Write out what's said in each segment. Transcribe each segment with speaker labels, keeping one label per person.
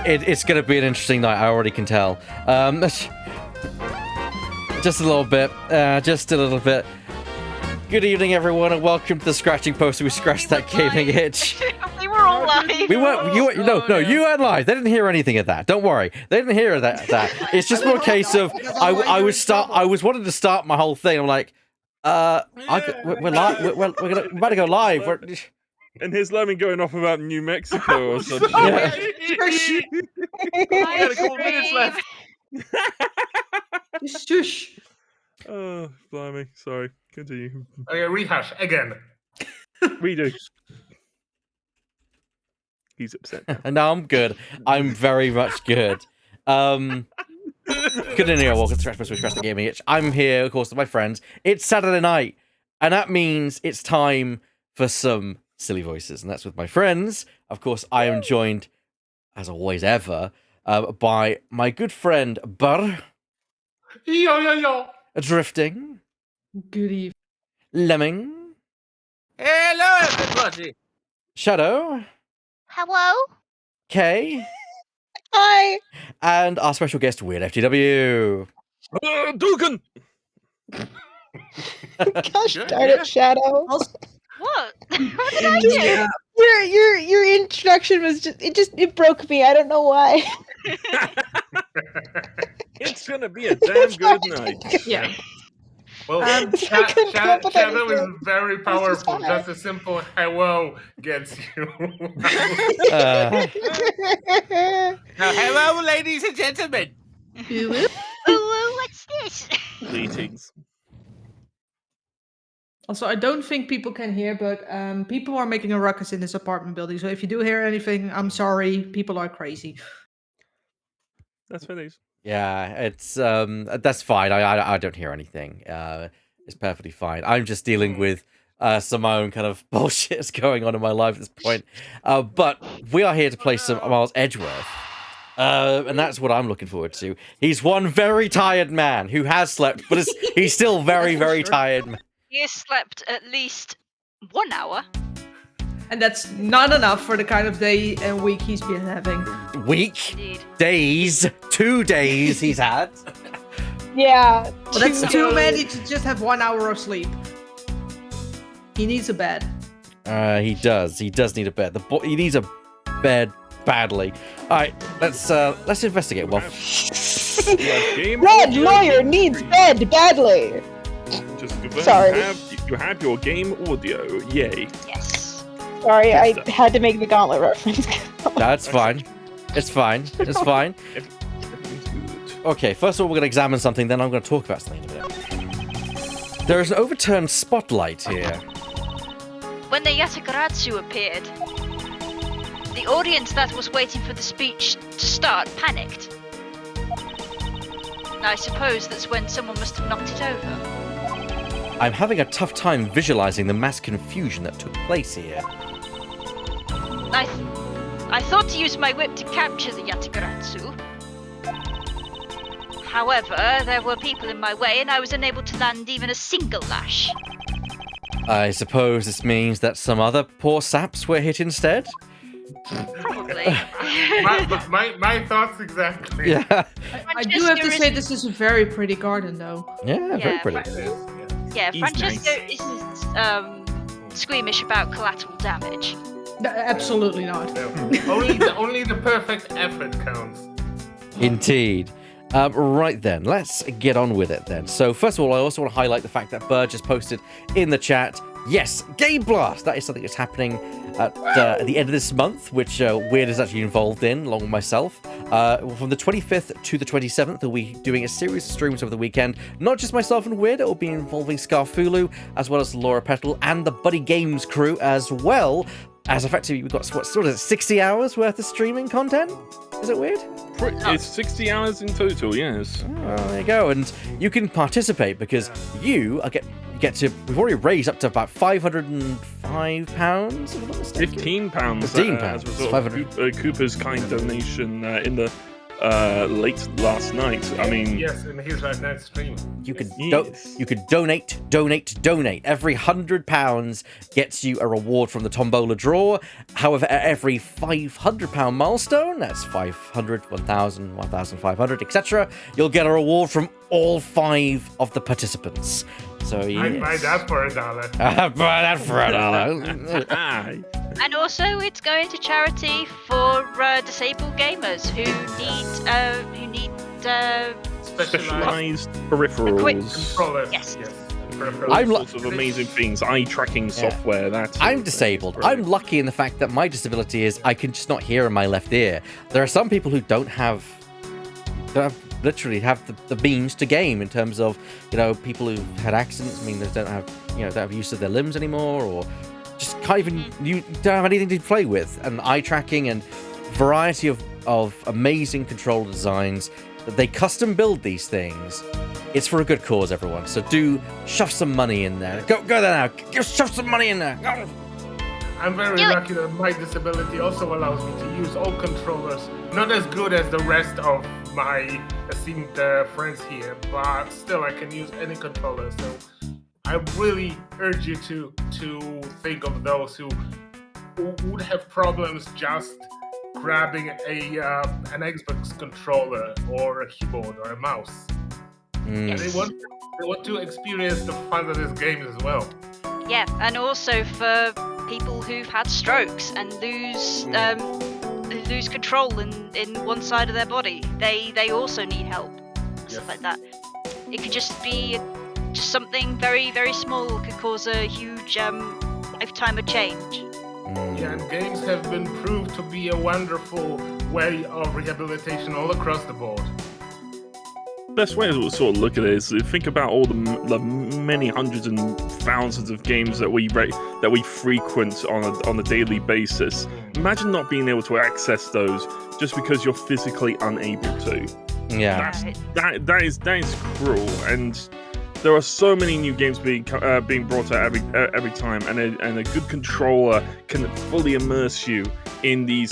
Speaker 1: It's going to be an interesting night. I already can tell. Just a little bit. Just a little bit. Good evening, everyone, and welcome to the Scratching Post. We scratched that gaming itch.
Speaker 2: We were all live.
Speaker 1: We weren't. You weren't live. They didn't hear anything of that. Don't worry. They didn't hear that. It's just more a case of I was wanting to start my whole thing. I'm like, we're live. We're about to go live.
Speaker 3: And here's Lemon going off about New Mexico or something.
Speaker 1: Yeah.
Speaker 4: We got a couple minutes left.
Speaker 5: Shush.
Speaker 3: Oh, blimey. Sorry. Continue.
Speaker 4: Okay, rehash again.
Speaker 3: Redo. He's upset now.
Speaker 1: No, I'm good. I'm very much good. Good evening, welcome to Scratch Post. We scratch the gaming itch. I'm here, of course, with my friends. It's Saturday night, and that means it's time for some silly voices, and that's with my friends. Of course, I am joined, as always, ever, by my good friend Burr.
Speaker 4: Yo.
Speaker 1: Drifting.
Speaker 5: Good evening.
Speaker 1: Lemming.
Speaker 4: Hello, everybody.
Speaker 1: Shadow.
Speaker 2: Hello?
Speaker 1: Kay.
Speaker 6: Hi.
Speaker 1: And our special guest, WeirdFTW.
Speaker 3: Dugan!
Speaker 6: Gosh darn it, Shadow.
Speaker 2: What? What did I do?
Speaker 6: Your introduction was it broke me. I don't know why.
Speaker 3: It's gonna be a damn good night.
Speaker 5: Yeah.
Speaker 4: Well,
Speaker 6: I couldn't come up with
Speaker 4: Shadow is
Speaker 6: anything.
Speaker 4: very
Speaker 6: This is
Speaker 4: powerful.
Speaker 6: fine.
Speaker 4: Just a simple hello gets you. Now, hello, ladies and gentlemen.
Speaker 2: Ooh, what's this?
Speaker 3: Greetings.
Speaker 5: Also, I don't think people can hear, but people are making a ruckus in this apartment building. So if you do hear anything, I'm sorry. People are crazy.
Speaker 3: That's for these.
Speaker 1: Yeah, it's that's fine. I don't hear anything. It's perfectly fine. I'm just dealing with some of my own kind of bullshit that's going on in my life at this point. But we are here to play some Miles Edgeworth. And that's what I'm looking forward to. He's one very tired man who has slept, but he's still very, very tired.
Speaker 2: He has slept at least 1 hour.
Speaker 5: And that's not enough for the kind of day and week he's been having.
Speaker 1: Week,
Speaker 2: Indeed.
Speaker 1: days, 2 days he's had.
Speaker 6: Yeah.
Speaker 5: Well, that's too many to just have 1 hour of sleep. He needs a bed.
Speaker 1: He does. He does need a bed. He needs a bed badly. All right, let's investigate. Well,
Speaker 6: Red lawyer needs bed badly.
Speaker 3: Just confirm
Speaker 6: Sorry.
Speaker 3: you have your game audio. Yay.
Speaker 2: Yes.
Speaker 6: Sorry, I had to make the gauntlet reference.
Speaker 1: that's fine. It's fine. It's fine.
Speaker 3: Everything's good.
Speaker 1: Okay, first of all, we're going to examine something, then I'm going to talk about something in a minute. There is an overturned spotlight here.
Speaker 2: When the Yatagaratsu appeared, the audience that was waiting for the speech to start panicked. I suppose that's when someone must have knocked it over.
Speaker 1: I'm having a tough time visualizing the mass confusion that took place here.
Speaker 2: I thought to use my whip to capture the Yatagaratsu. However, there were people in my way and I was unable to land even a single lash.
Speaker 1: I suppose this means that some other poor saps were hit instead?
Speaker 2: Probably.
Speaker 4: my thouts exactly.
Speaker 1: Yeah.
Speaker 5: I do have to say this is a very pretty garden, though.
Speaker 1: Yeah, very pretty.
Speaker 2: Yeah,
Speaker 3: He's
Speaker 2: Francesco
Speaker 3: nice.
Speaker 2: isn't squeamish about collateral damage.
Speaker 5: No, absolutely not.
Speaker 4: No. only the perfect effort counts.
Speaker 1: Indeed. Right then, let's get on with it then. So first of all, I also want to highlight the fact that Bird just posted in the chat, yes, Game Blast! That is something that's happening at the end of this month, which Weird is actually involved in, along with myself. From the 25th to the 27th, we'll be doing a series of streams over the weekend. Not just myself and Weird, it will be involving Scarfulu, as well as Laura Petal, and the Buddy Games crew as well. As effectively, we've got, what sort of 60 hours worth of streaming content? Is it weird?
Speaker 3: It's 60 hours in total, yes.
Speaker 1: Oh, there you go. And you can participate because you get to. We've already raised up to about £505. If I'm not mistaken.
Speaker 3: £15.
Speaker 1: £15.
Speaker 3: As a result of Cooper's kind donation in the late last night. I mean,
Speaker 7: yes, in his last night stream.
Speaker 1: You could
Speaker 3: Yes.
Speaker 1: you could donate. Every £100 gets you a reward from the Tombola draw. However, at every £500 milestone, that's 500, 1,000, 1,500, etc., you'll get a reward from all 5 of the participants. So
Speaker 7: I'd buy
Speaker 1: yes.
Speaker 7: that for $1.
Speaker 1: I'd buy that for $1.
Speaker 2: And also, it's going to charity for disabled gamers who need
Speaker 3: Specialized
Speaker 2: Equip-
Speaker 3: peripherals.
Speaker 7: Controllers.
Speaker 2: Yes.
Speaker 7: Peripherals.
Speaker 3: All
Speaker 1: I'm lu-
Speaker 3: sorts of amazing things. Eye tracking software. That's.
Speaker 1: I'm disabled. I'm lucky in the fact that my disability is I can just not hear in my left ear. There are some people who literally have the means to game in terms of, people who've had accidents. I mean, they don't have use of their limbs anymore, or just can't even, you don't have anything to play with. And eye tracking and variety of amazing controller designs that they custom build these things. It's for a good cause, everyone. So do shove some money in there. Go there now. Shove some money in there. Go.
Speaker 7: I'm very lucky that my disability also allows me to use all controllers. Not as good as the rest of my esteemed friends here, but still I can use any controller. So I really urge you to think of those who would have problems just grabbing an Xbox controller or a keyboard or a mouse. And they want to experience the fun of this game as well.
Speaker 2: Yeah, and also for people who've had strokes and lose control in one side of their body, they also need help. Stuff like that. It could just be something very, very small could cause a huge lifetime of change.
Speaker 7: Yeah, and games have been proved to be a wonderful way of rehabilitation all across the board.
Speaker 3: Best way to sort of look at it is to think about all the many hundreds and thousands of games that we frequent on a daily basis. Imagine not being able to access those just because you're physically unable to.
Speaker 1: Yeah.
Speaker 3: That is cruel, and there are so many new games being brought out every time, and a good controller can fully immerse you in the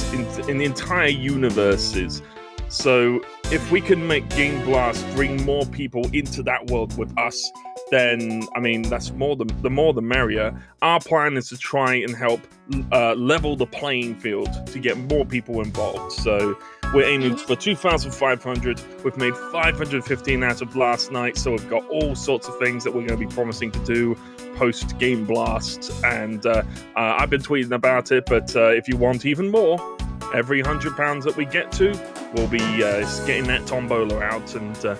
Speaker 3: entire universes. So if we can make Game Blast bring more people into that world with us, then I mean that's the more the merrier. Our plan is to try and help level the playing field to get more people involved. So we're aiming for 2,500. We've made 515 out of last night, so we've got all sorts of things that we're going to be promising to do post Game Blast, and I've been tweeting about it. But if you want even more, every £100 that we get to, we'll be getting that tombola out, and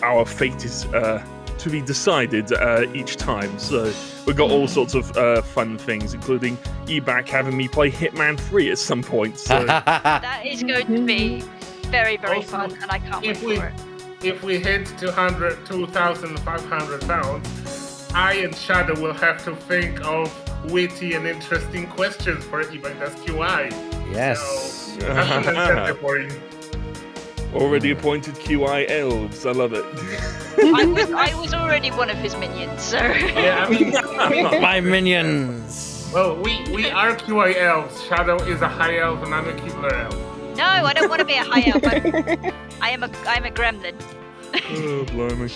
Speaker 3: our fate is to be decided each time. So we've got all sorts of fun things, including Ebac having me play Hitman 3 at some point. So
Speaker 2: That is going to be very, very
Speaker 7: Also,
Speaker 2: fun, and I can't wait for it.
Speaker 7: If we hit 2,500 pounds, I and Shadow will have to think of witty and interesting questions for Ibaga's QI.
Speaker 1: Yes.
Speaker 7: So, that's an incentive for you.
Speaker 3: already appointed QI elves. I love it.
Speaker 2: I was already one of his minions, so.
Speaker 7: Yeah, I mean,
Speaker 1: My minions.
Speaker 7: well, we are QI elves. Shadow is a high elf, and I'm a Keebler elf.
Speaker 2: No, I don't want to be a high elf. I'm a gremlin.
Speaker 3: Oh, blimey.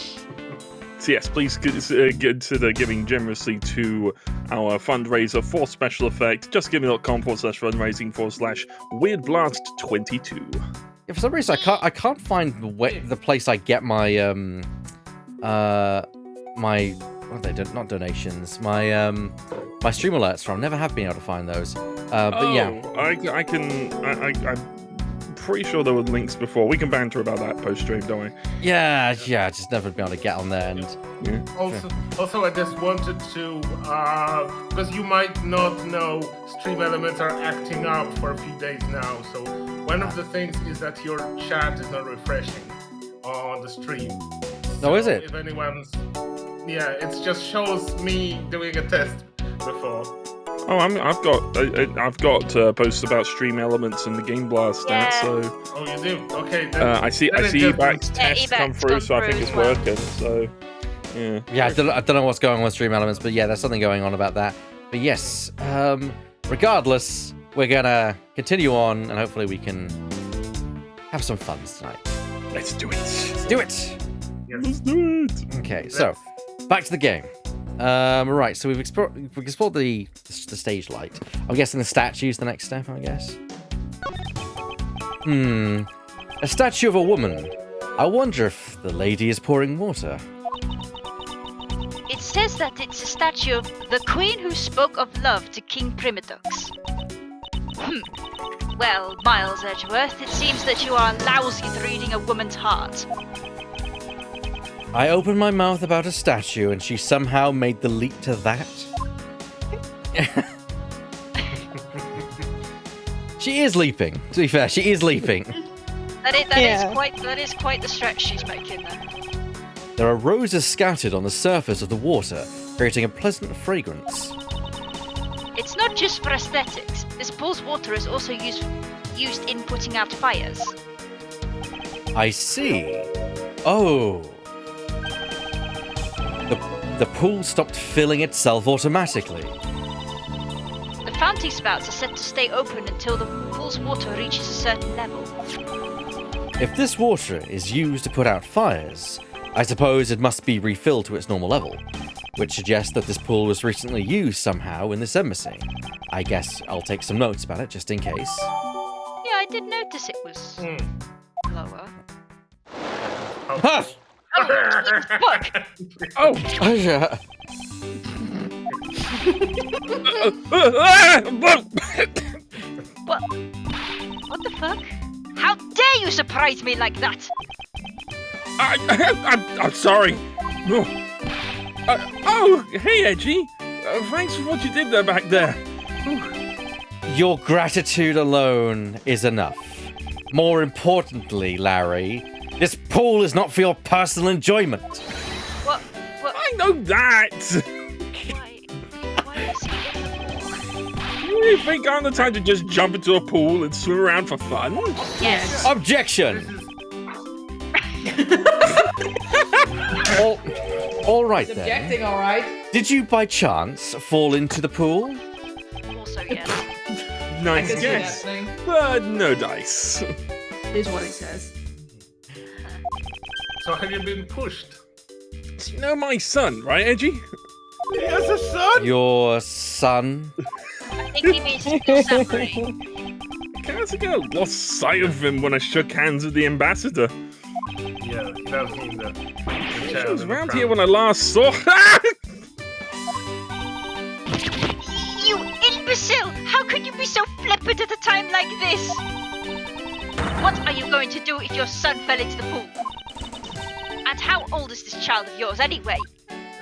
Speaker 3: So yes, please consider giving generously to our fundraiser for Special Effect. JustGiving.com/fundraising/WeirdBlast22.
Speaker 1: Yeah, for some reason, I can't find the place I get my my not donations, my stream alerts from. Never have been able to find those. But yeah,
Speaker 3: I'm pretty sure there were links before. We can banter about that post stream, don't we?
Speaker 1: yeah, just never been able to get on there. And
Speaker 7: Also, I just wanted to, because you might not know, Stream Elements are acting up for a few days now. So one of the things is that your chat is not refreshing on the stream.
Speaker 1: Oh, is it?
Speaker 7: If anyone's, yeah, it just shows me doing a test before.
Speaker 3: Oh, I've got posts about Stream Elements and the Game Blast stats. So
Speaker 7: Oh, you do? Okay. Then,
Speaker 3: I see
Speaker 7: then it
Speaker 3: Ebac's
Speaker 7: just-
Speaker 3: test come
Speaker 2: Ebac's
Speaker 3: through,
Speaker 2: gone
Speaker 3: so I think
Speaker 2: through
Speaker 3: it's
Speaker 2: as well.
Speaker 3: working. So yeah.
Speaker 1: I don't know what's going on with Stream Elements, but yeah, there's something going on about that. But yes, regardless, we're gonna continue on, and hopefully we can have some fun tonight.
Speaker 3: Let's do it.
Speaker 1: Let's do it.
Speaker 7: Yes.
Speaker 3: Let's do it.
Speaker 1: Okay, so back to the game. Right, so we've explored the stage light. I'm guessing the statue's the next step, I guess. A statue of a woman. I wonder if the lady is pouring water.
Speaker 2: It says that it's a statue of the queen who spoke of love to King Primadux. Well, Miles Edgeworth, it seems that you are lousy at reading a woman's heart.
Speaker 1: I opened my mouth about a statue and she somehow made the leap to that? She is leaping. To be fair, she is leaping.
Speaker 2: That
Speaker 6: Yeah.
Speaker 2: is quite the stretch she's making there.
Speaker 1: There are roses scattered on the surface of the water, creating a pleasant fragrance.
Speaker 2: It's not just for aesthetics. This pool's water is also used in putting out fires.
Speaker 1: I see. Oh. The pool stopped filling itself automatically.
Speaker 2: The fountain spouts are set to stay open until the pool's water reaches a certain level.
Speaker 1: If this water is used to put out fires, I suppose it must be refilled to its normal level, which suggests that this pool was recently used somehow in this embassy. I guess I'll take some notes about it just in case.
Speaker 2: Yeah, I did notice it was lower.
Speaker 1: Ha!
Speaker 2: Fuck!
Speaker 3: Oh!
Speaker 1: Oh, yeah.
Speaker 2: What? What the fuck? How dare you surprise me like that?
Speaker 3: I'm sorry. Oh, hey, Edgy. Thanks for what you did there back there.
Speaker 1: Your gratitude alone is enough. More importantly, Larry, this pool is not for your personal enjoyment.
Speaker 2: What?
Speaker 3: I know that.
Speaker 2: Why is he in the pool?
Speaker 3: You really think I'm the type to just jump into a pool and swim around for fun?
Speaker 2: Yes.
Speaker 1: Objection! All right
Speaker 5: He's
Speaker 1: then.
Speaker 5: objecting, all right.
Speaker 1: Did you by chance fall into the pool?
Speaker 2: Also, yes.
Speaker 5: I
Speaker 3: Nice
Speaker 5: can see
Speaker 3: guess,
Speaker 5: that thing.
Speaker 3: but no dice.
Speaker 5: Is what he says.
Speaker 7: So have you been pushed?
Speaker 3: You know my son, right, Edgy?
Speaker 7: He has a son?
Speaker 1: Your son?
Speaker 2: I think he means your samurai.
Speaker 3: Can't think I lost sight of him when I shook hands with the ambassador.
Speaker 7: Yeah, he does mean that.
Speaker 3: He was around here when I last saw.
Speaker 2: You imbecile! How could you be so flippant at a time like this? What are you going to do if your son fell into the pool? And how old is this child of yours anyway?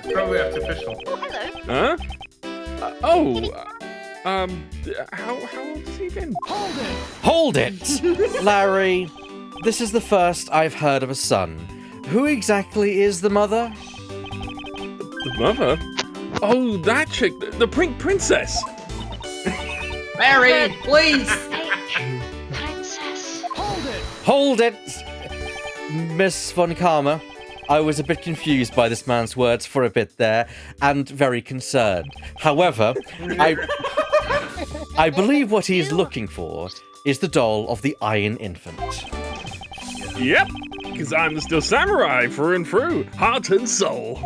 Speaker 7: It's probably artificial.
Speaker 2: Oh, hello.
Speaker 3: Huh? How old is he then?
Speaker 1: Hold it! Larry, this is the first I've heard of a son. Who exactly is the mother?
Speaker 3: The mother? Oh, that chick, the princess.
Speaker 5: Mary, please.
Speaker 2: Fake princess.
Speaker 1: Hold it! Miss Von Karma, I was a bit confused by this man's words for a bit there, and very concerned. However, I believe what he is looking for is the doll of the Iron Infant.
Speaker 3: Yep, because I'm still samurai through and through, heart and soul.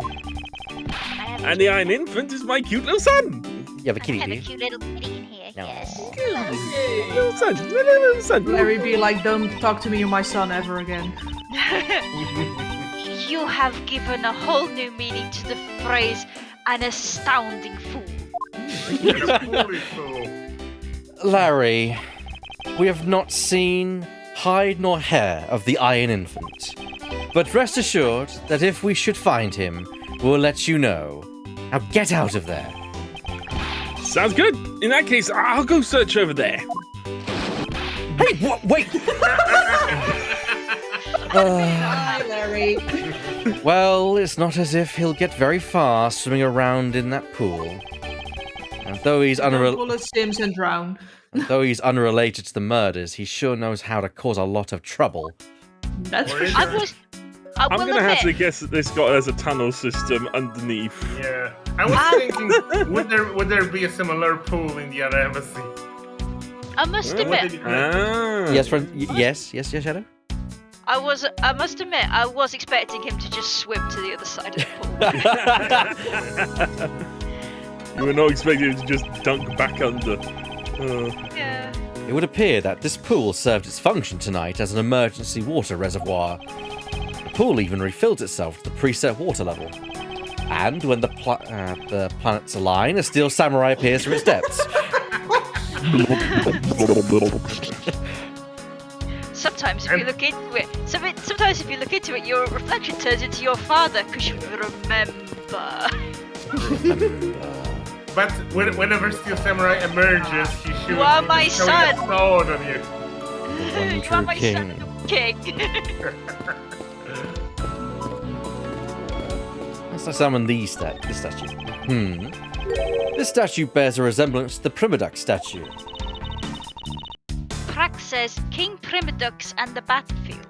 Speaker 3: And the Iron Infant is my cute little son.
Speaker 1: You have a kitty,
Speaker 2: I
Speaker 1: do
Speaker 2: have a
Speaker 1: you?
Speaker 2: cute little kitty in here,
Speaker 1: No.
Speaker 2: yes.
Speaker 3: Little son.
Speaker 5: Larry be like, don't talk to me or my son ever again.
Speaker 2: You have given a whole new meaning to the phrase, an astounding fool.
Speaker 7: Holy fool.
Speaker 1: Larry, we have not seen hide nor hair of the Iron Infant. But rest assured that if we should find him, we'll let you know. Now get out of there.
Speaker 3: Sounds good. In that case, I'll go search over there.
Speaker 1: Hey, wait!
Speaker 5: Hi, Larry.
Speaker 1: Well, it's not as if he'll get very far swimming around in that pool. And though he's,
Speaker 5: Pull a Sims and drown.
Speaker 1: unrelated to the murders, he sure knows how to cause a lot of trouble.
Speaker 5: That's for
Speaker 7: Or is
Speaker 5: sure.
Speaker 7: it?
Speaker 2: I
Speaker 3: I'm
Speaker 2: will
Speaker 3: gonna have to
Speaker 2: admit,
Speaker 3: guess that this guy has a tunnel system underneath.
Speaker 7: Yeah. I was thinking, would there be a similar pool in the other embassy?
Speaker 2: I must admit,
Speaker 1: Yes, friend. Yes, Shadow.
Speaker 2: I must admit, I was expecting him to just swim to the other side of the pool.
Speaker 3: You were not expecting it to just dunk back under.
Speaker 2: Yeah.
Speaker 1: It would appear that this pool served its function tonight as an emergency water reservoir. The pool even refilled itself to the preset water level. And when the planets align, a steel samurai appears from its depths.
Speaker 2: Sometimes if you look into it, your reflection turns into your father because you remember.
Speaker 7: But whenever Steel Samurai emerges, he shoots.
Speaker 2: You are my son.
Speaker 7: Sword on you.
Speaker 2: You are my son, king.
Speaker 1: Let's summon this statue. This statue bears a resemblance to the Primadux statue.
Speaker 2: Prax says King Primadux and the battlefield.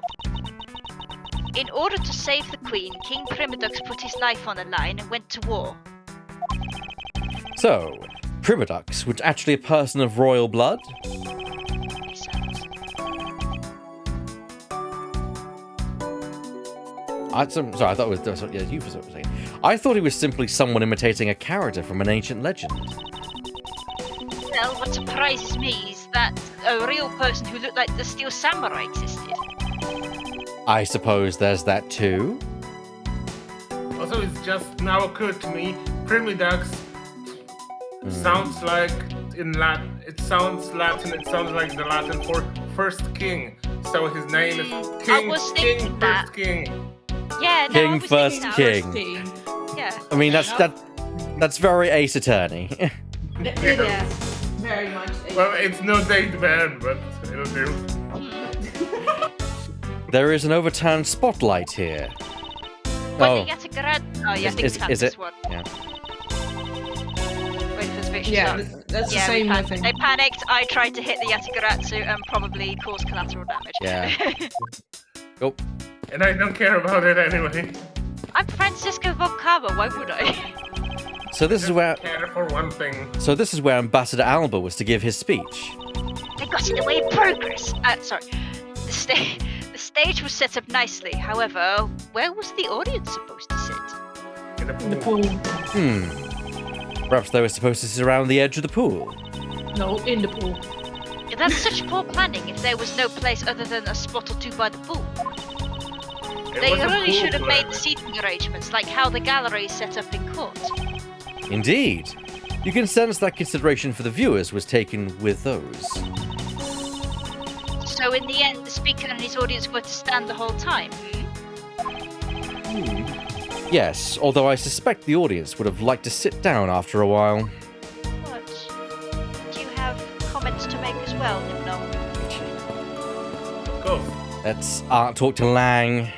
Speaker 2: In order to save the queen, King Primadux put his life on the line and went to war.
Speaker 1: So, Primadux was actually a person of royal blood? I thought it was what you were saying. I thought he was simply someone imitating a character from an ancient legend.
Speaker 2: Well, what surprises me is that a real person who looked like the Steel Samurai existed.
Speaker 1: I suppose there's that too.
Speaker 7: Also, it's just now occurred to me, Primidux sounds like in Latin. It sounds Latin. It sounds like the Latin for first king. So his name is King.
Speaker 2: I was thinking that.
Speaker 7: First King.
Speaker 2: Yeah, no,
Speaker 1: King
Speaker 2: I was
Speaker 1: first
Speaker 2: thinking
Speaker 1: king.
Speaker 2: Yeah.
Speaker 1: I mean, that's very Ace Attorney.
Speaker 5: It is very much.
Speaker 7: Well, it's no date ban, but it'll do.
Speaker 1: There is an overturned spotlight here.
Speaker 2: Well, the Yatagara. Oh, yeah, I think
Speaker 1: is
Speaker 2: that's
Speaker 1: it?
Speaker 2: this one.
Speaker 1: Yeah.
Speaker 2: Wait for the picture.
Speaker 5: Yeah, that's the same thing.
Speaker 2: They panicked. I tried to hit the Yatagaratsu and probably caused collateral damage.
Speaker 1: Yeah. Oh.
Speaker 7: And I don't care about it anyway.
Speaker 2: I'm Francisco von Cabo. Why would I?
Speaker 1: So this is where.
Speaker 7: Care for one thing.
Speaker 1: So this is where Ambassador Alba was to give his speech.
Speaker 2: I got in the way of progress. Sorry. The stage was set up nicely. However, where was the audience supposed to sit?
Speaker 7: In the
Speaker 5: The
Speaker 7: pool.
Speaker 5: pool.
Speaker 1: Perhaps they were supposed to sit around the edge of the pool.
Speaker 5: No, in the pool.
Speaker 2: Yeah, that's such poor planning if there was no place other than a spot or two by the pool. They
Speaker 7: was a
Speaker 2: really
Speaker 7: pool
Speaker 2: should have made
Speaker 7: plan.
Speaker 2: seating arrangements like how the gallery is set up in court.
Speaker 1: Indeed. You can sense that consideration for the viewers was taken with those.
Speaker 2: So in the end, the speaker and his audience were to stand the whole time.
Speaker 1: Yes, although I suspect the audience would have liked to sit down after a while.
Speaker 2: What? Do you have comments to make as well, Nimno?
Speaker 7: Go.
Speaker 1: Let's talk to Lang.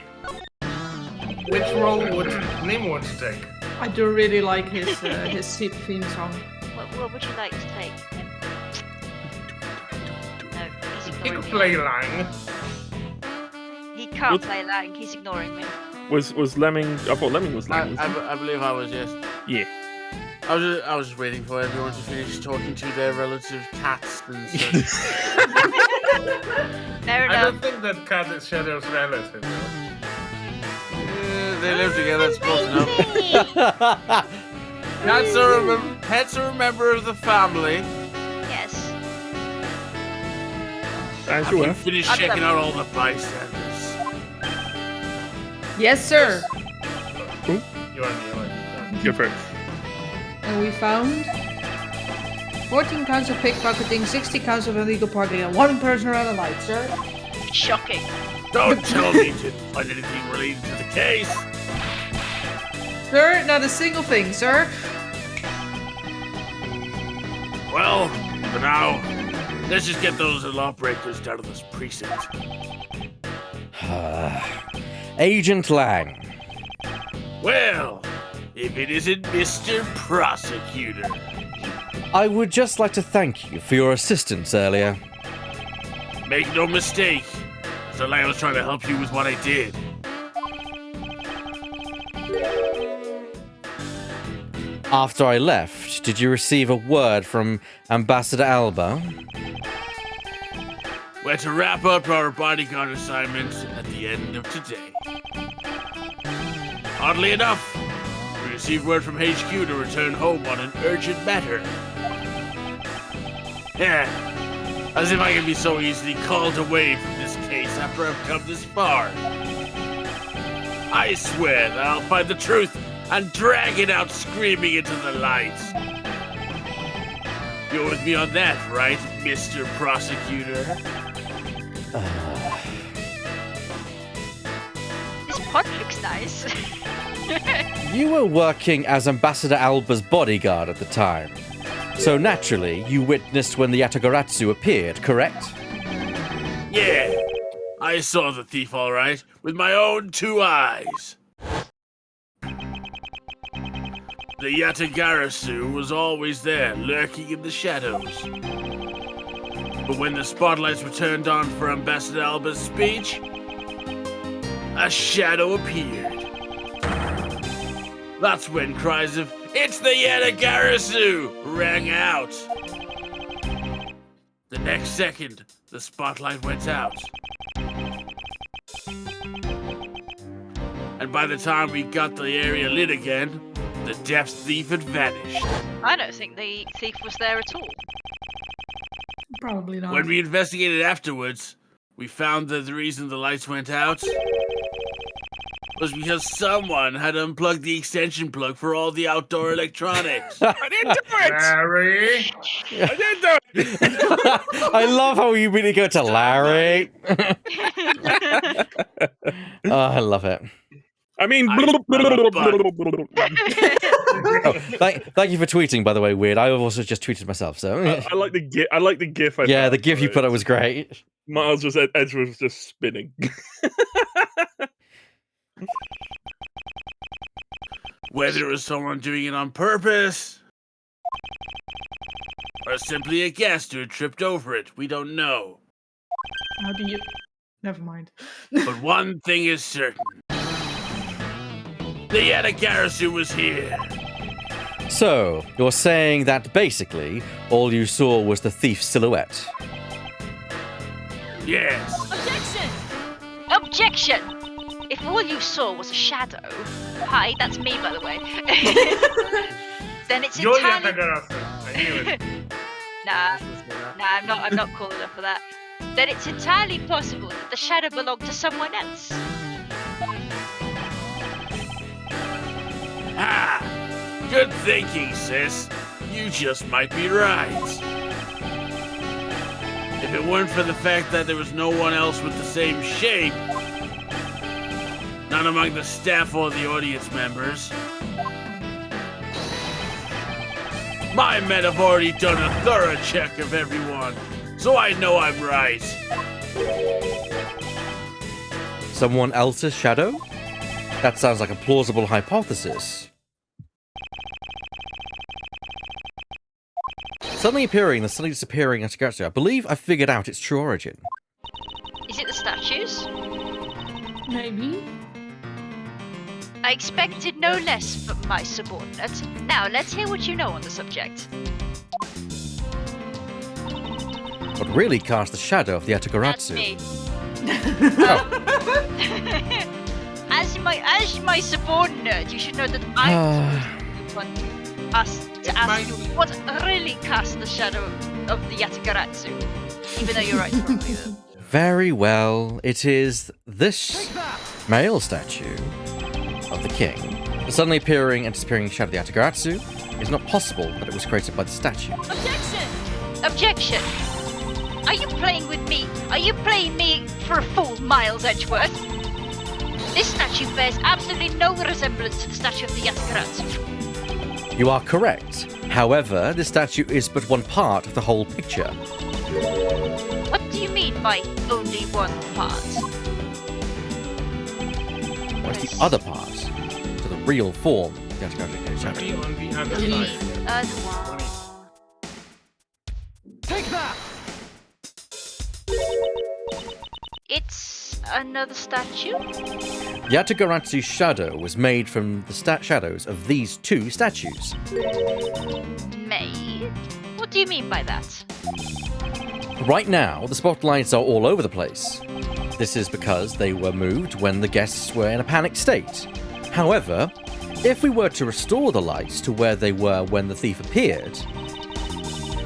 Speaker 7: Which role would Nim want to take?
Speaker 5: I do really like his Seep theme song.
Speaker 2: What would you like to take? No, he's
Speaker 7: He
Speaker 2: ignoring
Speaker 7: could
Speaker 2: me.
Speaker 7: play Lang.
Speaker 2: He can't play Lang, he's ignoring me.
Speaker 3: Was Lemming? I thought Lemming was Lang.
Speaker 4: I believe I was, yes.
Speaker 3: Yeah.
Speaker 4: I was just waiting for everyone to finish talking to their relative cats and such.
Speaker 2: Fair
Speaker 7: I
Speaker 2: enough.
Speaker 7: don't think that cat is Shadow's relative. though.
Speaker 4: They live together, it's close enough. Pets are a member of the family.
Speaker 2: Yes.
Speaker 3: Thanks,
Speaker 4: Have you finished checking out all the bystanders?
Speaker 5: Yes, sir.
Speaker 7: You are the only.
Speaker 3: Go for it.
Speaker 5: And we found 14 counts of pickpocketing, 60 counts of illegal parking, and one person around the light, sir.
Speaker 2: Shocking.
Speaker 4: Don't tell me you didn't find anything related to the case.
Speaker 5: Sir, not a single thing, sir.
Speaker 4: Well, for now, let's just get those lawbreakers down to this precinct.
Speaker 1: Agent Lang.
Speaker 4: Well, if it isn't Mr. Prosecutor.
Speaker 1: I would just like to thank you for your assistance earlier.
Speaker 4: Make no mistake, Mr. Lang was trying to help you with what I did.
Speaker 1: After I left, did you receive a word from Ambassador Alba?
Speaker 4: We're to wrap up our bodyguard assignments at the end of today. Oddly enough, we received word from HQ to return home on an urgent matter. Yeah, as if I can be so easily called away from this case after I've come this far. I swear that I'll find the truth and drag it out screaming into the light. You're with me on that, right, Mr. Prosecutor?
Speaker 2: This pot looks nice.
Speaker 1: You were working as Ambassador Alba's bodyguard at the time. So naturally, you witnessed when the Yatagaratsu appeared, correct?
Speaker 4: Yeah, I saw the thief all right, with my own 2 eyes. The Yatagarasu was always there, lurking in the shadows. But when the spotlights were turned on for Ambassador Alba's speech, a shadow appeared. That's when cries of, "It's the Yatagarasu!" rang out. The next second, the spotlight went out. And by the time we got the area lit again, the deaf thief had vanished.
Speaker 2: I don't think the thief was there at all.
Speaker 5: Probably not.
Speaker 4: When we investigated afterwards, we found that the reason the lights went out was because someone had unplugged the extension plug for all the outdoor electronics.
Speaker 3: I didn't do it!
Speaker 7: Larry.
Speaker 3: I didn't do it!
Speaker 1: I love how you really go to Larry. Oh, I love it.
Speaker 3: I mean...
Speaker 4: I smell a butt.
Speaker 1: Oh, thank you for tweeting, by the way, Weird. I also just tweeted myself, so...
Speaker 3: I like the GIF. I like the GIF.
Speaker 1: Yeah, the GIF you put up was great.
Speaker 3: Miles just Edge was just spinning.
Speaker 4: Whether it was someone doing it on purpose or simply a guest who had tripped over it, we don't know.
Speaker 5: How do you... Never mind.
Speaker 4: But one thing is certain. The Yatagarasu was here.
Speaker 1: So, you're saying that basically all you saw was the thief's silhouette?
Speaker 4: Yes.
Speaker 2: Objection! If all you saw was a shadow, hi, that's me by the way, then it's
Speaker 7: You're
Speaker 2: entirely...
Speaker 7: Yatagarasu. I knew it.
Speaker 2: Nah, I'm not cool enough for that. Then it's entirely possible that the shadow belonged to someone else.
Speaker 4: Ah, good thinking, sis. You just might be right. If it weren't for the fact that there was no one else with the same shape, none among the staff or the audience members, my men have already done a thorough check of everyone, so I know I'm right.
Speaker 1: Someone else's shadow? That sounds like a plausible hypothesis. Suddenly appearing, then suddenly disappearing Yatagarasu. I believe I figured out its true origin.
Speaker 2: Is it the statues?
Speaker 5: Maybe.
Speaker 2: I expected no less from my subordinate. Now, let's hear what you know on the subject.
Speaker 1: What really cast the shadow of the
Speaker 2: That's
Speaker 1: Yatagarasu?
Speaker 2: me.
Speaker 1: Oh.
Speaker 2: As my subordinate, you should know that I'm the one asked to ask you what really cast the shadow of the Yatagarasu. Even though you're right.
Speaker 1: Very well. It is this male statue of the king. The suddenly appearing and disappearing shadow of the Yatagarasu is not possible that it was created by the statue.
Speaker 2: Objection! Are you playing with me? Are you playing me for a fool, Miles Edgeworth? This statue bears absolutely no resemblance to the statue of the Yatagarasu.
Speaker 1: You are correct. However, this statue is but one part of the whole picture.
Speaker 2: What do you mean by only one part?
Speaker 1: What is the other part to the real form of the Yatagarasu shadow?
Speaker 7: Be on the other
Speaker 2: The
Speaker 7: side.
Speaker 2: other one.
Speaker 8: Take that!
Speaker 2: It's another statue?
Speaker 1: Yatagaratsu's shadow was made from the shadows of these two statues.
Speaker 2: Made? What do you mean by that?
Speaker 1: Right now, the spotlights are all over the place. This is because they were moved when the guests were in a panicked state. However, if we were to restore the lights to where they were when the thief appeared...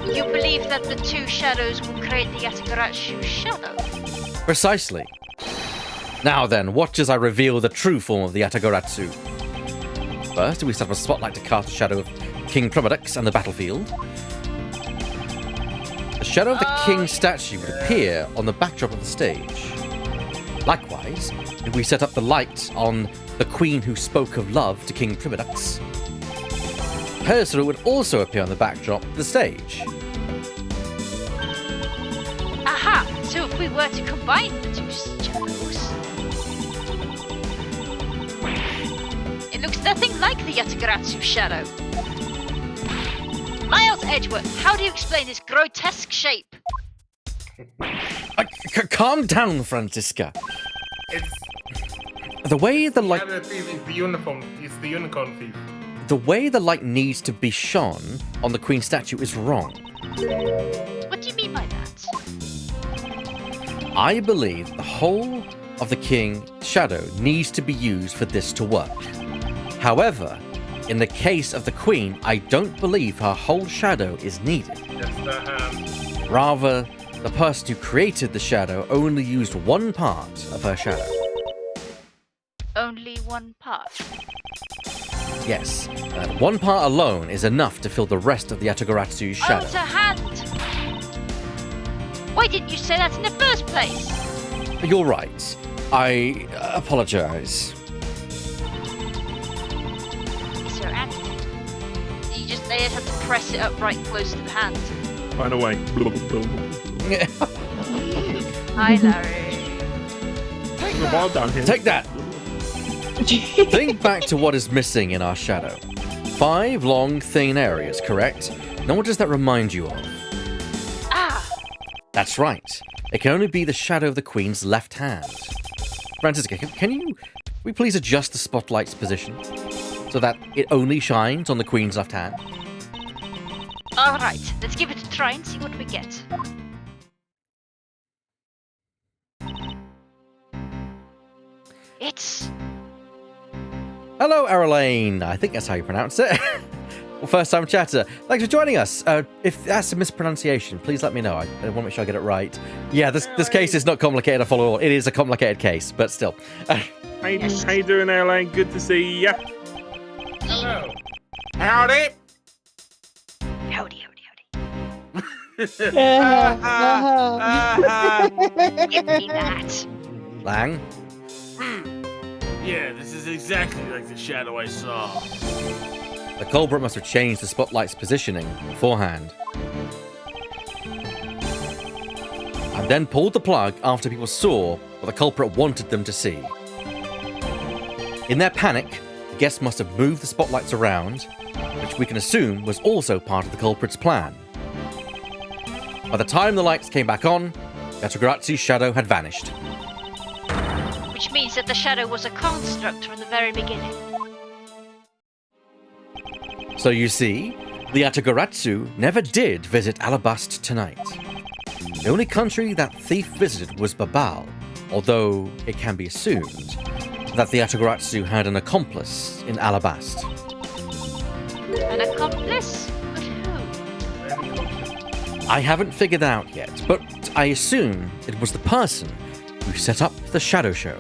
Speaker 2: You believe that the two shadows will create the Yatagarasu shadow?
Speaker 1: Precisely. Now then, watch as I reveal the true form of the Yatagarasu. First, we set up a spotlight to cast the shadow of King Promedux on the battlefield. The shadow of the king statue would appear on the backdrop of the stage. Likewise, if we set up the light on the queen who spoke of love to King Promedux, her shadow would also appear on the backdrop of the stage.
Speaker 2: Aha! So if we were to combine the two shadows... It looks nothing like the Yatagarasu shadow. Miles Edgeworth, how do you explain this grotesque shape?
Speaker 1: Calm down, Francisca.
Speaker 7: It's
Speaker 1: The way the light...
Speaker 7: the thief is the uniform. It's the unicorn thief.
Speaker 1: The way the light needs to be shone on the queen statue is wrong.
Speaker 2: What do you mean by that?
Speaker 1: I believe the whole of the king shadow needs to be used for this to work. However, in the case of the queen, I don't believe her whole shadow is needed.
Speaker 7: That's the hand.
Speaker 1: Rather, the person who created the shadow only used one part of her shadow.
Speaker 2: Only one part.
Speaker 1: Yes, one part alone is enough to fill the rest of the Yatagarasu shadow.
Speaker 2: Oh, it's a hand! Why didn't you say that in the first place?
Speaker 1: You're right. I apologize.
Speaker 2: It's your hand. They just have to press it up right close to the hand.
Speaker 3: Find a way.
Speaker 2: Hi, Larry.
Speaker 3: Take the ball down here.
Speaker 1: Take that! Think back to what is missing in our shadow. 5 long, thin areas, correct? Now what does that remind you of?
Speaker 2: Ah!
Speaker 1: That's right. It can only be the shadow of the queen's left hand. Francisca, can we please adjust the spotlight's position so that it only shines on the queen's left hand?
Speaker 2: Alright, let's give it a try and see what we get. It's...
Speaker 1: Hello, Arlene. I think that's how you pronounce it. Well, first time chatter. Thanks for joining us. If that's a mispronunciation, please let me know. I want to make sure I get it right. Yeah, this case is not complicated at all. It is a complicated case, but still.
Speaker 3: How you doing, Airline? Good to see ya.
Speaker 7: Hello. Howdy.
Speaker 2: Howdy.
Speaker 6: Uh-huh.
Speaker 2: Give me that.
Speaker 1: Lang?
Speaker 4: Yeah, this is exactly like the shadow I saw.
Speaker 1: The culprit must have changed the spotlight's positioning beforehand. And then pulled the plug after people saw what the culprit wanted them to see. In their panic, the guests must have moved the spotlights around, which we can assume was also part of the culprit's plan. By the time the lights came back on, Yatagarazu's shadow had vanished.
Speaker 2: Which means that the shadow was a construct from the very beginning.
Speaker 1: So you see, the Yatagarasu never did visit Alabast tonight. The only country that thief visited was Babal, although it can be assumed that the Yatagarasu had an accomplice in Alabast.
Speaker 2: An accomplice? But who?
Speaker 1: I haven't figured out yet, but I assume it was the person who set up the shadow show.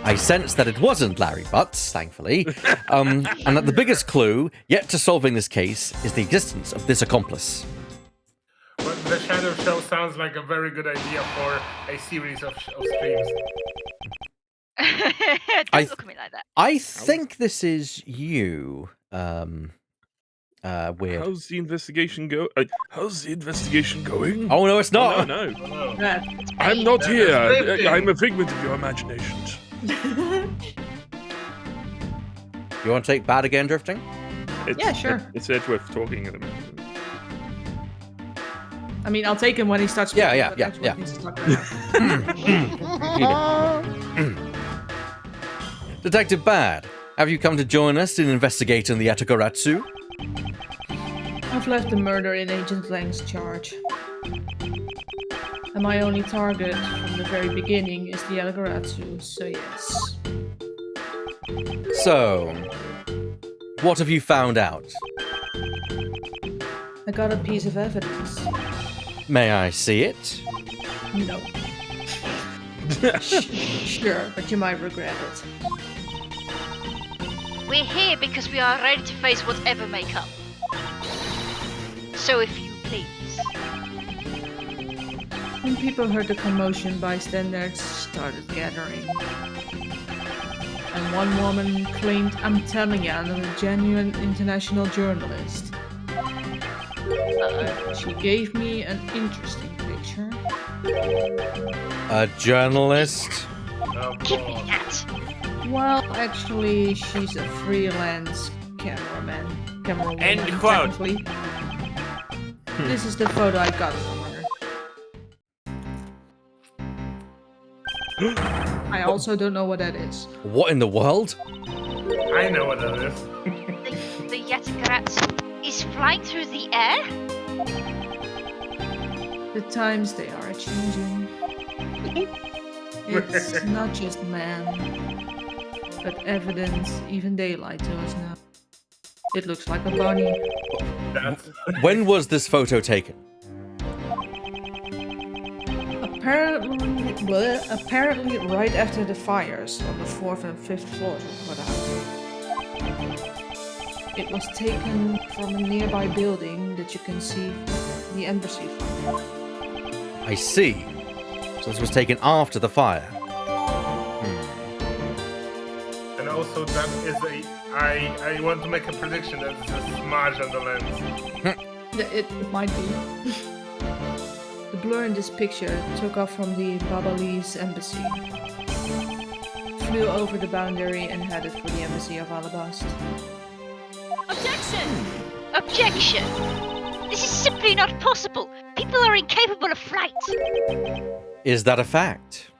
Speaker 1: I sense that it wasn't Larry Butts, thankfully, and that the biggest clue yet to solving this case is the existence of this accomplice.
Speaker 7: But the shadow show sounds like a very good idea for a series of streams.
Speaker 2: Don't look at me like that.
Speaker 1: I think this is you, Weird.
Speaker 3: How's the investigation go? How's the investigation going?
Speaker 1: Oh, no, it's not!
Speaker 3: Oh, no.
Speaker 7: Oh.
Speaker 3: I'm not
Speaker 7: That
Speaker 3: here.
Speaker 7: is drifting.
Speaker 3: I'm a figment of your imagination.
Speaker 1: You want to take bad again, drifting?
Speaker 5: Yeah, sure.
Speaker 3: It's Edgeworth talking at the moment.
Speaker 5: I mean, I'll take him when he starts.
Speaker 1: Yeah,
Speaker 5: speaking,
Speaker 1: yeah,
Speaker 5: but
Speaker 1: yeah,
Speaker 5: that's what he's talking about.
Speaker 1: Detective Bad, have you come to join us in investigating the Yatagarasu?
Speaker 5: I've left the murder in Agent Lang's charge. And my only target from the very beginning is the Elgaratsu, so yes.
Speaker 1: So, what have you found out?
Speaker 5: I got a piece of evidence.
Speaker 1: May I see it?
Speaker 5: No. Sure, but you might regret it.
Speaker 2: We're here because we are ready to face whatever may come. So if you please.
Speaker 5: When people heard the commotion, bystanders started gathering. And one woman claimed, I'm telling you, I'm a genuine international journalist. She gave me an interesting picture.
Speaker 1: A journalist?
Speaker 2: Give me that.
Speaker 5: Well, actually, she's a freelance camerawoman.
Speaker 4: End quote.
Speaker 5: technically. This is the photo I got from her. I also don't know what that is.
Speaker 1: What in the world?
Speaker 7: I know what that is.
Speaker 2: The Yatagaratsu is flying through the air?
Speaker 5: The times they are changing. It's not just man, but evidence. Even they lie to us now. It looks like a bunny.
Speaker 7: That's
Speaker 1: When was this photo taken?
Speaker 5: Apparently right after the fires on the 4th and 5th floors were put out. It was taken from a nearby building that you can see the embassy from.
Speaker 1: I see. So this was taken after the fire.
Speaker 7: and also that is I want to make a prediction that it's a smudge on the lens.
Speaker 5: It might be. The blur in this picture took off from the Babalese embassy, flew over the boundary and headed for the embassy of Alabasta.
Speaker 2: Objection! This is simply not possible. People are incapable of flight.
Speaker 1: Is that a fact?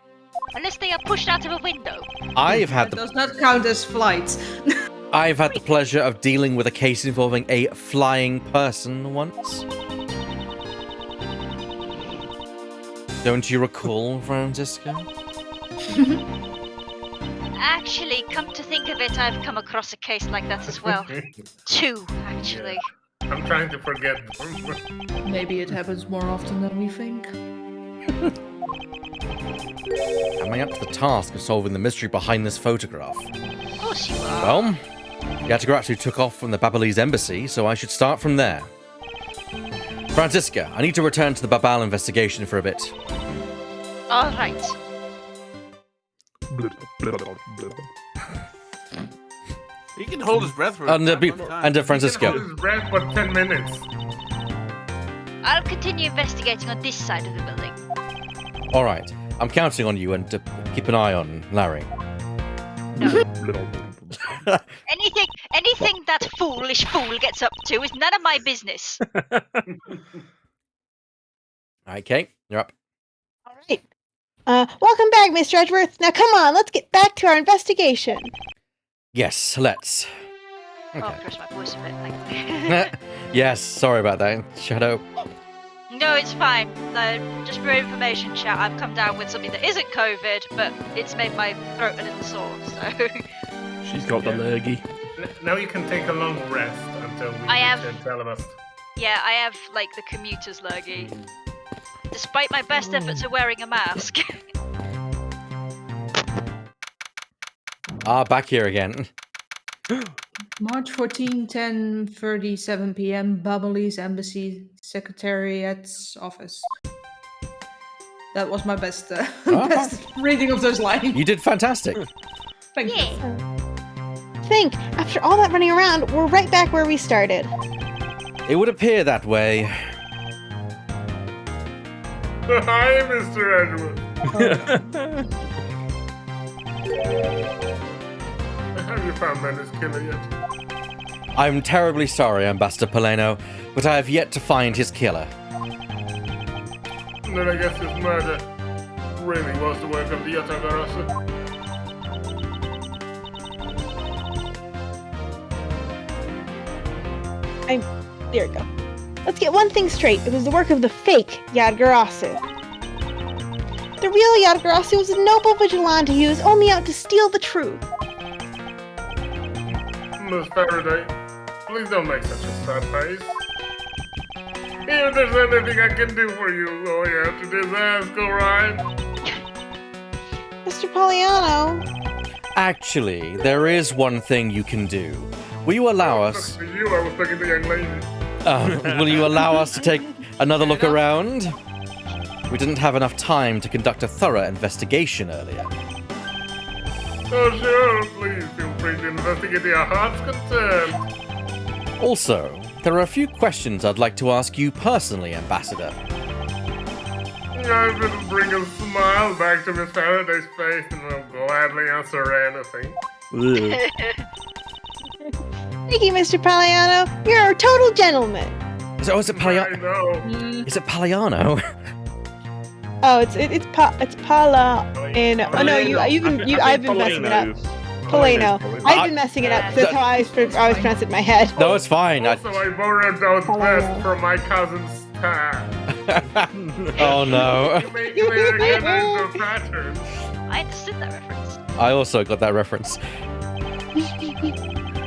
Speaker 2: Unless they are pushed out of a window.
Speaker 1: I've had
Speaker 5: That
Speaker 1: the
Speaker 5: does not count as flight.
Speaker 1: I've had the pleasure of dealing with a case involving a flying person once. Don't you recall, Francisco?
Speaker 2: Actually, come to think of it, I've come across a case like that as well. 2, actually.
Speaker 7: I'm trying to forget.
Speaker 5: Maybe it happens more often than we think.
Speaker 1: Am I up to the task of solving the mystery behind this photograph?
Speaker 2: Of course you are.
Speaker 1: Well, Yatagaratsu took off from the Babalese embassy, so I should start from there. Francisca, I need to return to the Babal investigation for a bit.
Speaker 2: All right.
Speaker 4: He can hold his breath for
Speaker 1: And,
Speaker 4: a long time.
Speaker 1: Francisco.
Speaker 7: Hold his breath for 10 minutes.
Speaker 2: I'll continue investigating on this side of the building.
Speaker 1: All right, I'm counting on you and to keep an eye on Larry.
Speaker 2: Anything that foolish fool gets up to is none of my business.
Speaker 1: Okay, you're up.
Speaker 6: All right. Welcome back, Mr. Edgeworth. Now come on, let's get back to our investigation.
Speaker 1: Yes, let's.
Speaker 2: Oh,
Speaker 1: Okay.
Speaker 2: press my voice a bit. Thank you.
Speaker 1: Yes, sorry about that, Shadow.
Speaker 2: No, it's fine. Just for information, chat, I've come down with something that isn't COVID, but it's made my throat a little sore, so...
Speaker 3: She's got the lurgy.
Speaker 7: Now you can take a long rest until we
Speaker 2: I have-
Speaker 7: reach Alabasta.
Speaker 2: Yeah, I have, like, the commuter's lurgy. Despite my best efforts at wearing a mask.
Speaker 1: Back here again.
Speaker 5: March 14, 10:37 p.m. Babalese Embassy Secretariat's office. That was my best, best reading of those lines.
Speaker 1: You did fantastic.
Speaker 5: Thank you.
Speaker 2: Yeah.
Speaker 6: Think, after all that running around, we're right back where we started.
Speaker 1: It would appear that way.
Speaker 7: Hi, Mr. Edgeworth. Have you found Menace Killer yet?
Speaker 1: I'm terribly sorry, Ambassador Poleno, but I have yet to find his killer.
Speaker 7: Then I guess his murder really was the work of the Yatagarasu.
Speaker 6: There we go. Let's get one thing straight. It was the work of the fake Yadgarasu. The real Yadgarasu was a noble vigilante who was only out to steal the truth.
Speaker 7: Miss Faraday, please don't make such a sad face. If there's anything I can do for you, all you have to do is ask, alright?
Speaker 6: Mr. Poliano.
Speaker 1: Actually, there is one thing you can do. Will you allow us?
Speaker 7: For you, I was talking to the young lady.
Speaker 1: Will you allow us to take another look around? We didn't have enough time to conduct a thorough investigation earlier.
Speaker 7: Oh, sure, please feel free to investigate your heart's content.
Speaker 1: Also, there are a few questions I'd like to ask you personally, Ambassador.
Speaker 7: I will bring a smile back to Miss Faraday's face and will gladly answer anything.
Speaker 6: Thank you, Mr. Poliano. You're a total gentleman.
Speaker 1: Is it
Speaker 7: I
Speaker 1: Paliano?
Speaker 7: know.
Speaker 1: Is it Paliano?
Speaker 6: Oh, it's Pala. Oh no, I've been messing it up. Polano. I've been messing it up. That's how I always pronounce it in my head.
Speaker 1: No, it's fine.
Speaker 7: Also, I borrowed those vests from my cousin's Stan.
Speaker 1: Oh no.
Speaker 7: You may recognize the pattern.
Speaker 2: I understood that reference.
Speaker 1: I also got that reference.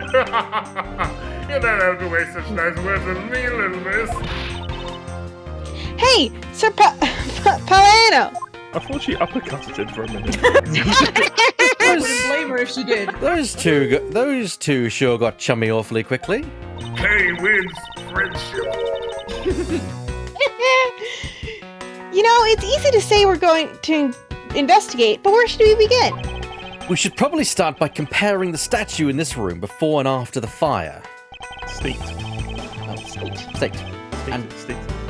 Speaker 7: You don't have to waste such nice words with me, little miss.
Speaker 6: Hey, Sir Poliano.
Speaker 3: I thought she uppercutted him for a minute.
Speaker 5: I wouldn't blame her if she did.
Speaker 1: Those two sure got chummy awfully quickly.
Speaker 7: Hey wins friendship.
Speaker 6: You know, it's easy to say we're going to investigate, but where should we begin?
Speaker 1: We should probably start by comparing the statue in this room before and after the fire.
Speaker 3: State.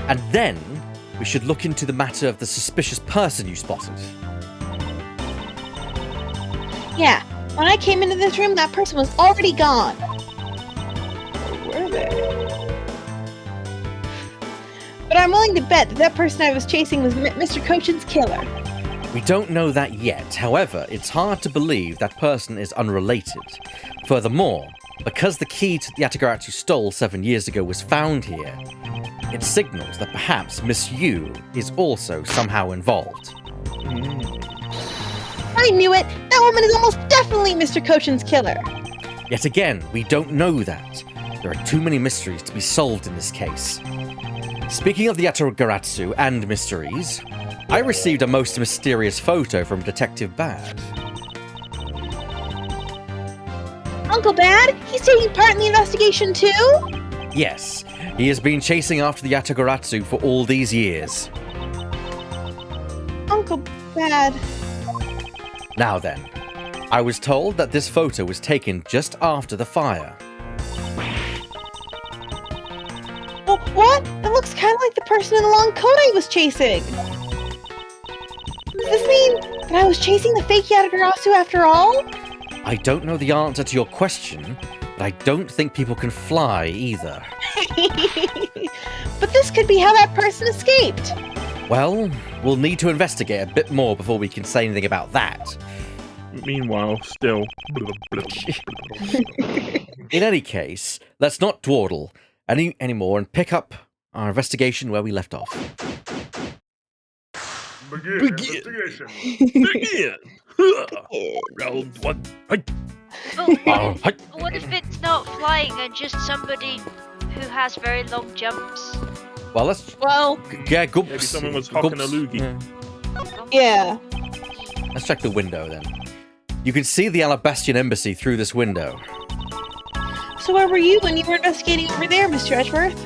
Speaker 1: And then we should look into the matter of the suspicious person you spotted.
Speaker 6: Yeah, when I came into this room, that person was already gone. Where were they? But I'm willing to bet that person I was chasing was Mr. Cochin's killer.
Speaker 1: We don't know that yet. However, it's hard to believe that person is unrelated. Furthermore, because the key to the Yatagarasu stole 7 years ago was found here, it signals that perhaps Miss Yu is also somehow involved.
Speaker 6: I knew it! That woman is almost definitely Mr. Cochin's killer.
Speaker 1: Yet again, we don't know that. There are too many mysteries to be solved in this case. Speaking of the Yatagarasu and mysteries, I received a most mysterious photo from Detective Bad.
Speaker 6: Uncle Bad? He's taking part in the investigation too?
Speaker 1: Yes, he has been chasing after the Yatagarasu for all these years.
Speaker 6: Uncle Bad.
Speaker 1: Now then, I was told that this photo was taken just after the fire.
Speaker 6: Oh, what? That looks kind of like the person in the long coat I was chasing. Does this mean that I was chasing the fake Yatagarasu after all?
Speaker 1: I don't know the answer to your question, but I don't think people can fly either.
Speaker 6: But this could be how that person escaped.
Speaker 1: Well, we'll need to investigate a bit more before we can say anything about that.
Speaker 3: Meanwhile, still.
Speaker 1: In any case, let's not dawdle anymore and pick up our investigation where we left off.
Speaker 7: Begin investigation.
Speaker 3: Begin! Round one. Hey.
Speaker 2: Oh,
Speaker 1: Oh, hi.
Speaker 2: what if it's not flying and just somebody who has very long jumps?
Speaker 1: Well, let's
Speaker 6: Well,
Speaker 1: go.
Speaker 3: Maybe someone was hocking a loogie.
Speaker 6: yeah.
Speaker 1: Let's check the window then. You can see the Alabastian embassy through this window.
Speaker 6: So where were you when you were investigating over there, Mr. Edgeworth?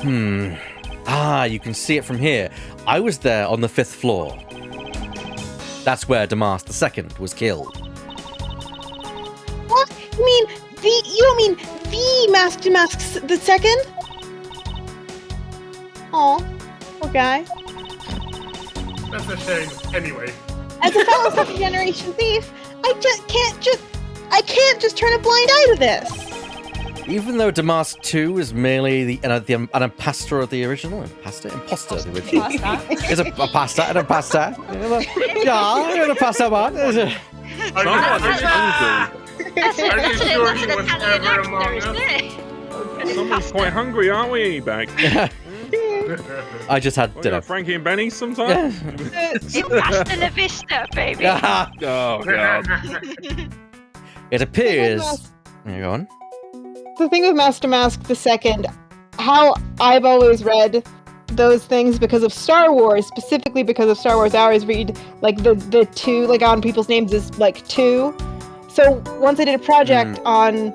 Speaker 1: You can see it from here. I was there on the 5th floor. That's where Damas II was killed.
Speaker 6: What? You don't mean the Master Masks the Second? Aw, poor guy.
Speaker 7: That's a shame. Anyway.
Speaker 6: As a fellow second generation thief, I can't just turn a blind eye to this.
Speaker 1: Even though Damas II is merely an imposter of the original. Imposter of the original. It's a pasta, an impasta. Yeah, an impasta man.
Speaker 7: Are you sure he was ever among us?
Speaker 3: Someone's quite hungry, aren't we, Back?
Speaker 1: I just had
Speaker 3: Well,
Speaker 1: dinner.
Speaker 3: yeah, Frankie and Benny sometime?
Speaker 2: Hasta la vista, baby.
Speaker 3: Oh, God.
Speaker 1: It appears. Yeah, go on.
Speaker 6: The thing with Master Mask the Second, how I've always read those things because of Star Wars, specifically because of Star Wars, I always read like the two, like on people's names is like two. So once I did a project on,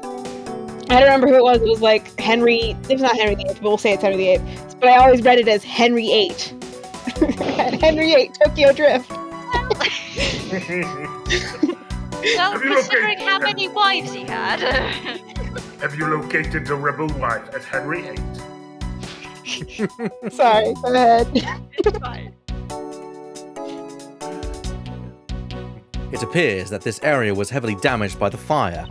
Speaker 6: I don't remember who it was like Henry, it's not Henry VIII, but we'll say it's Henry VIII, but I always read it as Henry VIII. Henry VIII, Tokyo Drift.
Speaker 2: Well,
Speaker 7: Have you
Speaker 2: considering
Speaker 7: located-
Speaker 2: how many wives he had.
Speaker 7: Have you located the rebel wife as Henry VIII?
Speaker 6: Sorry, go ahead.
Speaker 2: It's fine.
Speaker 1: It appears that this area was heavily damaged by the fire.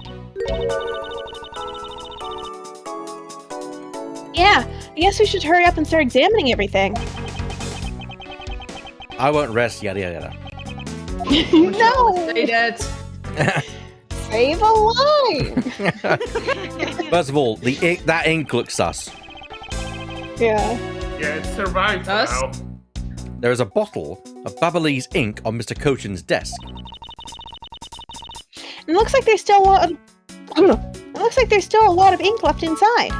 Speaker 6: Yeah, I guess we should hurry up and start examining everything.
Speaker 1: I won't rest, yada yada
Speaker 6: No!
Speaker 5: Say that.
Speaker 1: yada.
Speaker 6: Save a line!
Speaker 1: First of all, that ink looks sus.
Speaker 6: Yeah.
Speaker 7: Yeah, it survived
Speaker 5: Us?
Speaker 7: now.
Speaker 1: There is a bottle of Babalese ink on Mr. Cochin's desk.
Speaker 6: It looks like there's still a lot of... It looks like there's still a lot of ink left inside.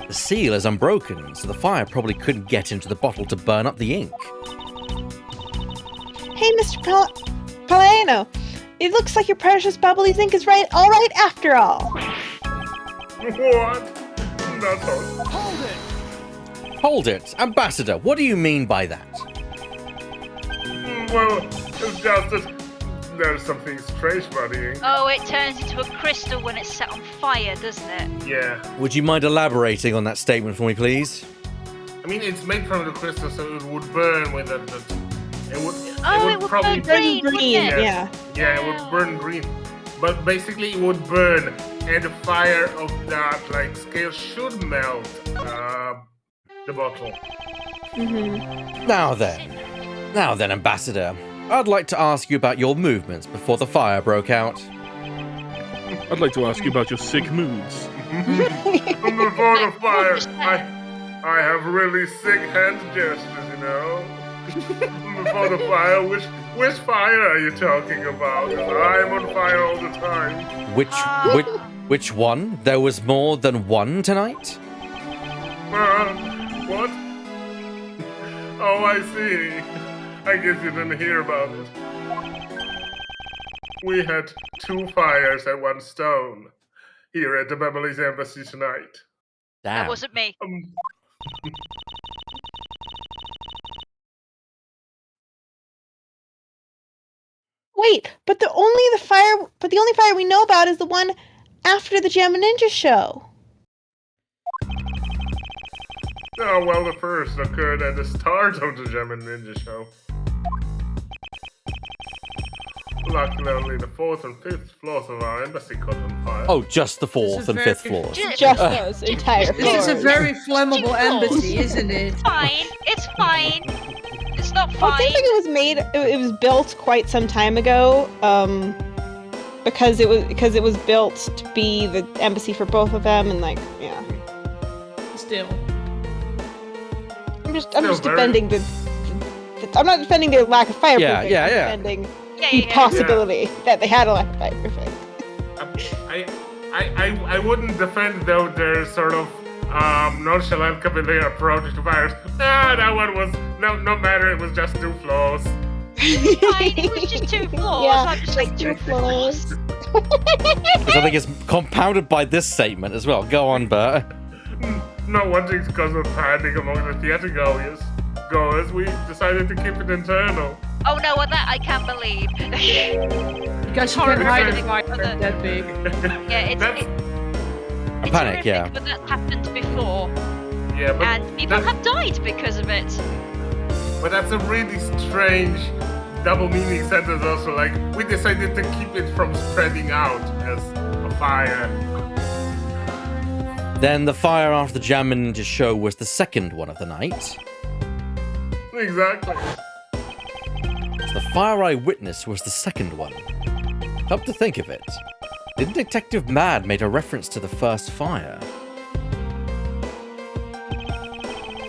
Speaker 1: The seal is unbroken, so the fire probably couldn't get into the bottle to burn up the ink.
Speaker 6: Hey, Mr. Palano. It looks like your precious Babalese ink is all right after all.
Speaker 7: What? That's all.
Speaker 1: Hold it! Ambassador, what do you mean by that?
Speaker 7: Well, it's just that there's something strange about the ink.
Speaker 2: Oh, it turns into a crystal when it's set on fire, doesn't it?
Speaker 7: Yeah.
Speaker 1: Would you mind elaborating on that statement for me, please?
Speaker 7: I mean, it's made from the crystal, so it would burn with it. It would
Speaker 2: burn green, wouldn't it?
Speaker 6: Yeah.
Speaker 7: Yeah, it would burn green. But basically, it would burn, and the fire of that like scale should melt the bottle.
Speaker 6: Mm-hmm.
Speaker 1: Now then, Ambassador, I'd like to ask you about your movements before the fire broke out.
Speaker 3: I'd like to ask you about your sick moods.
Speaker 7: Before the fire, I have really sick hand gestures, you know. Before the fire, which fire are you talking about? 'Cause I'm on fire all the time.
Speaker 1: Which one? There was more than one tonight?
Speaker 7: What? Oh, I see. I guess you didn't hear about it. We had 2 fires at one stone here at the Beverly's Embassy tonight.
Speaker 1: Damn.
Speaker 2: That wasn't me.
Speaker 6: Wait, but the only fire we know about is the one after the Gem and Ninja show.
Speaker 7: Oh, well, the first occurred at the start of the Gem and Ninja show. Luckily, only the 4th and 5th floors of our embassy caught on fire.
Speaker 1: Oh, just the 4th
Speaker 5: This is
Speaker 1: and
Speaker 5: very
Speaker 1: 5th floors.
Speaker 6: Just those entire
Speaker 5: This is a
Speaker 6: floors.
Speaker 5: very flammable embassy, isn't it?
Speaker 2: Fine. It's fine. It's not
Speaker 6: Well, it
Speaker 2: fine.
Speaker 6: seems like it was built quite some time ago, because it was built to be the embassy for both of them, and like, yeah.
Speaker 5: Still.
Speaker 6: I'm
Speaker 7: Still
Speaker 6: just
Speaker 7: very-
Speaker 6: defending I'm not defending their lack of fireproofing.
Speaker 1: Yeah.
Speaker 6: I'm defending
Speaker 2: Yeah,
Speaker 6: the
Speaker 2: yeah.
Speaker 6: possibility that they had a lack of fireproofing.
Speaker 7: I wouldn't defend though their sort of nonchalant cavalier approach to fires. That one was no matter. It was just 2 floors.
Speaker 2: Fine. It was just 2 floors.
Speaker 6: Yeah,
Speaker 2: I'm just like 2
Speaker 6: floors.
Speaker 1: Which I think is compounded by this statement as well. Go on, Bert.
Speaker 7: No wonder because of panic among the theater goers, we decided to keep it internal.
Speaker 2: Oh no, what that I can't believe.
Speaker 5: Because you can hide a fire that big.
Speaker 2: Yeah, it's
Speaker 7: That's-
Speaker 2: it's
Speaker 1: Panic,
Speaker 2: horrific,
Speaker 1: yeah.
Speaker 2: but that's happened before,
Speaker 7: Yeah, but
Speaker 2: and people
Speaker 7: that-
Speaker 2: have died because of it.
Speaker 7: But that's a really strange double meaning sentence also. Like, we decided to keep it from spreading out as a fire.
Speaker 1: Then the fire after the Jam and Ninja show was the second one of the night.
Speaker 7: Exactly.
Speaker 1: The fire I witnessed was the second one. Come to think of it, didn't Detective Mad made a reference to the first fire?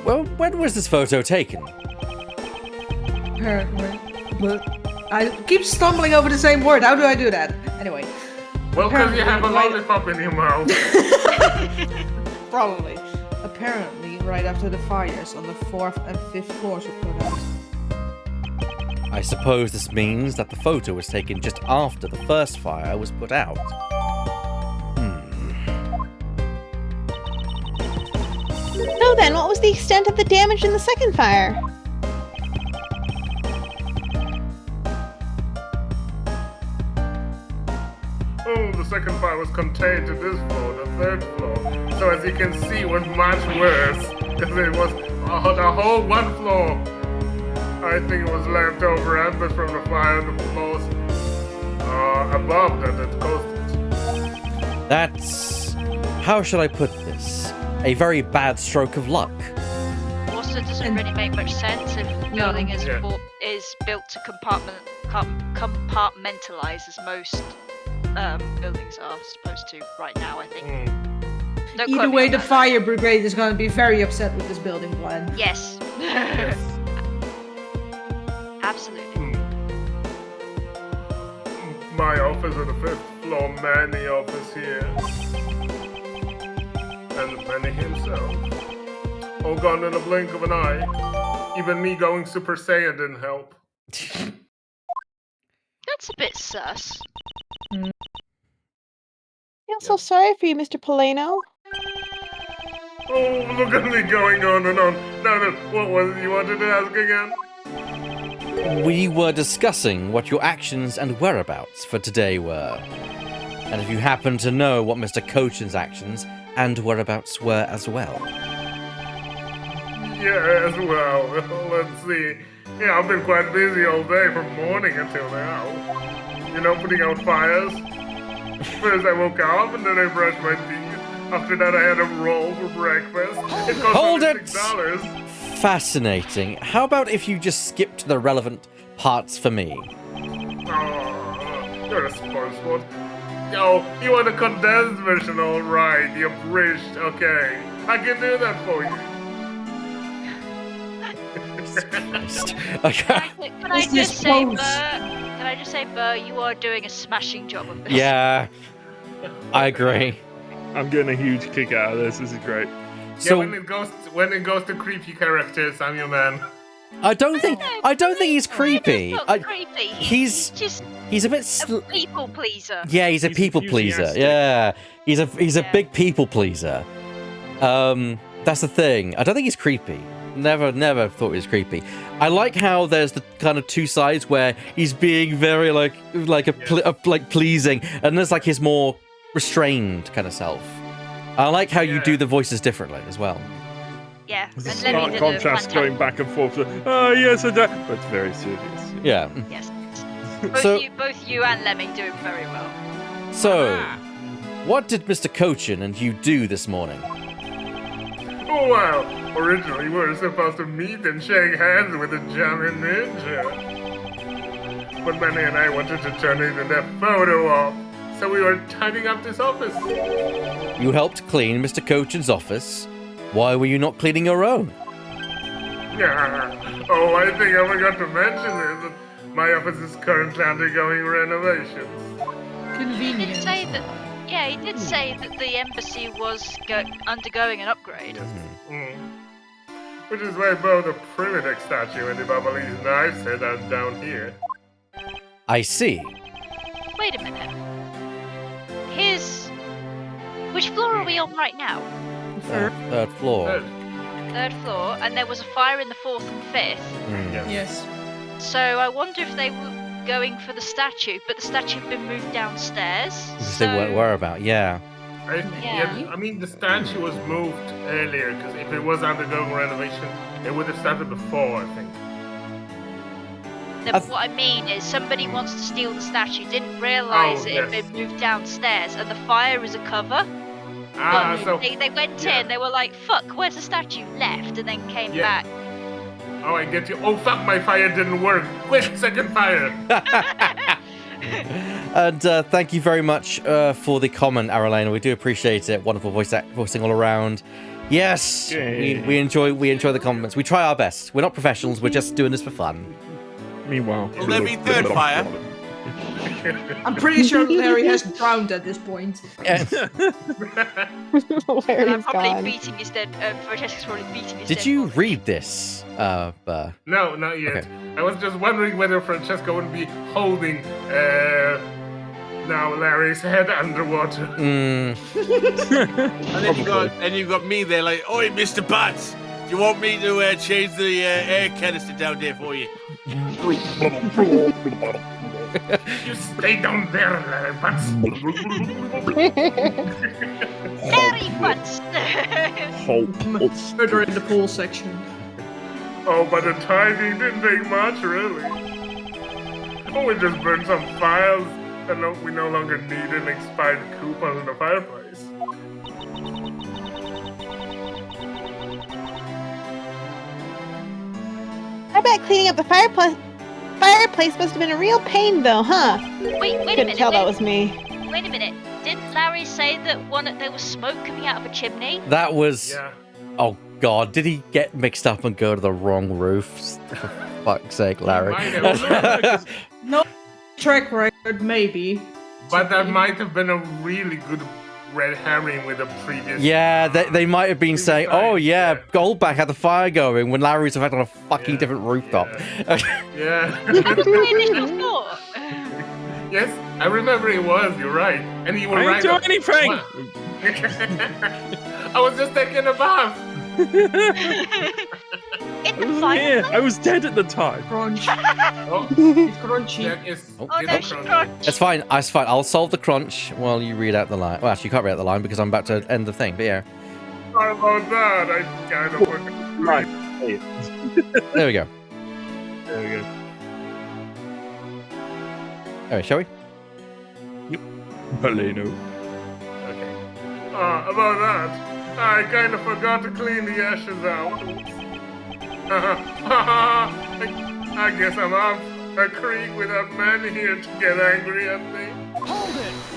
Speaker 1: Well, when was this photo taken?
Speaker 5: Apparently. But I keep stumbling over the same word. How do I do that? Anyway.
Speaker 7: Well, because you have a
Speaker 5: Apparently,
Speaker 7: lollipop in your mouth.
Speaker 5: Probably. Apparently, right after the fires on the 4th and 5th floors were put out.
Speaker 1: I suppose this means that the photo was taken just after the first fire was put out.
Speaker 6: So then, what was the extent of the damage in the second fire?
Speaker 7: Oh, the second fire was contained to this floor, the 3rd floor. So as you can see, it was much worse. Because it was the whole 1 floor. I think it was leftover embers from the fire on the floors above that caused it.
Speaker 1: That's... how should I put this? A very bad stroke of luck.
Speaker 2: Also, it doesn't really make much sense if the building is built to compartmentalize as most buildings are supposed to right now, I think. Don't
Speaker 5: Either
Speaker 2: quote me
Speaker 5: way,
Speaker 2: on
Speaker 5: the
Speaker 2: that.
Speaker 5: fire brigade is going to be very upset with this building plan.
Speaker 2: Yes. Absolutely.
Speaker 7: My office on the 5th floor, Manny office here. And Manny himself. All gone in a blink of an eye. Even me going Super Saiyan didn't help.
Speaker 2: That's a bit sus.
Speaker 6: I'm so sorry for you, Mr. Polano.
Speaker 7: Oh, look at me going on and on. No, what was it you wanted to ask again?
Speaker 1: We were discussing what your actions and whereabouts for today were. And if you happen to know what Mr. Cochin's actions and whereabouts were as well.
Speaker 7: Yes, well, let's see. Yeah, I've been quite busy all day from morning until now. You know, putting out fires. First I woke up and then I brushed my teeth. After that I had a roll for breakfast. It cost
Speaker 1: Hold
Speaker 7: me
Speaker 1: it!
Speaker 7: $6.
Speaker 1: Fascinating. How about if you just skip to the relevant parts for me?
Speaker 7: Oh, you're a sport. Oh, you want a condensed version, alright. The abridged, okay. I can do that for you.
Speaker 1: Okay.
Speaker 2: Can I just say, Burr, you are doing a smashing job of this.
Speaker 1: Yeah, I agree.
Speaker 3: I'm getting a huge kick out of this. This is great.
Speaker 1: So
Speaker 7: yeah, when it goes to creepy characters, I'm your man.
Speaker 1: I don't think he's creepy.
Speaker 2: He's not creepy.
Speaker 1: He's
Speaker 2: just
Speaker 1: a bit.
Speaker 2: a people pleaser.
Speaker 1: Yeah, he's a people pleaser.
Speaker 3: enthusiastic.
Speaker 1: Yeah, he's a big people pleaser. That's the thing. I don't think he's creepy. Never thought he was creepy. I like how there's the kind of two sides where he's being very like pleasing, and there's like his more restrained kind of self. I like how you do the voices differently as well.
Speaker 2: Yeah, and
Speaker 3: There's a
Speaker 2: Lemmy
Speaker 3: stark
Speaker 2: did
Speaker 3: contrast
Speaker 2: a
Speaker 3: going back and forth. Oh, yes, I do. But it's very serious.
Speaker 1: Yeah.
Speaker 2: Yes.
Speaker 1: So-
Speaker 2: Both you and Lemmy do it very well.
Speaker 1: So, what did Mr. Cochin and you do this morning?
Speaker 7: Oh wow! Originally we were supposed to meet and shake hands with a German ninja. But Manny and I wanted to turn even that photo off. So we were tidying up this office.
Speaker 1: You helped clean Mr. Cochin's office. Why were you not cleaning your own?
Speaker 7: Yeah. Oh, I think I forgot to mention it. That my office is currently undergoing renovations.
Speaker 2: He did say that. Yeah, he did say that the embassy was undergoing an upgrade.
Speaker 7: Which is why both the Primitive statue and the Babalese knife set are down here.
Speaker 1: I see.
Speaker 2: Wait a minute. Which floor are we on right now?
Speaker 1: Third floor.
Speaker 7: Good.
Speaker 2: 3rd floor, and there was a fire in the 4th and 5th.
Speaker 5: Yes.
Speaker 2: So I wonder if they were going for the statue, but the statue had been moved downstairs.
Speaker 1: Because they weren't aware about, yeah.
Speaker 7: I mean, the statue was moved earlier, because if it was undergoing renovation, it would have started before, I think.
Speaker 2: No, but what I mean is somebody wants to steal the statue, didn't realise it had been moved downstairs, and the fire was a cover. But
Speaker 7: So
Speaker 2: they went in, they were like, fuck, where's the statue? Left, and then came back.
Speaker 7: Oh, I get you. Oh, fuck, my fire didn't work. Quick, second fire.
Speaker 1: And thank you very much for the comment, Aralena. We do appreciate it. Wonderful voicing all around. Yes, we enjoy the compliments. We try our best. We're not professionals. We're just doing this for fun.
Speaker 3: Meanwhile,
Speaker 4: Will there be third fire?
Speaker 5: I'm pretty sure Larry has drowned at this point.
Speaker 6: Where
Speaker 2: And I'm
Speaker 6: he's
Speaker 2: probably
Speaker 6: gone.
Speaker 2: beating his dead. Francesca's probably beating his
Speaker 1: Did
Speaker 2: dead
Speaker 1: you
Speaker 2: body.
Speaker 1: read this?
Speaker 7: No, not yet.
Speaker 1: Okay.
Speaker 7: I was just wondering whether Francesca would be holding now Larry's head underwater.
Speaker 1: Mm,
Speaker 4: And then you've got me there like, oi, Mr. Butts, do you want me to change the air canister down there for you?
Speaker 7: You stay down there, Larry Butts.
Speaker 2: Larry Butts!
Speaker 5: Murder in the pool section.
Speaker 7: Oh, but the timing didn't take much, really. Oh, we just burned some files, and we no longer need an expired coupon in the fireplace.
Speaker 6: I bet cleaning up the fireplace must have been a real pain, though, huh?
Speaker 2: Wait a
Speaker 6: Couldn't
Speaker 2: minute.
Speaker 6: tell that was me.
Speaker 2: Wait a minute. Didn't Larry say that there was smoke coming out of a chimney?
Speaker 1: that was.
Speaker 7: Yeah.
Speaker 1: Oh God! Did he get mixed up and go to the wrong roof? For fuck's sake, Larry.
Speaker 7: might have.
Speaker 5: No track record, maybe.
Speaker 7: But that might have been a really good red herring with a previous.
Speaker 1: Yeah, they might have been saying, "Oh yeah, Goldback had the fire going," when Larry was in fact on a fucking different rooftop.
Speaker 7: Yeah.
Speaker 2: That's my initial thought.
Speaker 7: Yes, I remember it was. You're right, and you were
Speaker 3: I
Speaker 7: right.
Speaker 3: didn't do anything.
Speaker 7: I was just taking a bath.
Speaker 2: In the fire.
Speaker 3: Yeah, I was dead at the time.
Speaker 5: Crunch.
Speaker 7: Oh,
Speaker 5: It's crunchy.
Speaker 7: that is.
Speaker 1: Oh,
Speaker 2: Oh no, she crushed.
Speaker 1: It's fine. It's fine. I'll solve the crunch while you read out the line. Well, actually, you can't read out the line because I'm about to end the thing. But yeah,
Speaker 7: Sorry about that. I kind of forgot.
Speaker 3: Right.
Speaker 1: there we go.
Speaker 3: There we go.
Speaker 1: All right, shall we?
Speaker 3: Paleno.
Speaker 7: Okay. About that, I kind of forgot to clean the ashes out. I guess I'm off a creek without men here to get angry at me.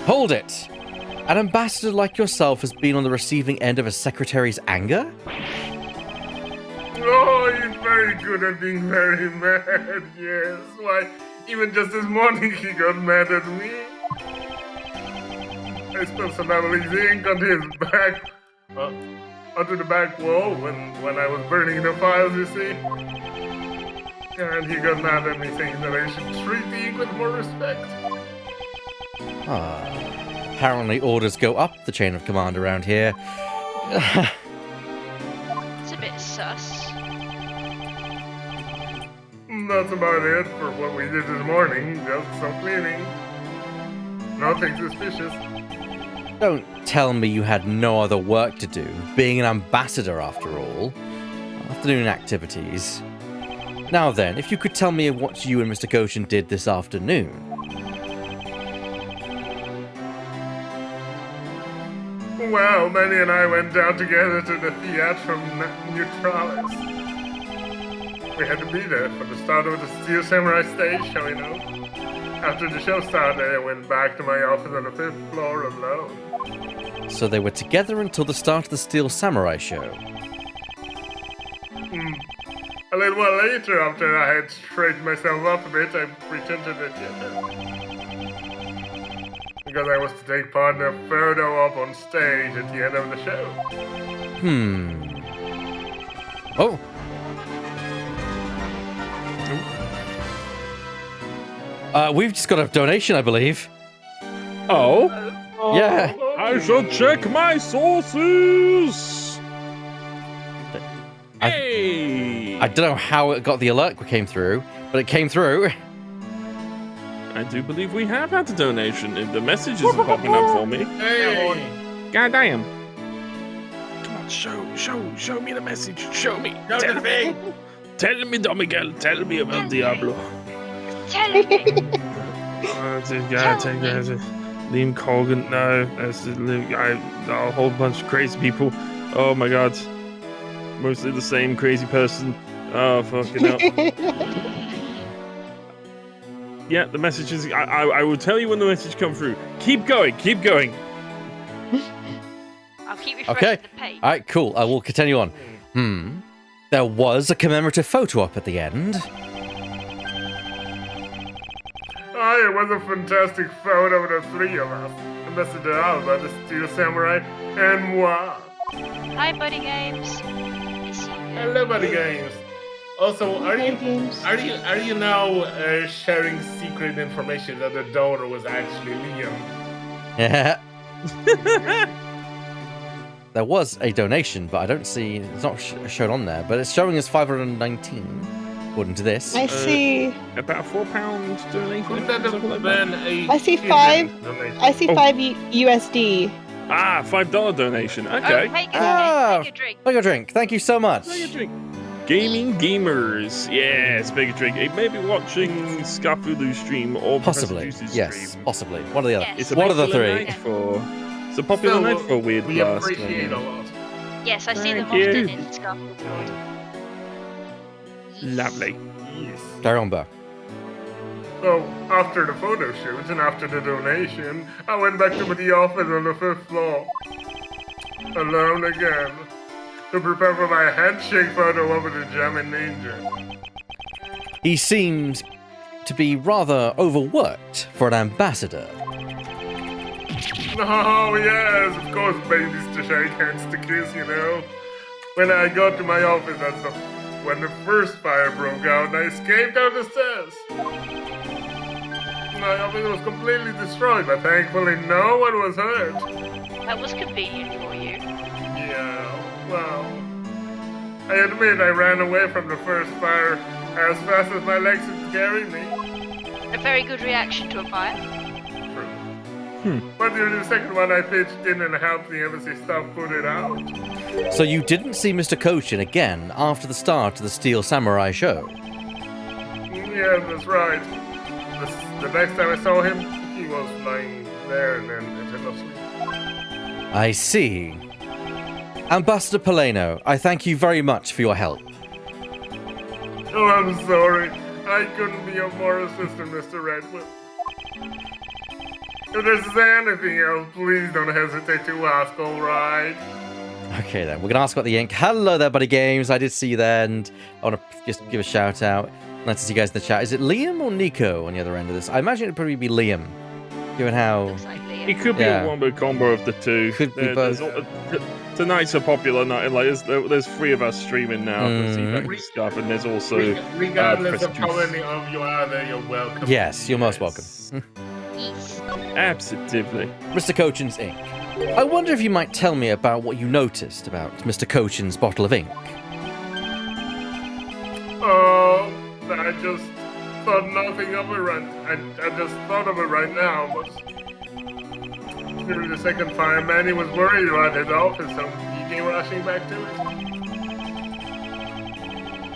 Speaker 1: Hold it. An ambassador like yourself has been on the receiving end of a secretary's anger?
Speaker 7: Oh, he's very good at being very mad, yes. Why, even just this morning he got mad at me. I spilled some Emily's ink onto his back, onto the back wall when I was burning the files, you see. And he got mad at me saying that I should treat the ink with more respect.
Speaker 1: Apparently orders go up the chain of command around here.
Speaker 2: It's a bit sus.
Speaker 7: That's about it for what we did this morning, just some cleaning. Nothing suspicious.
Speaker 1: Don't tell me you had no other work to do, being an ambassador after all. Afternoon activities. Now then, if you could tell me what you and Mr. Goshen did this afternoon.
Speaker 7: Well, Manny and I went down together to the theatre Neutralis. We had to be there for the start of the Steel Samurai stage show, you know. After the show started, I went back to my office on the 5th floor alone.
Speaker 1: So they were together until the start of the Steel Samurai show.
Speaker 7: A little while later, after I had straightened myself up a bit, I returned to the theater. Because I was to take part in a photo op on stage at the end of the show.
Speaker 1: Oh! We've just got a donation, I believe.
Speaker 3: Oh,
Speaker 1: Yeah.
Speaker 3: I shall check my sources. Hey!
Speaker 1: I don't know how it got the alert came through, but it came through.
Speaker 3: I do believe we have had a donation. The message isn't popping up for me.
Speaker 7: Hey!
Speaker 3: God damn. Come on, show me the message. Show me.
Speaker 4: Show the thing.
Speaker 3: Tell me, Don Miguel. Tell me about Diablo.
Speaker 2: Tell me.
Speaker 3: Liam Colgan. No, that's a whole bunch of crazy people. Oh my god. Mostly the same crazy person. Oh, fucking hell. Yeah, the message is. I will tell you when the message comes through. Keep going.
Speaker 2: I'll keep refreshing
Speaker 1: Okay.
Speaker 2: the page.
Speaker 1: All right, cool. I will continue on. There was a commemorative photo up at the end.
Speaker 7: Oh, it was a fantastic photo of the three of us. Ambassador Alba, the Steel Samurai, and moi.
Speaker 2: Hi, Buddy Games.
Speaker 7: Hello, Buddy Games. Also, are you now sharing secret information that the daughter was actually Liam?
Speaker 1: Yeah. There was a donation, but I don't see... It's not shown on there, but it's showing as 519, according to this.
Speaker 6: I see.
Speaker 3: About £4 donation.
Speaker 7: Couldn't that
Speaker 3: something
Speaker 7: have
Speaker 3: like that.
Speaker 7: been a
Speaker 6: I see
Speaker 7: hidden
Speaker 6: 5.
Speaker 7: donation?
Speaker 6: I see 5 USD.
Speaker 3: Ah, $5 donation.
Speaker 2: Oh,
Speaker 3: Okay.
Speaker 2: take
Speaker 1: Ah.
Speaker 2: a drink.
Speaker 1: Take a drink. Thank you so much.
Speaker 3: Take a drink. Gaming gamers. Yes, make a drink. It may be watching Scafulu stream or
Speaker 1: Possibly.
Speaker 3: Professor Juice's
Speaker 1: Yes,
Speaker 3: stream.
Speaker 1: possibly. One or the other.
Speaker 2: Yes.
Speaker 3: It's a
Speaker 1: One of the
Speaker 3: popular
Speaker 1: three.
Speaker 3: night for. It's a popular night for Weird
Speaker 7: We
Speaker 3: Blast.
Speaker 7: appreciate a lot.
Speaker 2: Yes, I see them
Speaker 3: Thank
Speaker 2: often
Speaker 3: you.
Speaker 2: in Scarfield's World.
Speaker 3: Lovely.
Speaker 7: Yes.
Speaker 1: Carry on, Burr.
Speaker 7: So, after the photo shoot and after the donation, I went back to the office on the 5th floor. Alone again. To prepare for my handshake photo over the German ninja.
Speaker 1: He seems to be rather overworked for an ambassador.
Speaker 7: Oh, yes, of course, babies to shake hands to kiss, you know. When I got to my office, when the first fire broke out, I escaped down the stairs. My office was completely destroyed, but thankfully no one was hurt.
Speaker 2: That was convenient for you.
Speaker 7: Yeah, well, I admit I ran away from the first fire as fast as my legs could carry me.
Speaker 2: A very good reaction to a fire.
Speaker 7: But during the second one, I pitched in and helped the embassy staff put it out.
Speaker 1: So you didn't see Mr. Kochin again after the start of the Steel Samurai show?
Speaker 7: Yeah, that's right. The next time I saw him, he was lying there and then ended up asleep.
Speaker 1: I see. Ambassador Poleno, I thank you very much for your help.
Speaker 7: Oh, I'm sorry. I couldn't be of more assistance, Mr. Redwood. If there's anything else, please don't hesitate to ask, alright?
Speaker 1: Okay then, we're going to ask about the ink. Hello there, Buddy Games. I did see you there, and I want to just give a shout out. Nice to see you guys in the chat. Is it Liam or Nico on the other end of this? I imagine it'd probably be Liam, given how...
Speaker 2: Looks like Liam.
Speaker 3: It could be
Speaker 1: Yeah.
Speaker 3: a wombo combo of the two.
Speaker 1: Could be both.
Speaker 3: Tonight's a popular night. Like, there's 3 of us streaming now for feedback stuff, and there's also
Speaker 7: Regardless of
Speaker 3: Professor
Speaker 7: how
Speaker 3: Juice.
Speaker 7: many of you are there, you're welcome.
Speaker 1: Yes, you're most welcome.
Speaker 2: Yes.
Speaker 3: Absolutely.
Speaker 1: Mr. Kochin's ink. I wonder if you might tell me about what you noticed about Mr. Kochin's bottle of ink.
Speaker 7: Oh, I just thought nothing of it I just thought of it right now, but during the second fire, Manny was worried about his office, so he came rushing back to it.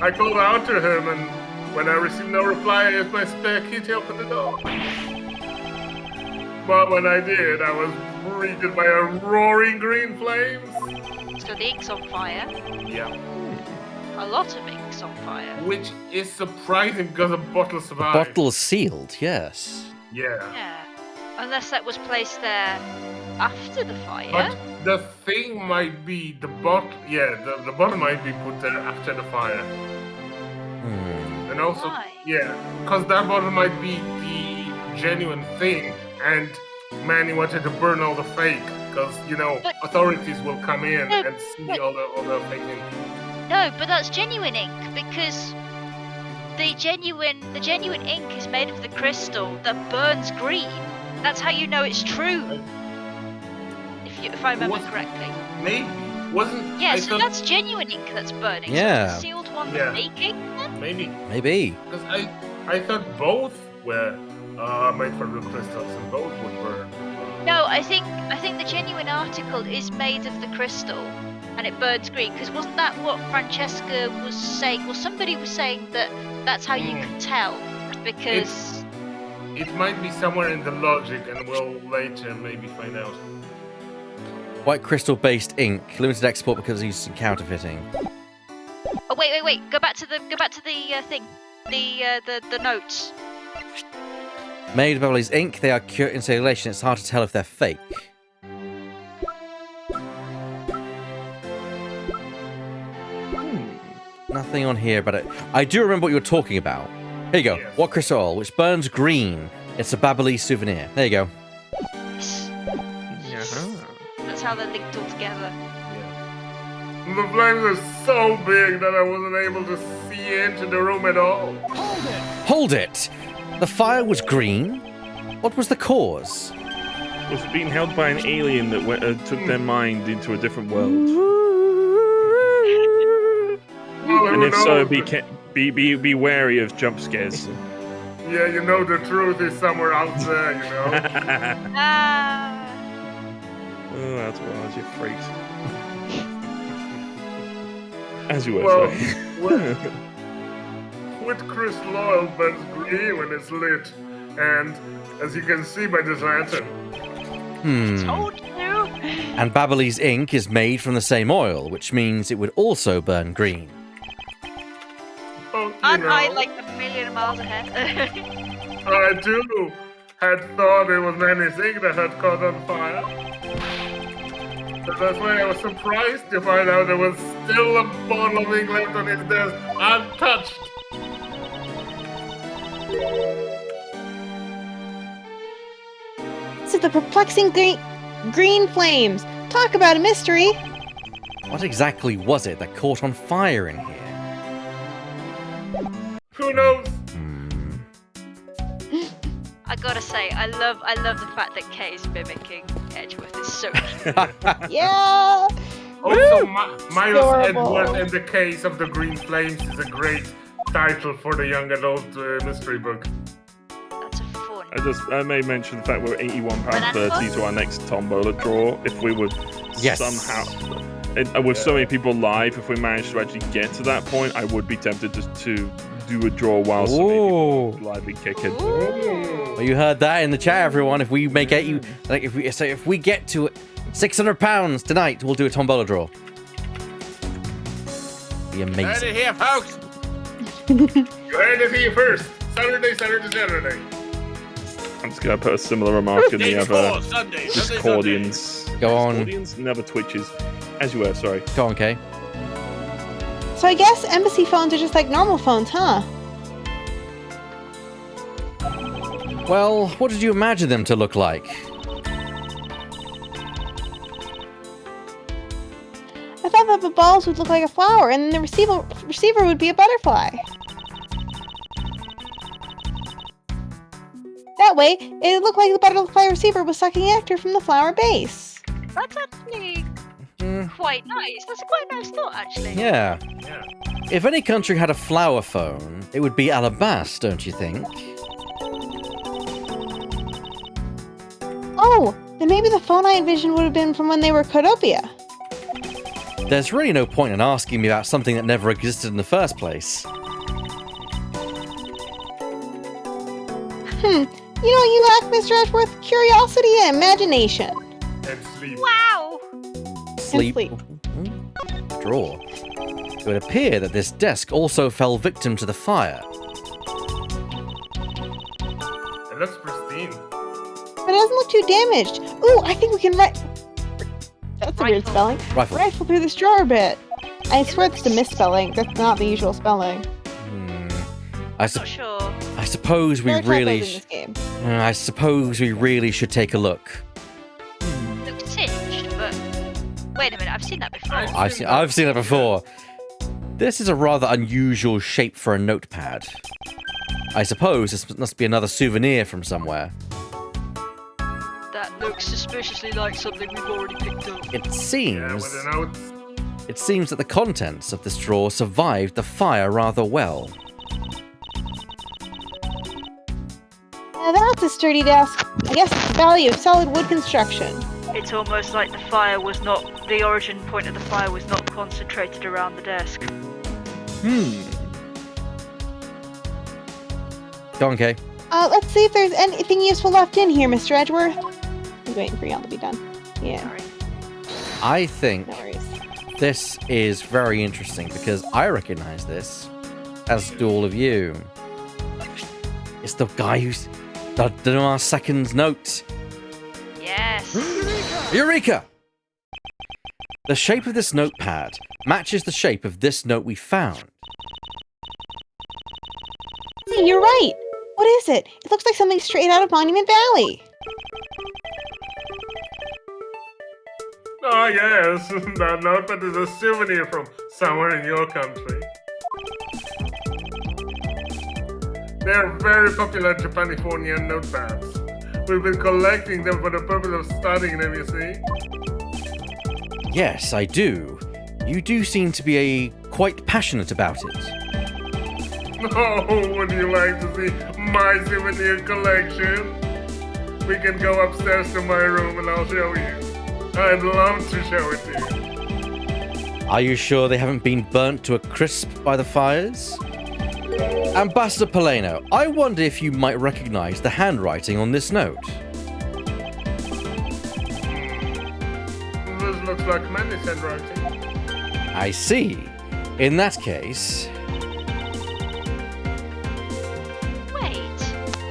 Speaker 7: I called out to him, and when I received no reply, I used my spare key to open the door. But when I did, I was greeted by a roaring green flames.
Speaker 2: So the ink's on fire.
Speaker 7: Yeah.
Speaker 2: A lot of ink's on fire.
Speaker 7: Which is surprising because the bottle survived.
Speaker 1: Bottle sealed, yes.
Speaker 7: Yeah.
Speaker 2: Yeah. Unless that was placed there after the fire.
Speaker 7: But the thing might be the bottle. Yeah, the bottle might be put there after the fire.
Speaker 1: Hmm.
Speaker 7: And also,
Speaker 2: Why?
Speaker 7: yeah, because that bottle might be the genuine thing, and Manny wanted to burn all the fake, because
Speaker 2: But-
Speaker 7: authorities will come in
Speaker 2: No,
Speaker 7: and see
Speaker 2: but-
Speaker 7: all the fake ink.
Speaker 2: No, but that's genuine ink because the genuine ink is made of the crystal that burns green. That's how you know it's true. If I remember
Speaker 7: What?
Speaker 2: correctly.
Speaker 7: Maybe wasn't.
Speaker 2: Yeah,
Speaker 7: I
Speaker 2: so
Speaker 7: thought,
Speaker 2: that's genuine ink that's burning.
Speaker 1: Yeah.
Speaker 2: So the sealed one
Speaker 7: Yeah.
Speaker 2: the fake ink then?
Speaker 7: maybe
Speaker 1: Maybe.
Speaker 7: because I thought both were made from the crystals and both would burn.
Speaker 2: No, I think the genuine article is made of the crystal and it burns green because wasn't that what Francesca was saying? Well, somebody was saying that that's how you can tell because
Speaker 7: It might be somewhere in the logic, and we'll later maybe find out.
Speaker 1: White crystal-based ink, limited export because he's counterfeiting.
Speaker 2: Oh wait. Go back to the thing. The notes.
Speaker 1: Made of Beverly's ink, they are cured in circulation. It's hard to tell if they're fake. nothing on here about it. I do remember what you were talking about. Here you go.
Speaker 7: Yes.
Speaker 1: What crystal, which burns green. It's a Babyliss souvenir. There you go.
Speaker 2: That's how they're linked all together.
Speaker 7: The flames are so big that I wasn't able to see into the room at all.
Speaker 1: Hold it! The fire was green? What was the cause?
Speaker 3: Was being held by an alien that took their mind into a different world.
Speaker 7: Well,
Speaker 3: And
Speaker 7: who
Speaker 3: if so,
Speaker 7: knows?
Speaker 3: be wary of jump scares.
Speaker 7: Yeah, you know the truth is somewhere out there, you know?
Speaker 2: Ah.
Speaker 3: Oh, that's wild, you freaks. As you were,
Speaker 7: Well,
Speaker 3: sorry.
Speaker 7: with crystal oil burns green when it's lit. And as you can see by this lantern,
Speaker 2: Told you.
Speaker 1: And Babyliss ink is made from the same oil, which means it would also burn green.
Speaker 7: oh, you
Speaker 2: Aren't I
Speaker 7: know,
Speaker 2: like a million miles ahead?
Speaker 7: I too had thought it was anything that had caught on fire. So that's why I was surprised to find out there was still a bottle of ink left on his desk, untouched.
Speaker 6: This is the perplexing green flames. Talk about a mystery.
Speaker 1: What exactly was it that caught on fire in here?
Speaker 7: Who knows?
Speaker 2: I gotta say, I love the fact that Kay is mimicking Edgeworth. It's so cute.
Speaker 6: Yeah.
Speaker 7: Also, Miles
Speaker 6: Adorable.
Speaker 7: Edgeworth and the Case of the Green Flames is a great title for the young adult mystery book.
Speaker 2: That's a fun.
Speaker 3: I may mention the fact we're £81.30 to our next tombola draw. If we would
Speaker 1: Yes.
Speaker 3: somehow, and with so many people live, if we managed to actually get to that point, I would be tempted to do a draw while so many
Speaker 1: Ooh.
Speaker 3: people lively kicking.
Speaker 1: Well, you heard that in the chat, everyone. If we make if we get to £600 tonight, we'll do a tombola draw. Be
Speaker 4: Heard
Speaker 1: amazing.
Speaker 4: it here, folks.
Speaker 7: You heard it here first. Saturday.
Speaker 3: I'm just gonna put a similar remark in the
Speaker 4: Days
Speaker 3: other
Speaker 4: 4, Sunday.
Speaker 3: Discordians.
Speaker 1: Go on.
Speaker 3: Discordians? Never Twitches. As you were, sorry.
Speaker 1: Go on, Kay.
Speaker 6: So I guess embassy phones are just like normal phones, huh?
Speaker 1: Well, what did you imagine them to look like?
Speaker 6: I thought that the balls would look like a flower, and the receiver would be a butterfly. That way, it looked like the butterfly receiver was sucking nectar from the flower base.
Speaker 2: That's actually
Speaker 1: Hmm,
Speaker 2: quite nice. That's quite a nice thought, actually.
Speaker 1: yeah.
Speaker 7: Yeah.
Speaker 1: If any country had a flower phone, it would be Alabasta, don't you think?
Speaker 6: Oh, then maybe the phone I envisioned would have been from when they were Codopia.
Speaker 1: There's really no point in asking me about something that never existed in the first place.
Speaker 6: You know what you lack, Mr. Edgeworth? Curiosity and imagination.
Speaker 7: And sleep.
Speaker 2: Wow.
Speaker 1: Sleep.
Speaker 6: sleep.
Speaker 1: Draw. It would appear that this desk also fell victim to the fire.
Speaker 7: It looks pristine.
Speaker 6: But it doesn't look too damaged. Ooh, I think we can That's a weird
Speaker 2: Rifle.
Speaker 6: spelling.
Speaker 1: Rifle.
Speaker 6: Rifle through this drawer a bit. I swear it's a misspelling. That's not the usual spelling.
Speaker 1: I
Speaker 2: Not sure.
Speaker 1: suppose we
Speaker 6: There are typos
Speaker 1: really.
Speaker 6: in this game.
Speaker 1: I suppose we really should take a look.
Speaker 2: Looks singed, but wait a minute. I've seen that before.
Speaker 1: I've seen it before. This is a rather unusual shape for a notepad. I suppose this must be another souvenir from somewhere.
Speaker 2: That looks suspiciously like something we've already picked up.
Speaker 1: It
Speaker 7: Yeah,
Speaker 1: seems.
Speaker 7: with the notes.
Speaker 1: It seems that the contents of this drawer survived the fire rather well.
Speaker 6: Now that's a sturdy desk. I guess it's the value of solid wood construction.
Speaker 2: It's almost like the origin point of the fire was not concentrated around the desk.
Speaker 1: Go on, Kay.
Speaker 6: Let's see if there's anything useful left in here, Mr. Edgeworth. I'm waiting for y'all to be done. Yeah,
Speaker 2: Sorry.
Speaker 1: I think
Speaker 6: no worries.
Speaker 1: this is very interesting because I recognize this, as do all of you. It's the guy who's done our second note.
Speaker 2: Yes.
Speaker 1: Eureka! The shape of this notepad matches the shape of this note we found.
Speaker 6: Hey, you're right. What is it? It looks like something straight out of Monument Valley.
Speaker 7: Oh yes, that notepad is a souvenir from somewhere in your country. They are very popular Japanifornian notepads. We've been collecting them for the purpose of studying them, you see.
Speaker 1: Yes, I do. You do seem to be quite passionate about it.
Speaker 7: Oh, would you like to see my souvenir collection? We can go upstairs to my room and I'll show you. I'd love to show it to you.
Speaker 1: Are you sure they haven't been burnt to a crisp by the fires? Ambassador Paleno, I wonder if you might recognize the handwriting on this note.
Speaker 7: This looks like Mandy's handwriting.
Speaker 1: I see. In that case...
Speaker 2: Wait.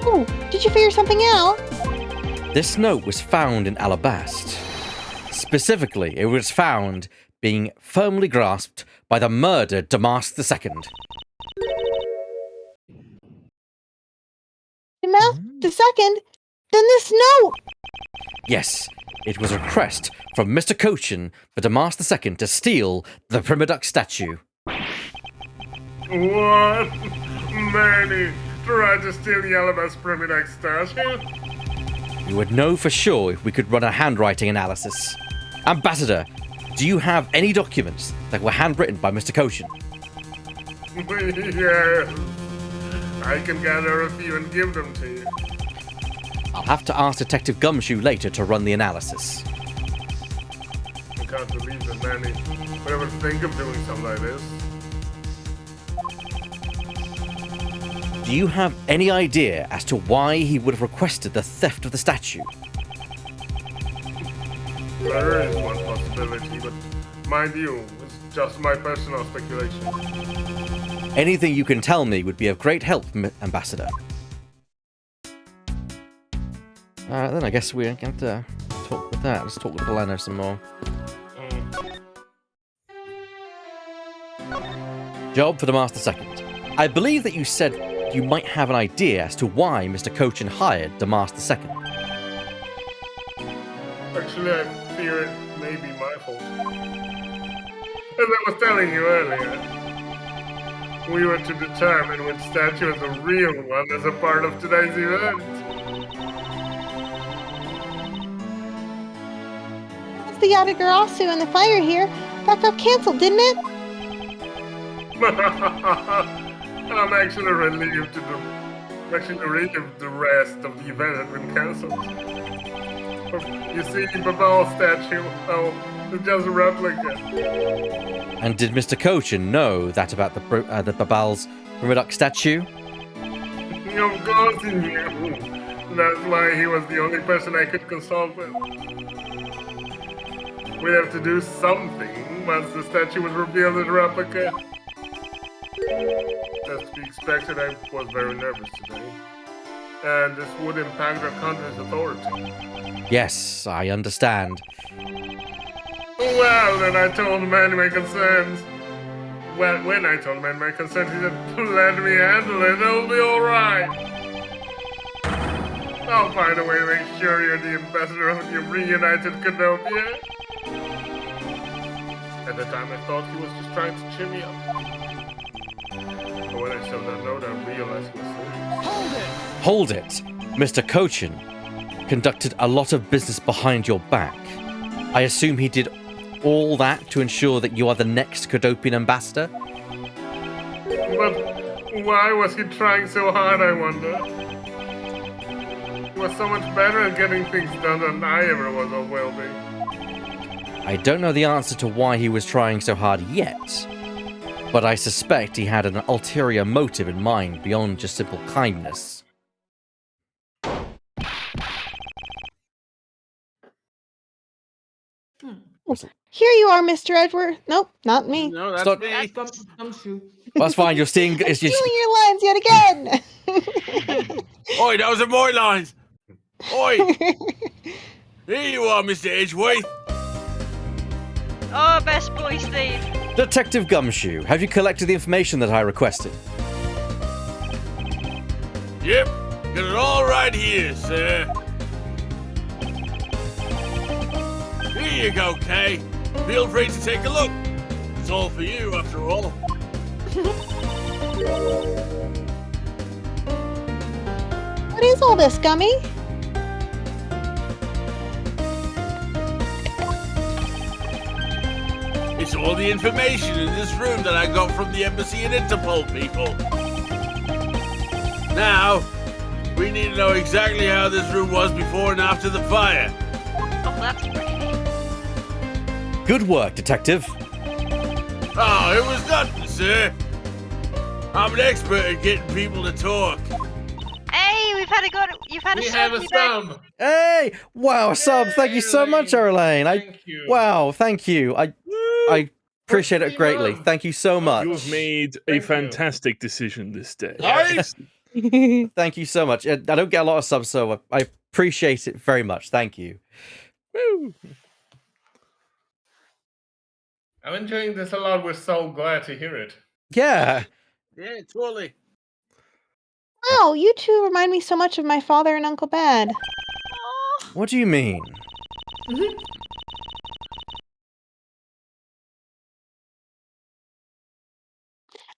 Speaker 6: Oh, did you figure something out?
Speaker 1: This note was found in Alabast. Specifically, it was found being firmly grasped by the murdered Damask II.
Speaker 6: Damask the second? Then this note!
Speaker 1: Yes, it was a request from Mr. Cochin for Damask II to steal the Primiduck statue.
Speaker 7: What? Manny tried to steal the Alabas Primiduck statue?
Speaker 1: We would know for sure if we could run a handwriting analysis. Ambassador, do you have any documents that were handwritten by Mr. Cochin?
Speaker 7: Yes. I can gather a few and give them to you.
Speaker 1: I'll have to ask Detective Gumshoe later to run the analysis.
Speaker 7: I can't believe that Manny would ever think of doing something like this.
Speaker 1: Do you have any idea as to why he would have requested the theft of the statue?
Speaker 7: There is one possibility, but mind you, it's just my personal speculation.
Speaker 1: Anything you can tell me would be of great help, Ambassador. Then I guess we're going to talk with that. Let's talk with Paleno some more. Job for the Master II. I believe that you said you might have an idea as to why Mr. Cochin hired the Master II.
Speaker 7: Actually, I fear it may be my fault. As I was telling you earlier, we were to determine which statue is a real one as a part of today's event.
Speaker 6: That's the Yatagarasu and the fire here. That got cancelled, didn't it?
Speaker 7: I'm actually relieved the rest of the event had been cancelled. You see, Babal's statue, it's just a replica.
Speaker 1: And did Mr. Cochin know that about the Babal's Primiduck statue?
Speaker 7: Of course he knew. That's why he was the only person I could consult with. We'd have to do something once the statue was revealed as a replica. As to be expected, I was very nervous today. And this would impact our country's authority.
Speaker 1: Yes, I understand.
Speaker 7: Well, then I told the man my concerns. Well, when I told the man my concerns, he said, let me handle it, it'll be alright. I'll find a way to make sure you're the ambassador of your reunited Canopia. At the time, I thought he was just trying to cheer me up. But when I saw that note, I realized he was serious.
Speaker 1: Hold it! Mr. Cochin conducted a lot of business behind your back. I assume he did all that to ensure that you are the next Cadopian ambassador?
Speaker 7: But why was he trying so hard, I wonder? He was so much better at getting things done than I ever was or will be.
Speaker 1: I don't know the answer to why he was trying so hard yet, but I suspect he had an ulterior motive in mind beyond just simple kindness.
Speaker 6: Here you are, Mr. Edward. Nope, not me.
Speaker 4: No, that's
Speaker 1: Stop.
Speaker 4: me.
Speaker 5: Gumshoe.
Speaker 1: That's fine, you're seeing... It's just,
Speaker 6: Stealing your lines yet again.
Speaker 4: Oi, those are my lines. Oi. Here you are, Mr. Edgeworth.
Speaker 2: Oh, best boy, Steve.
Speaker 1: Detective Gumshoe, have you collected the information that I requested?
Speaker 4: Yep, got it all right here, sir. Here you go, Kay. Feel free to take a look. It's all for you, after all.
Speaker 6: What is all this, Gummy?
Speaker 4: It's all the information in this room that I got from the embassy and Interpol people. Now, we need to know exactly how this room was before and after the fire.
Speaker 2: Oh, that's pretty neat.
Speaker 1: Good work, Detective.
Speaker 4: Oh, it was nothing, sir. I'm an expert at getting people to talk.
Speaker 2: Hey, you've had a
Speaker 7: We
Speaker 2: sub,
Speaker 7: have a
Speaker 2: you bet.
Speaker 7: sub.
Speaker 1: Hey! Wow, sub, thank you so much, Arlene.
Speaker 7: Thank you.
Speaker 1: Wow, thank you. I appreciate it greatly.
Speaker 7: Mom.
Speaker 1: Thank you so much.
Speaker 3: You have made a
Speaker 7: Thank you.
Speaker 3: fantastic decision this day.
Speaker 4: Nice.
Speaker 1: Thank you so much. I don't get a lot of subs, so I appreciate it very much. Thank you.
Speaker 3: Woo.
Speaker 7: I'm enjoying this a lot. We're so glad to hear it.
Speaker 1: Yeah.
Speaker 4: Yeah, totally.
Speaker 6: Wow, you two remind me so much of my father and Uncle Bad.
Speaker 2: Oh,
Speaker 1: What do you mean?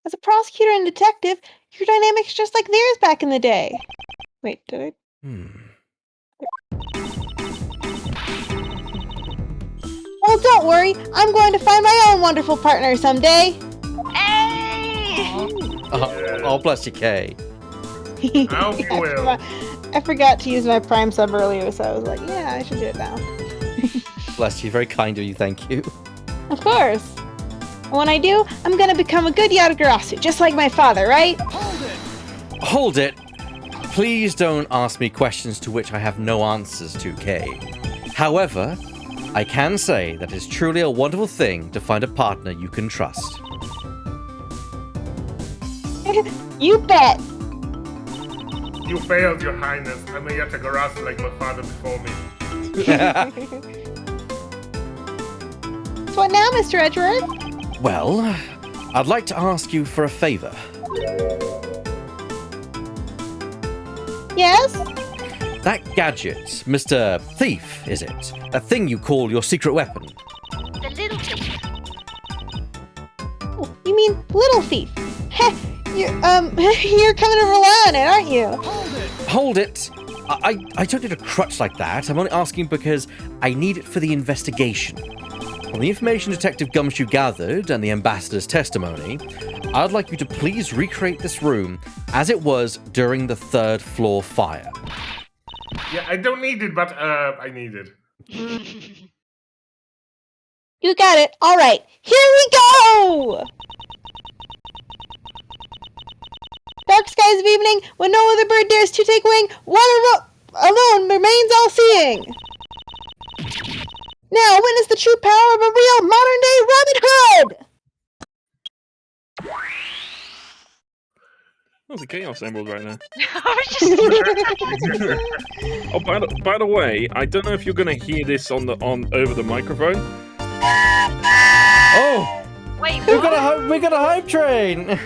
Speaker 6: As a prosecutor and detective, your dynamic's just like theirs back in the day. Wait, did I? Well, don't worry. I'm going to find my own wonderful partner someday.
Speaker 2: hey!
Speaker 1: Oh, bless you, Kay.
Speaker 7: I hope you will.
Speaker 6: I forgot to use my Prime sub earlier, so I was like, yeah, I should do it now.
Speaker 1: Bless you. Very kind of you. Thank you.
Speaker 6: Of course. And when I do, I'm gonna become a good Yatagarasu, just like my father, right?
Speaker 1: Hold it. Please don't ask me questions to which I have no answers to, Kay. However, I can say that it's truly a wonderful thing to find a partner you can trust.
Speaker 6: You bet.
Speaker 7: You failed, Your Highness. I'm a Yatagarasu like my father before me.
Speaker 6: So what now, Mr. Edgeworth?
Speaker 1: Well, I'd like to ask you for a favor.
Speaker 6: Yes?
Speaker 1: That gadget, Mr. Thief, is it? That thing you call your secret weapon.
Speaker 2: The little thief.
Speaker 6: Oh, you mean Little Thief? Heh, you're coming to rely on it, aren't you?
Speaker 1: Hold it! I don't need a crutch like that. I'm only asking because I need it for the investigation. From the information Detective Gumshoe gathered and the ambassador's testimony, I'd like you to please recreate this room as it was during the third floor fire.
Speaker 7: Yeah, I don't need it, but I need it.
Speaker 6: You got it. All right, here we go! Dark skies of evening, when no other bird dares to take wing, one alone remains all-seeing. Now witness the true power of a real modern-day Robin Hood!
Speaker 3: That's a chaos emerald right now.
Speaker 2: I was just
Speaker 3: Oh, by the way, I don't know if you're gonna hear this on over the microphone.
Speaker 1: Oh!
Speaker 2: wait.
Speaker 1: We
Speaker 2: What?
Speaker 1: got a hype train!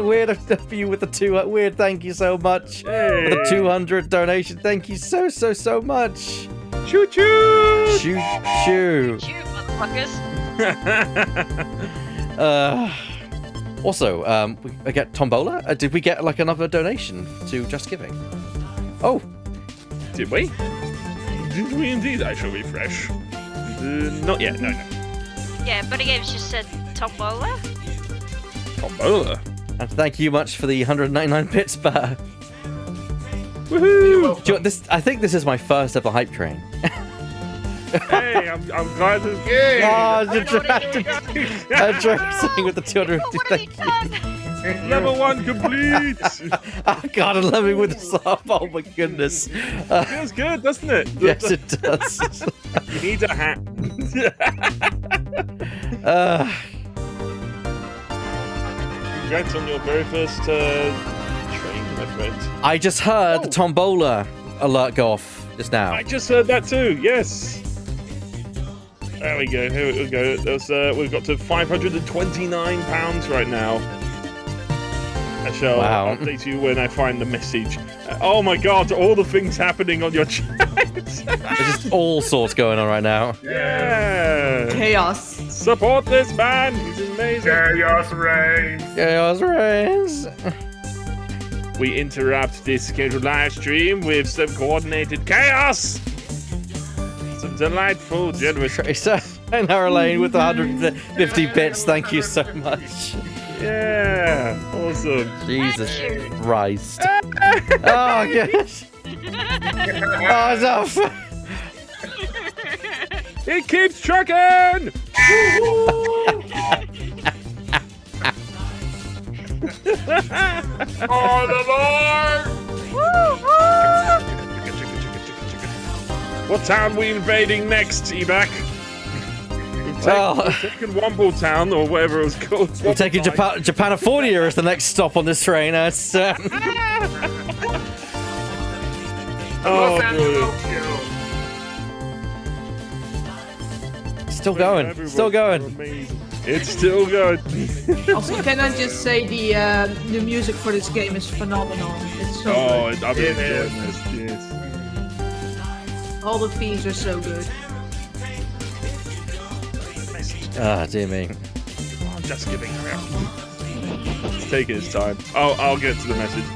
Speaker 1: Weird of you with the two. Weird, thank you so much for the 200 donation. Thank you so much.
Speaker 3: Choo choo!
Speaker 1: Shoo shoo.
Speaker 2: You motherfuckers.
Speaker 1: Also, we get Tombola. Did we get like another donation to Just Giving? Oh,
Speaker 3: Did we? Did we indeed? I shall refresh. Not yet. No.
Speaker 2: Yeah, Buddy Games just said Tombola.
Speaker 3: Tombola.
Speaker 1: and thank you much for the 199 bits, but
Speaker 3: Woohoo!
Speaker 1: do you know, this. I think this is my first ever hype train.
Speaker 3: Hey, I'm glad to.
Speaker 7: Yay!
Speaker 1: Oh, saying with the 200. Thank you.
Speaker 3: Level 1 complete!
Speaker 1: Oh God, I'm loving with the sub. Oh my goodness.
Speaker 3: Feels good, doesn't it?
Speaker 1: Yes, it does.
Speaker 3: You need a hat. Congrats on your very first train, my friend.
Speaker 1: I just heard the Tombola alert go off just now.
Speaker 3: I just heard that too, yes. There we go. Here we go. We've got to £529 right now. I shall update you when I find the message. Oh my god, all the things happening on your chat.
Speaker 1: There's just all sorts going on right now.
Speaker 3: Yeah.
Speaker 5: Chaos.
Speaker 3: Support this man. He's amazing.
Speaker 7: Chaos reigns.
Speaker 1: Chaos reigns.
Speaker 3: We interrupt this scheduled live stream with some coordinated chaos. Some delightful, generous.
Speaker 1: Tracer and Lane with 150 bits. Thank you so much.
Speaker 3: Yeah, awesome.
Speaker 1: Jesus Christ. Oh, gosh. Oh, it's off.
Speaker 3: It keeps trucking!
Speaker 7: On the board!
Speaker 3: What town are we invading next, Ebak? We've taken Womble Town, or whatever it was called.
Speaker 1: We're taking Japanifornia as the next stop on this train. It's,
Speaker 3: oh, brilliant.
Speaker 1: Still going. Still going.
Speaker 3: Amazing. It's still going.
Speaker 5: Also, can I just say the music for this game is phenomenal. It's so good.
Speaker 3: I've been enjoying this. Yes.
Speaker 5: All the themes are so good.
Speaker 1: Ah, dear me.
Speaker 3: I'm just giving crap. It's taking its time. I'll get to the message.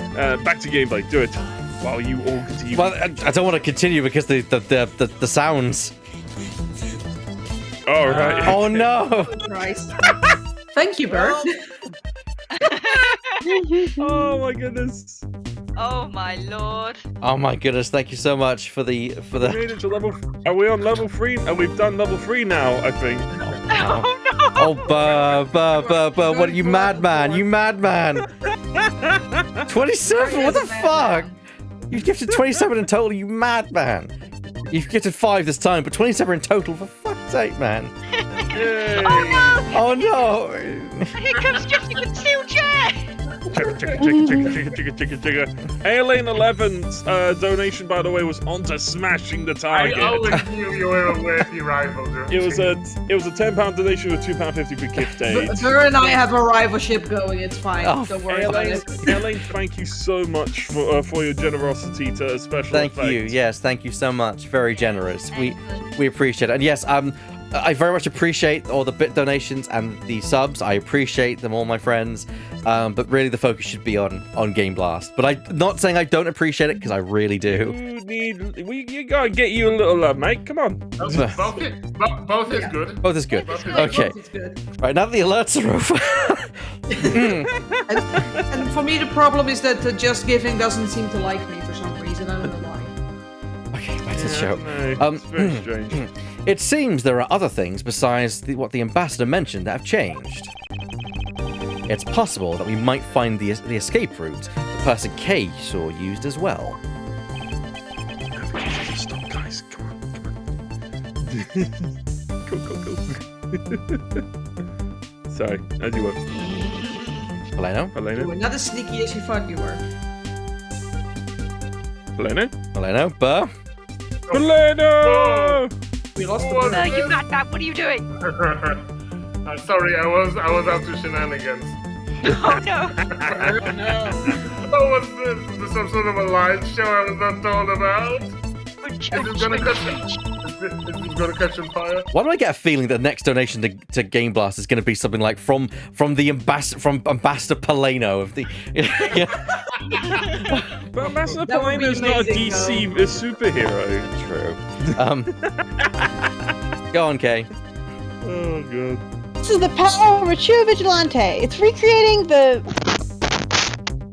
Speaker 3: Back to gameplay. Do it. While you all continue.
Speaker 1: Well, I don't want to continue because the sounds.
Speaker 3: Oh, right.
Speaker 1: Oh, no.
Speaker 5: Christ. Thank you, Bert.
Speaker 3: Oh, my goodness.
Speaker 2: Oh my lord.
Speaker 1: Oh, my goodness. Thank you so much for the.
Speaker 3: We made it to level. Are we on level 3? And we've done level 3 now, I think.
Speaker 2: Oh no.
Speaker 1: Oh, Burr. What are you, madman? You madman. 27? What the fuck? You've gifted 27 in total, you madman. You've gifted 5 this time, but 27 in total, for fuck's sake, man.
Speaker 3: Yay.
Speaker 1: Oh no!
Speaker 2: Here comes Jeffy with 2 chair!
Speaker 3: Chicka. Aileen 11's donation, by the way, was onto smashing the target.
Speaker 7: I always knew you were a worthy rival.
Speaker 3: It was a £10 donation with £2.50 for gift aid.
Speaker 5: Her and I have a rivalship going. It's fine.
Speaker 1: Oh,
Speaker 5: Don't worry about it.
Speaker 3: Aileen, thank you so much for your generosity to a special
Speaker 1: Thank
Speaker 3: effect.
Speaker 1: you. Yes, thank you so much. Very generous. We appreciate it. And yes, I very much appreciate all the bit donations and the subs. I appreciate them all, my friends. But really, the focus should be on Game Blast. But I'm not saying I don't appreciate it, because I really do.
Speaker 3: You gotta get you a little love, mate. Come on.
Speaker 7: Both is good.
Speaker 1: Both is good.
Speaker 7: Both is
Speaker 1: Okay.
Speaker 5: Both is good.
Speaker 1: Right, now that the alerts are over.
Speaker 5: And for me, the problem is that the Just Giving doesn't seem to like me for some reason. I don't know why.
Speaker 1: Okay, back to the show.
Speaker 3: No, it's very strange.
Speaker 1: It seems there are other things besides what the ambassador mentioned that have changed. It's possible that we might find the escape route the person K saw used as well.
Speaker 3: Stop, guys. Come on. Go. Sorry, as you were.
Speaker 1: Heleno?
Speaker 5: You were not as sneaky as you thought you were.
Speaker 1: Heleno? Burr?
Speaker 3: Heleno!
Speaker 5: We lost the
Speaker 2: No, you madman, what are you doing?
Speaker 7: I'm sorry, I was up to shenanigans.
Speaker 2: Oh no.
Speaker 7: Oh, what's this? Is this some sort of a live show I was not told about? Is it gonna catch on fire?
Speaker 1: Why do I get a feeling that the next donation to Game Blast is going to be something like from Ambassador Paleno of the.
Speaker 3: But Ambassador
Speaker 5: That would be
Speaker 3: Paleno's not a
Speaker 5: amazing,
Speaker 3: DC superhero.
Speaker 1: True. Go on, Kay.
Speaker 3: Oh god.
Speaker 6: This is the power of a true vigilante. It's recreating the.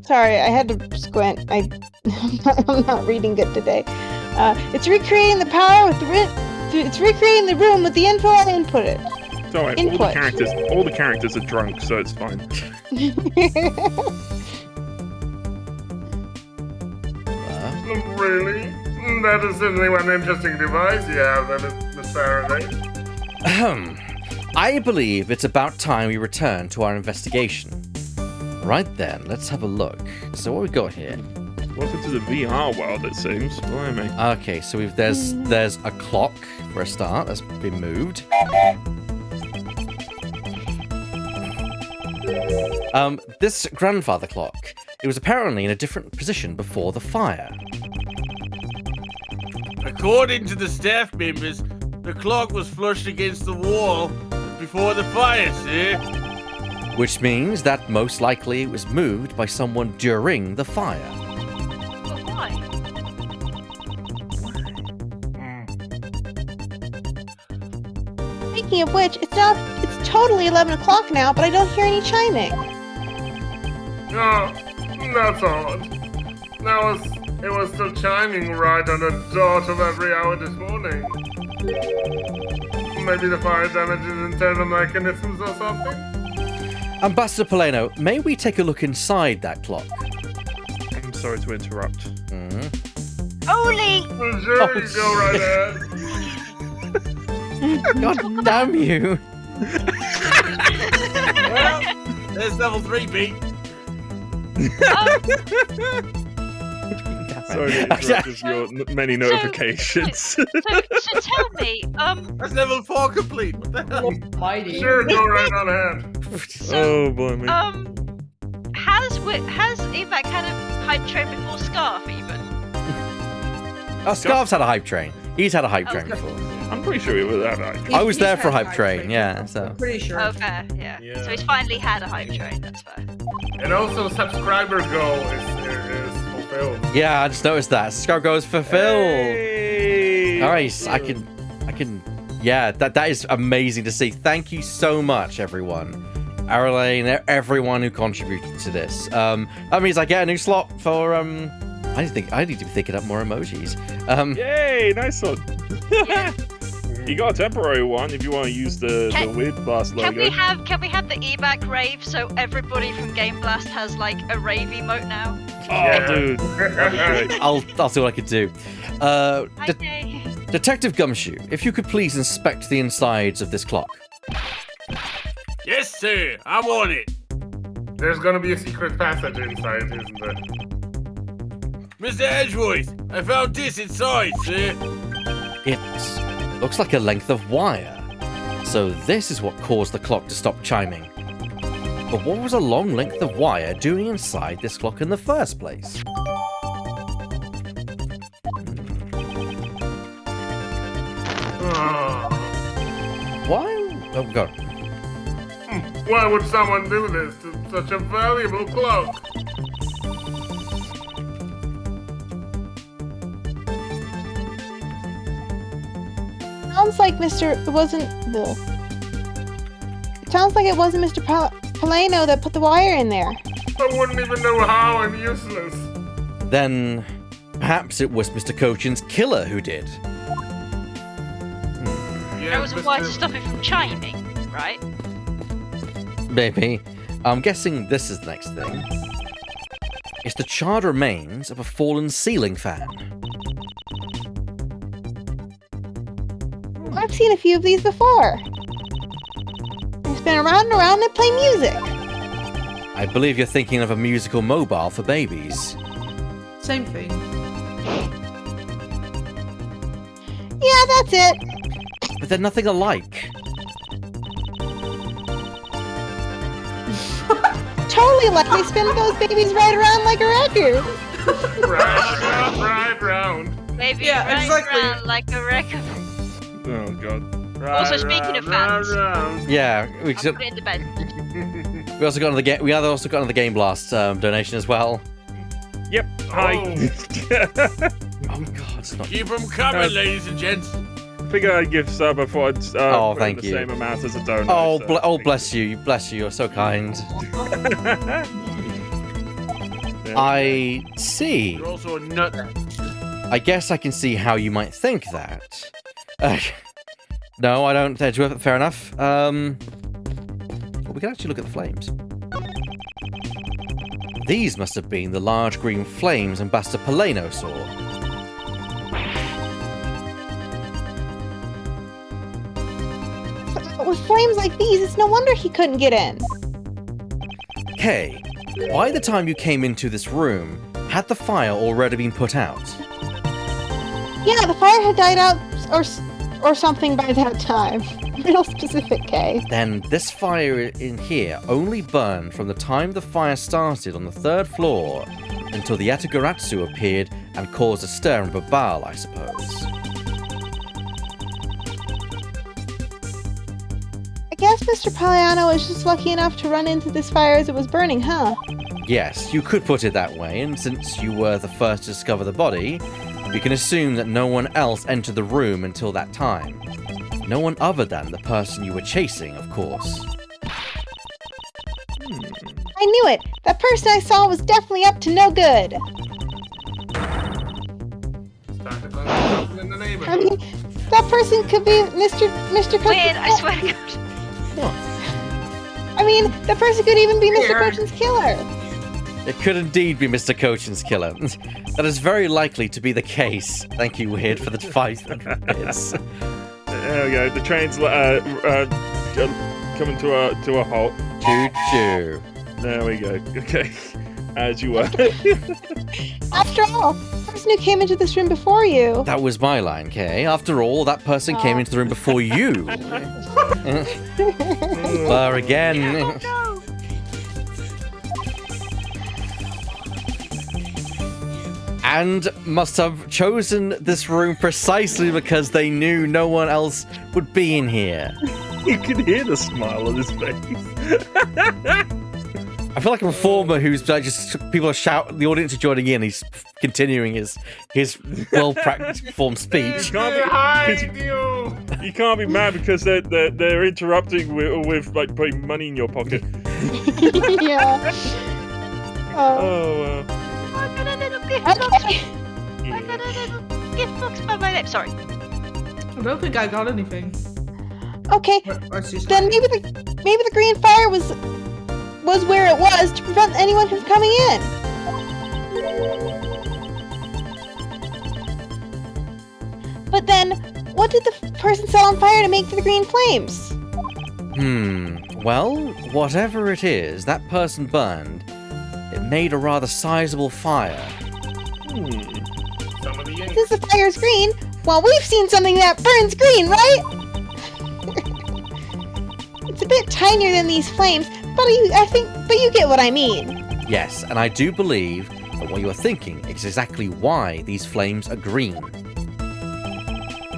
Speaker 6: Sorry, I had to squint. I'm not reading good today. It's recreating the power with it's recreating the room with the info I inputted.
Speaker 3: It's alright, all the characters are drunk, so it's fine.
Speaker 7: Really? That is certainly one interesting device you have, that is Miss Faraday.
Speaker 1: I believe it's about time we return to our investigation. Right then, let's have a look. So what we got here?
Speaker 3: Welcome to the VR world, it seems. Blimey.
Speaker 1: Okay, so there's a clock for a start that's been moved. This grandfather clock, it was apparently in a different position before the fire.
Speaker 4: According to the staff members, the clock was flushed against the wall before the fire, sir.
Speaker 1: Which means that most likely it was moved by someone during the fire.
Speaker 2: But why?
Speaker 6: Speaking of which, it's totally 11 o'clock now, but I don't hear any chiming.
Speaker 7: Oh, that's odd. It was still chiming right on the dot of every hour this morning. Maybe the fire damages internal mechanisms or something?
Speaker 1: Ambassador Poleno, may we take a look inside that clock?
Speaker 3: I'm sorry to interrupt.
Speaker 2: Holy!
Speaker 7: Sure, you go right ahead.
Speaker 1: God damn you!
Speaker 4: Well, there's level 3, Pete.
Speaker 3: Sorry to interrupt with your many notifications.
Speaker 2: So tell me,
Speaker 4: That's level 4 complete. What the hell?
Speaker 5: Mighty.
Speaker 7: Sure, go right on ahead.
Speaker 3: Oh, blimey.
Speaker 2: has Evac had a hype train before Scarf even?
Speaker 1: Oh, Scarf's had a hype train. He's had a hype train
Speaker 2: Okay.
Speaker 1: before.
Speaker 3: I'm pretty sure it was that night.
Speaker 1: I was
Speaker 5: He's
Speaker 1: there for
Speaker 5: had
Speaker 1: hype train, yeah, so.
Speaker 5: I'm pretty sure.
Speaker 2: Oh, fair, yeah. So he's finally had a hype train, that's fair.
Speaker 7: And also, subscriber goal is fulfilled.
Speaker 1: Yeah, I just noticed that. Subscribe goal is fulfilled.
Speaker 3: Hey!
Speaker 1: Nice. I can. Yeah, that is amazing to see. Thank you so much, everyone. Arlene, everyone who contributed to this. That means I get a new slot for I need to be thinking up more emojis.
Speaker 3: Yay! Nice one.
Speaker 2: Yeah.
Speaker 3: You got a temporary one if you want to use the Weird Blast logo.
Speaker 2: Can we have the Evac rave so everybody from Game Blast has like a rave emote now?
Speaker 3: Oh, dude. That'd be great.
Speaker 1: I'll see what I can do.
Speaker 2: Okay.
Speaker 1: Detective Gumshoe, if you could please inspect the insides of this clock.
Speaker 4: Yes, sir. I'm on it.
Speaker 7: There's gonna be a secret passage inside, isn't there?
Speaker 4: Mr. Edgeworth, I found this inside, sir.
Speaker 1: It looks like a length of wire. So this is what caused the clock to stop chiming. But what was a long length of wire doing inside this clock in the first place? Why? Oh, God.
Speaker 7: Why would someone do this to such a valuable cloak?
Speaker 6: Sounds like it sounds like it wasn't Mr. Poleno that put the wire in there.
Speaker 7: I wouldn't even know how. I'm useless.
Speaker 1: Then perhaps it was Mr. Cochin's killer who did.
Speaker 2: There was a wire to stop it from chiming, right?
Speaker 1: Maybe. I'm guessing this is the next thing. It's the charred remains of a fallen ceiling fan.
Speaker 6: I've seen a few of these before. They spin around and around and play music.
Speaker 1: I believe you're thinking of a musical mobile for babies.
Speaker 5: Same thing.
Speaker 6: Yeah, that's it.
Speaker 1: But they're nothing alike.
Speaker 6: Totally like they spin those babies right around like a record.
Speaker 7: Right round.
Speaker 2: Maybe
Speaker 5: Yeah,
Speaker 2: right
Speaker 5: exactly.
Speaker 2: around like a record.
Speaker 3: Oh, God.
Speaker 2: Also, speaking of fans,
Speaker 1: Yeah, we
Speaker 2: I'll put it in the bed.
Speaker 1: also got another we also got another Game Blast donation as well.
Speaker 3: Yep. Hi.
Speaker 1: Oh God, it's not.
Speaker 4: Keep them coming, ladies and gents.
Speaker 3: Figure I'd give sub before I'd put in
Speaker 1: thank
Speaker 3: the
Speaker 1: you.
Speaker 3: same amount as a donor.
Speaker 1: Oh,
Speaker 3: so
Speaker 1: bless you, you're so kind.
Speaker 3: Yeah.
Speaker 1: I see.
Speaker 4: You're also a nut.
Speaker 1: I guess I can see how you might think that. No, I don't. Fair enough. Well, we can actually look at the flames. These must have been the large green flames Ambassador Poleno saw.
Speaker 6: With flames like these, it's no wonder he couldn't get in.
Speaker 1: Kay, by the time you came into this room, Had the fire already been put out?
Speaker 6: Yeah, the fire had died out or something by that time. Real specific, Kay.
Speaker 1: Then this fire in here only burned from the time the fire started on the 3rd floor until the Yatagarasu appeared and caused a stir in Babal, I suppose.
Speaker 6: I guess Mr. Poliano was just lucky enough to run into this fire as it was burning, huh?
Speaker 1: Yes, you could put it that way, and since you were the first to discover the body, we can assume that no one else entered the room until that time. No one other than the person you were chasing, of course.
Speaker 6: I knew it! That person I saw was definitely up to no good!
Speaker 7: Start the conversation in the
Speaker 6: I
Speaker 7: neighborhood.
Speaker 6: mean, that person could be Mr. Coach's
Speaker 2: Weird, I swear to God.
Speaker 6: I mean, that person could even be Mr.
Speaker 7: Weird.
Speaker 6: Coachin's killer!
Speaker 1: It could indeed be Mr. Cochin's killer. That is very likely to be the case. Thank you, Weird, for the 500 bits.
Speaker 3: There we go. The train's coming to a halt.
Speaker 1: Choo-choo.
Speaker 3: There we go. Okay. As you were.
Speaker 6: After all, the person who came into this room before you...
Speaker 1: That was my line, Kay. After all, that person came into the room before you. But again... And must have chosen this room precisely because they knew no one else would be in here.
Speaker 3: You can hear the smile on his face.
Speaker 1: I feel like a performer who's like just people are shouting, the audience are joining in. He's continuing his well-practiced performed speech.
Speaker 3: You can't be mad because they're interrupting with like putting money in your pocket.
Speaker 6: yeah.
Speaker 3: Oh.
Speaker 2: I got a little gift box.
Speaker 6: Okay.
Speaker 2: I got a little gift box by my lip. Sorry.
Speaker 5: I don't think I got anything.
Speaker 6: Okay,
Speaker 5: Let's just
Speaker 6: then maybe the green fire was where it was to prevent anyone from coming in. But then, what did the person set on fire to make the green flames?
Speaker 1: Well, whatever it is, that person burned. It made a rather sizable fire.
Speaker 7: Some of the ink.
Speaker 6: Since the fire's green, well, we've seen something that burns green, right? It's a bit tinier than these flames, but you get what I mean.
Speaker 1: Yes, and I do believe that what you are thinking is exactly why these flames are green.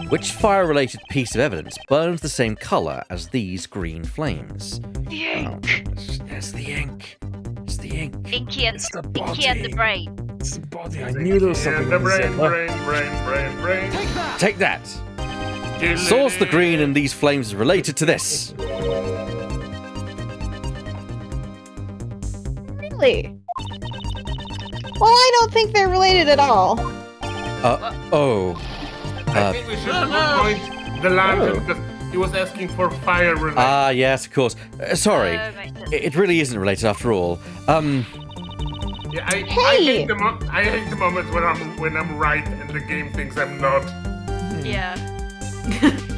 Speaker 1: Which fire-related piece of evidence burns the same color as these green flames?
Speaker 2: The ink.
Speaker 1: It's the ink. It's the ink.
Speaker 2: Inky and,
Speaker 3: It's the
Speaker 2: Inky and the
Speaker 3: body.
Speaker 2: brain.
Speaker 3: It's the body. I knew there was something
Speaker 7: And the
Speaker 3: on the
Speaker 7: brain,
Speaker 3: zipper.
Speaker 7: brain.
Speaker 1: Take that! Source the green in these flames is related to this.
Speaker 6: Really? Well, I don't think they're related at all.
Speaker 7: I think we should point the lantern because he was asking for fire related.
Speaker 1: Yes, of course. Sorry.
Speaker 2: Makes sense.
Speaker 1: It really isn't related after all.
Speaker 7: Yeah, I
Speaker 6: Hey!
Speaker 7: hate the moment when I'm right and the game thinks I'm not.
Speaker 2: Yeah.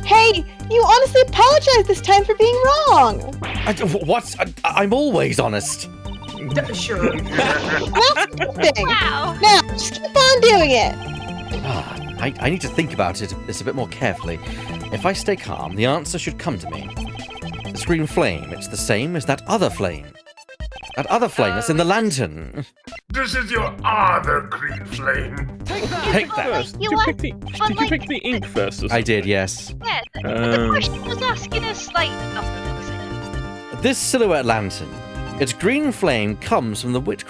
Speaker 6: Hey, you honestly apologized this time for being wrong.
Speaker 1: I'm always honest.
Speaker 5: Sure.
Speaker 6: That's interesting.
Speaker 2: Wow.
Speaker 6: Now, just keep on doing it.
Speaker 1: I need to think about this a bit more carefully. If I stay calm, the answer should come to me. The green flame, it's the same as that other flame. That other flame that's in the lantern.
Speaker 7: This is your other green flame.
Speaker 1: Take that.
Speaker 3: First,
Speaker 2: You
Speaker 3: did
Speaker 2: what?
Speaker 3: you pick the ink first? Or
Speaker 1: I did, yes.
Speaker 2: Yeah. The question was asking us like. Oh, for fuck's sake.
Speaker 1: This silhouette lantern, its green flame comes from the white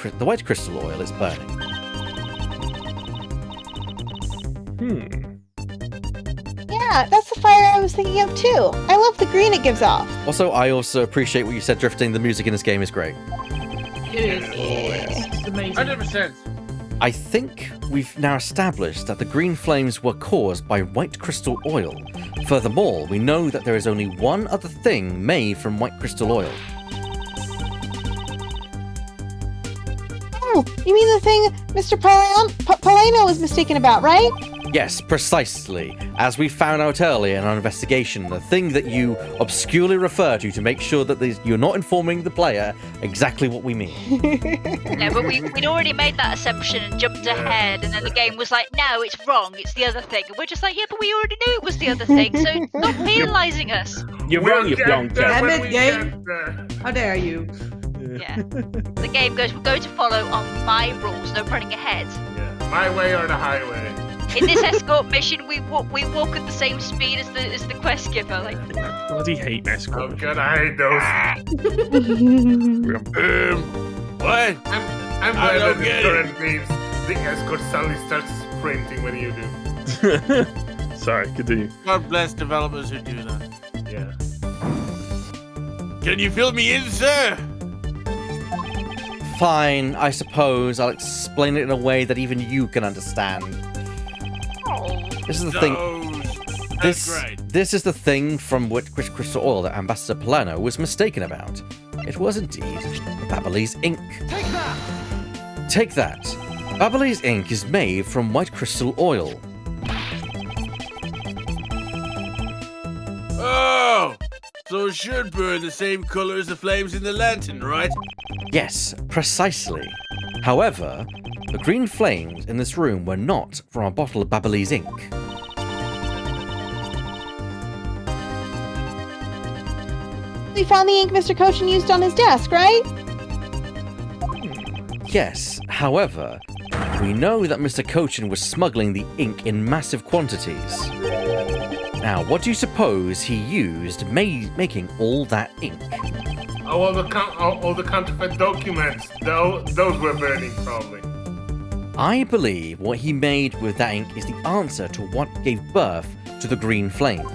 Speaker 1: crystal oil it's burning.
Speaker 6: Yeah, that's the fire I was thinking of too. I love the green it gives off.
Speaker 1: Also, I also appreciate what you said, Drifting. The music in this game is great.
Speaker 5: It is. It's amazing.
Speaker 4: 100%.
Speaker 1: I think we've now established that the green flames were caused by white crystal oil. Furthermore, we know that there is only one other thing made from white crystal oil.
Speaker 6: Oh, you mean the thing Mr. Polano was mistaken about, right?
Speaker 1: Yes, precisely. As we found out earlier in our investigation, the thing that you obscurely refer to make sure that you're not informing the player exactly what we mean.
Speaker 2: Yeah, but we'd already made that assumption and jumped ahead, and then the game was like, no, it's wrong, it's the other thing. And we're just like, yeah, but we already knew it was the other thing, so stop penalising us.
Speaker 3: You're wrong, you blonde
Speaker 5: Damn
Speaker 3: cat.
Speaker 5: it, game! How dare you?
Speaker 2: Yeah. The game goes, we're going to follow on my rules, no running ahead.
Speaker 7: Yeah. My way or the highway.
Speaker 2: In this escort mission, we walk at the same speed as the quest giver. Like,
Speaker 3: I bloody hate
Speaker 7: Oh
Speaker 3: escort.
Speaker 7: god, I hate those.
Speaker 4: What?
Speaker 7: I'm
Speaker 4: I
Speaker 7: glad
Speaker 4: don't
Speaker 7: that in
Speaker 4: get it.
Speaker 7: current games, the escort suddenly starts sprinting when you do.
Speaker 3: Sorry, continue.
Speaker 4: God bless developers who do that.
Speaker 7: Yeah.
Speaker 4: Can you fill me in, sir?
Speaker 1: Fine, I suppose. I'll explain it in a way that even you can understand. This is the thing.
Speaker 4: That's great.
Speaker 1: This is the thing from which crystal oil that Ambassador Polano was mistaken about. It was indeed Babyliss ink. Take that. Babyliss ink is made from white crystal oil.
Speaker 4: Oh, so it should burn the same color as the flames in the lantern, right?
Speaker 1: Yes, precisely. However, the green flames in this room were not from a bottle of Babyliss ink.
Speaker 6: We found the ink Mr. Cochin used on his desk, right?
Speaker 1: Yes, however, we know that Mr. Cochin was smuggling the ink in massive quantities. Now, what do you suppose he used making all that ink?
Speaker 7: Oh, all the counterfeit documents. Those were burning, probably.
Speaker 1: I believe what he made with that ink is the answer to what gave birth to the green flames.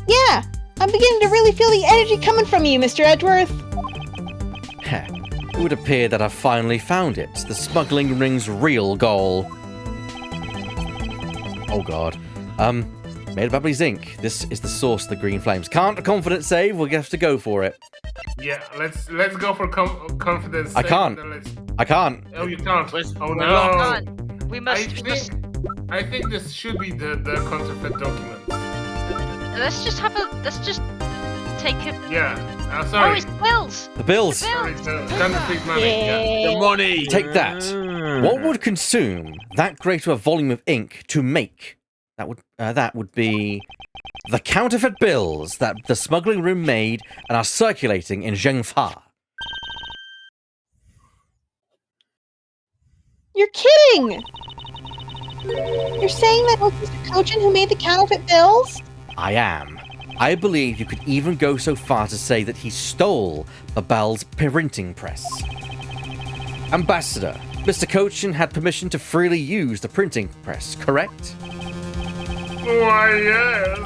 Speaker 6: Yeah, I'm beginning to really feel the energy coming from you, Mr. Edgeworth.
Speaker 1: Heh, it would appear that I've finally found it, the smuggling ring's real goal. Oh god. Made of Babyliss ink. This is the source of the green flames. Can't a confidence save, we'll have to go for it.
Speaker 7: Yeah, let's go for confidence.
Speaker 1: I
Speaker 7: save,
Speaker 1: can't.
Speaker 7: then let's-
Speaker 1: I can't.
Speaker 7: Oh, you can't.
Speaker 4: Let's-
Speaker 7: Oh
Speaker 4: we're
Speaker 7: no.
Speaker 4: locked
Speaker 2: we
Speaker 7: I
Speaker 2: must.
Speaker 7: I think this should be the counterfeit documents.
Speaker 2: Let's just take a.
Speaker 7: Yeah.
Speaker 2: Oh,
Speaker 7: Sorry.
Speaker 2: it's bills.
Speaker 1: The bills.
Speaker 7: Sorry, it's counterfeit money. Yeah.
Speaker 4: The money.
Speaker 1: Take that. What would consume that great a volume of ink to make? That would be the counterfeit bills that the smuggling room made and are circulating in Zhengfa.
Speaker 6: You're kidding! You're saying that was Mr. Cochin who made the counterfeit bills?
Speaker 1: I am. I believe you could even go so far to say that he stole the Bell's printing press. Ambassador, Mr. Cochin had permission to freely use the printing press, correct?
Speaker 7: Why, yes.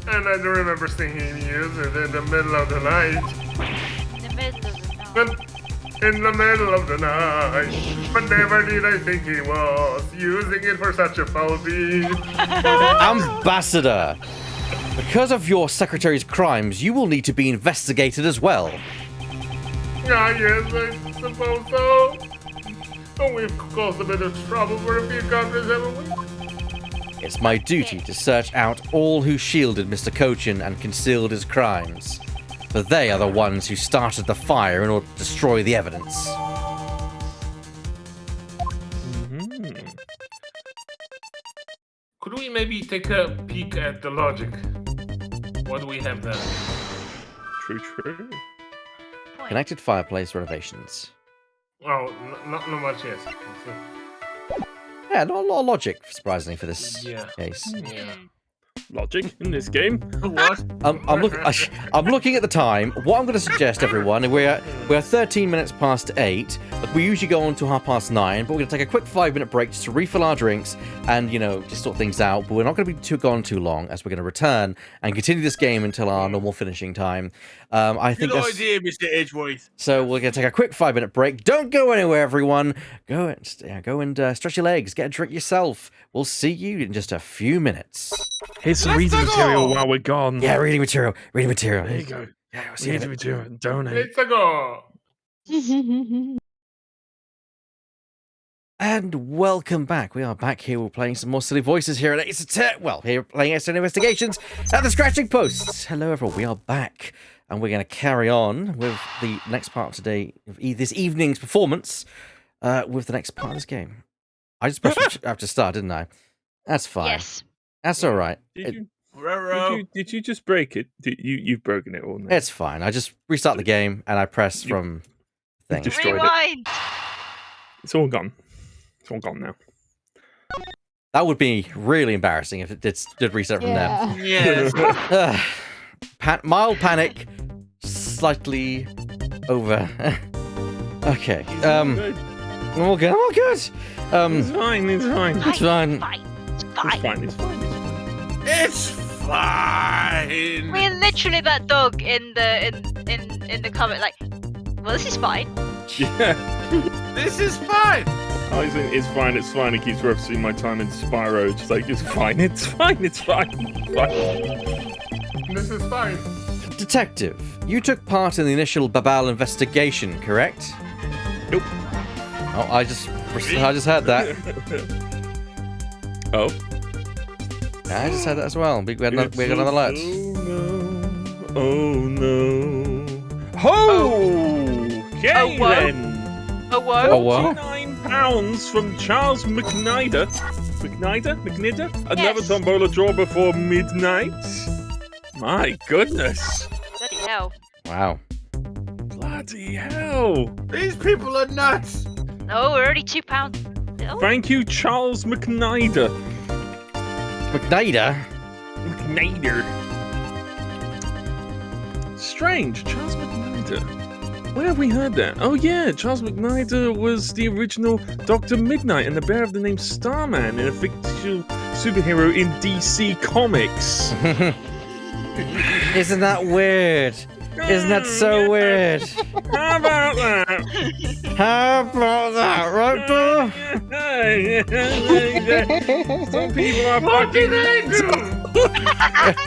Speaker 7: And I do remember seeing him use it in the middle of the night.
Speaker 2: In the middle of the night.
Speaker 7: But in the middle of the night. But never did I think he was using it for such a foul deed.
Speaker 1: Ambassador! Because of your secretary's crimes, you will need to be investigated as well.
Speaker 7: Ah, yes, I suppose so. But we've caused a bit of trouble for a few countries, haven't we?
Speaker 1: It's my duty to search out all who shielded Mr. Cochin and concealed his crimes. For they are the ones who started the fire in order to destroy the evidence.
Speaker 7: Could we maybe take a peek at the logic? What do we have there?
Speaker 3: True.
Speaker 2: Point.
Speaker 1: Connected fireplace renovations.
Speaker 7: Oh, not much, yes.
Speaker 1: Yeah, not a lot of logic, surprisingly, for this
Speaker 7: Yeah.
Speaker 1: case.
Speaker 7: Yeah.
Speaker 3: Logic in this game.
Speaker 7: What?
Speaker 1: I'm looking at the time. What I'm going to suggest, everyone, we're 13 minutes past 8. We usually go on to 9:30, but we're going to take a quick 5-minute break just to refill our drinks and, just sort things out. But we're not going to be gone too long, as we're going to return and continue this game until our normal finishing time. I think
Speaker 4: Good
Speaker 1: that's...
Speaker 4: idea, Mr. Edgeworth.
Speaker 1: So we're going to take a quick 5-minute break. Don't go anywhere, everyone. Go and stretch your legs. Get a drink yourself. We'll see you in just a few minutes.
Speaker 3: Here's some reading material while we're gone.
Speaker 1: Yeah, reading material. Reading material.
Speaker 3: There you go.
Speaker 1: Yeah, we'll see you in a
Speaker 3: Reading
Speaker 1: bit.
Speaker 3: material. Donate.
Speaker 7: Let's go.
Speaker 1: And welcome back. We are back here. We're playing some more silly voices here at here playing Ace Investigations at the Scratching Posts. Hello, everyone. We are back, and we're going to carry on with the next part of today, this evening's performance, with the next part of this game. I just pressed after start, didn't I? That's fine.
Speaker 2: Yes.
Speaker 1: That's all right.
Speaker 3: Did you just break it? You've broken it all now.
Speaker 1: It's fine. I just restart the game, and I press from thing.
Speaker 3: destroyed it.
Speaker 2: Rewind.
Speaker 3: It's all gone. It's all gone now.
Speaker 1: That would be really embarrassing if it did reset from there.
Speaker 6: Yeah.
Speaker 4: Yes.
Speaker 1: Mild panic, slightly over. Okay.
Speaker 3: Good.
Speaker 1: I'm all good. I'm all good.
Speaker 3: It's fine. It's fine.
Speaker 1: It's fine.
Speaker 2: Fine. It's
Speaker 3: It's
Speaker 2: fine.
Speaker 3: fine. It's fine.
Speaker 4: It's fine.
Speaker 2: We're literally that dog in the comment, like, well, this is fine.
Speaker 3: Yeah.
Speaker 4: This is fine.
Speaker 3: I was saying, it's fine. It keeps referencing my time in Spyro. Just like, it's fine. It's fine. It's fine. It's fine.
Speaker 7: This is fine.
Speaker 1: Detective, you took part in the initial Babal investigation, correct?
Speaker 3: Nope.
Speaker 1: Oh, I just heard that.
Speaker 3: Oh.
Speaker 1: Yeah, I just heard that as well. We got another alert.
Speaker 3: Oh no. Okay
Speaker 2: Oh, whoa.
Speaker 3: then.
Speaker 2: Oh, whoa.
Speaker 1: Oh, what?
Speaker 3: £49 from Charles McNider. McNider? Another
Speaker 2: Yes.
Speaker 3: tombola draw before midnight? My goodness.
Speaker 2: Bloody hell.
Speaker 1: Wow.
Speaker 3: Bloody hell.
Speaker 4: These people are nuts.
Speaker 2: Oh, we're already £2. Oh,
Speaker 3: Thank you, Charles McNider.
Speaker 1: McNider?
Speaker 3: McNider. Strange, Charles McNider. Where have we heard that? Oh yeah, Charles McNider was the original Dr. Midnight and the bearer of the name Starman in a fictional superhero in DC Comics.
Speaker 1: Isn't that weird? Isn't that so weird?
Speaker 3: How about that?
Speaker 1: How about that, right, bro?
Speaker 3: Some people are
Speaker 7: What did
Speaker 3: fucking...
Speaker 7: I do?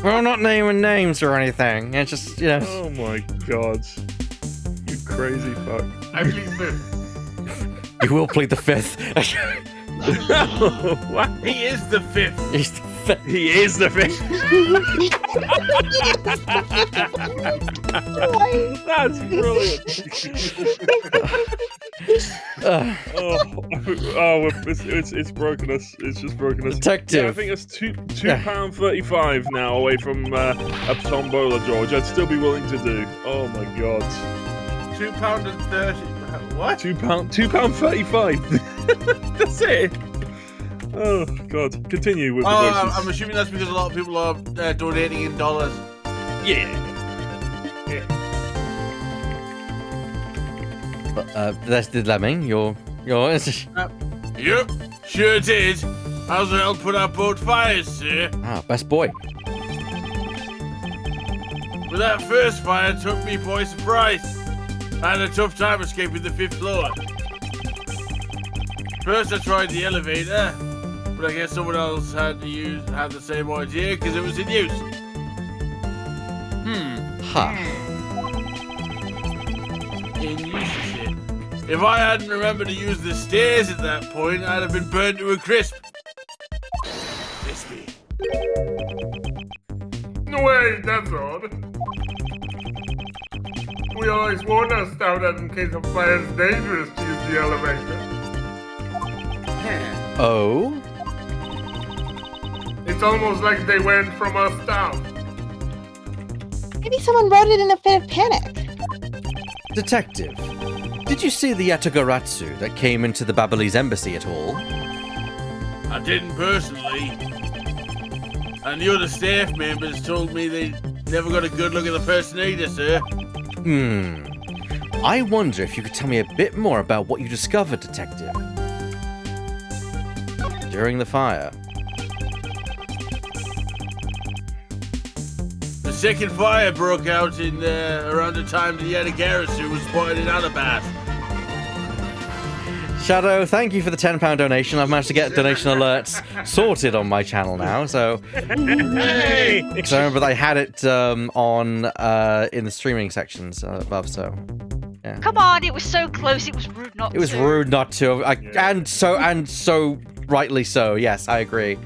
Speaker 1: We're not naming names or anything. It's just, you know.
Speaker 3: Oh my god. You crazy fuck.
Speaker 7: I plead fifth.
Speaker 1: You will plead the fifth.
Speaker 3: What?
Speaker 4: He is the fifth.
Speaker 1: He's the fifth.
Speaker 3: He is the fish. That's brilliant. It's broken us. It's just broken us.
Speaker 1: Detective.
Speaker 3: Yeah, I think it's £2.35 now away from a tombola, George. I'd still be willing to do. Oh my god.
Speaker 4: £2.30. What?
Speaker 3: £2.35. That's it. Oh god. Continue with the voices.
Speaker 4: I'm assuming that's because a lot of people are donating in dollars.
Speaker 3: Yeah.
Speaker 1: Did that mean you're
Speaker 4: Yep, sure did. How's the help put out both fires, sir?
Speaker 1: best boy.
Speaker 4: But that first fire took me by surprise. I had a tough time escaping the 5th floor. First I tried the elevator, but I guess someone else had the same idea because it was in use.
Speaker 1: Ha.
Speaker 4: In use shit. If I hadn't remembered to use the stairs at that point, I'd have been burned to a crisp. Crispy.
Speaker 7: No way, that's odd. We always warned our staff that in case of fire it's dangerous to use the elevator.
Speaker 1: Oh?
Speaker 7: It's almost like they went from our staff.
Speaker 6: Maybe someone wrote it in a fit of panic.
Speaker 1: Detective, did you see the Yatagaratsu that came into the Babalese embassy at all?
Speaker 4: I didn't personally. And the other staff members told me they never got a good look at the person either, sir.
Speaker 1: I wonder if you could tell me a bit more about what you discovered, Detective. During the fire.
Speaker 4: The second fire broke out in around the time the Yatagarasu was spotted in Alabama.
Speaker 1: Shadow, thank you for the £10 donation. I've managed to get donation alerts sorted on my channel now, so...
Speaker 3: Hey!
Speaker 1: Because I remember that I had it on in the streaming sections above, so... Yeah.
Speaker 2: Come on, it was so close. It was rude not to.
Speaker 1: It was rude not to.
Speaker 3: Yeah.
Speaker 1: And so rightly so. Yes, I agree.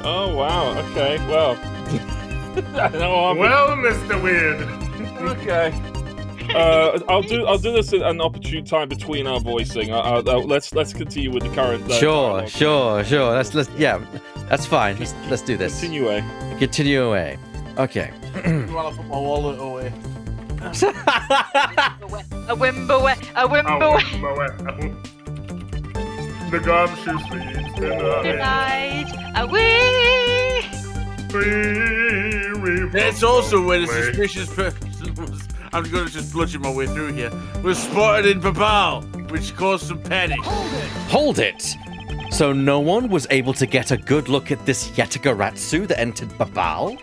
Speaker 3: Oh wow. Okay. Well. I know I'm
Speaker 7: Well, Mr. Weird.
Speaker 3: okay. I'll do this at an opportune time between our voicing. Let's continue with the current.
Speaker 1: Sure.
Speaker 3: dialogue.
Speaker 1: Let's yeah, that's fine. Let's do this. Continue away. Okay.
Speaker 4: You want to put my wallet away?
Speaker 2: A wimble, a wimble.
Speaker 7: The gumshoe sleeps
Speaker 2: Tonight, a wee.
Speaker 4: That's also where the suspicious person was. I'm going to just bludgeon my way through here. Was spotted in Babal, which caused some panic.
Speaker 1: Hold it. So no one was able to get a good look at this Yatagaratsu that entered Babal?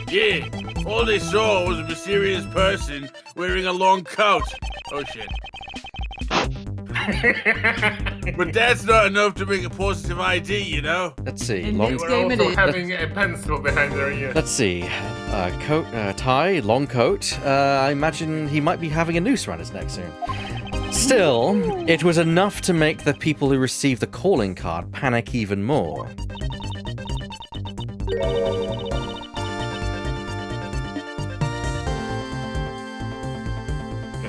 Speaker 4: Yeah, all they saw was a mysterious person wearing a long coat. Oh shit. But that's not enough to make a positive ID, you know?
Speaker 1: Let's see.
Speaker 5: And
Speaker 1: Long.
Speaker 5: next
Speaker 7: We're
Speaker 5: game it
Speaker 7: also
Speaker 5: is.
Speaker 7: having a pencil behind their ear.
Speaker 1: Let's see. Coat, tie, long coat. I imagine he might be having a noose around his neck soon. Still, it was enough to make the people who received the calling card panic even more.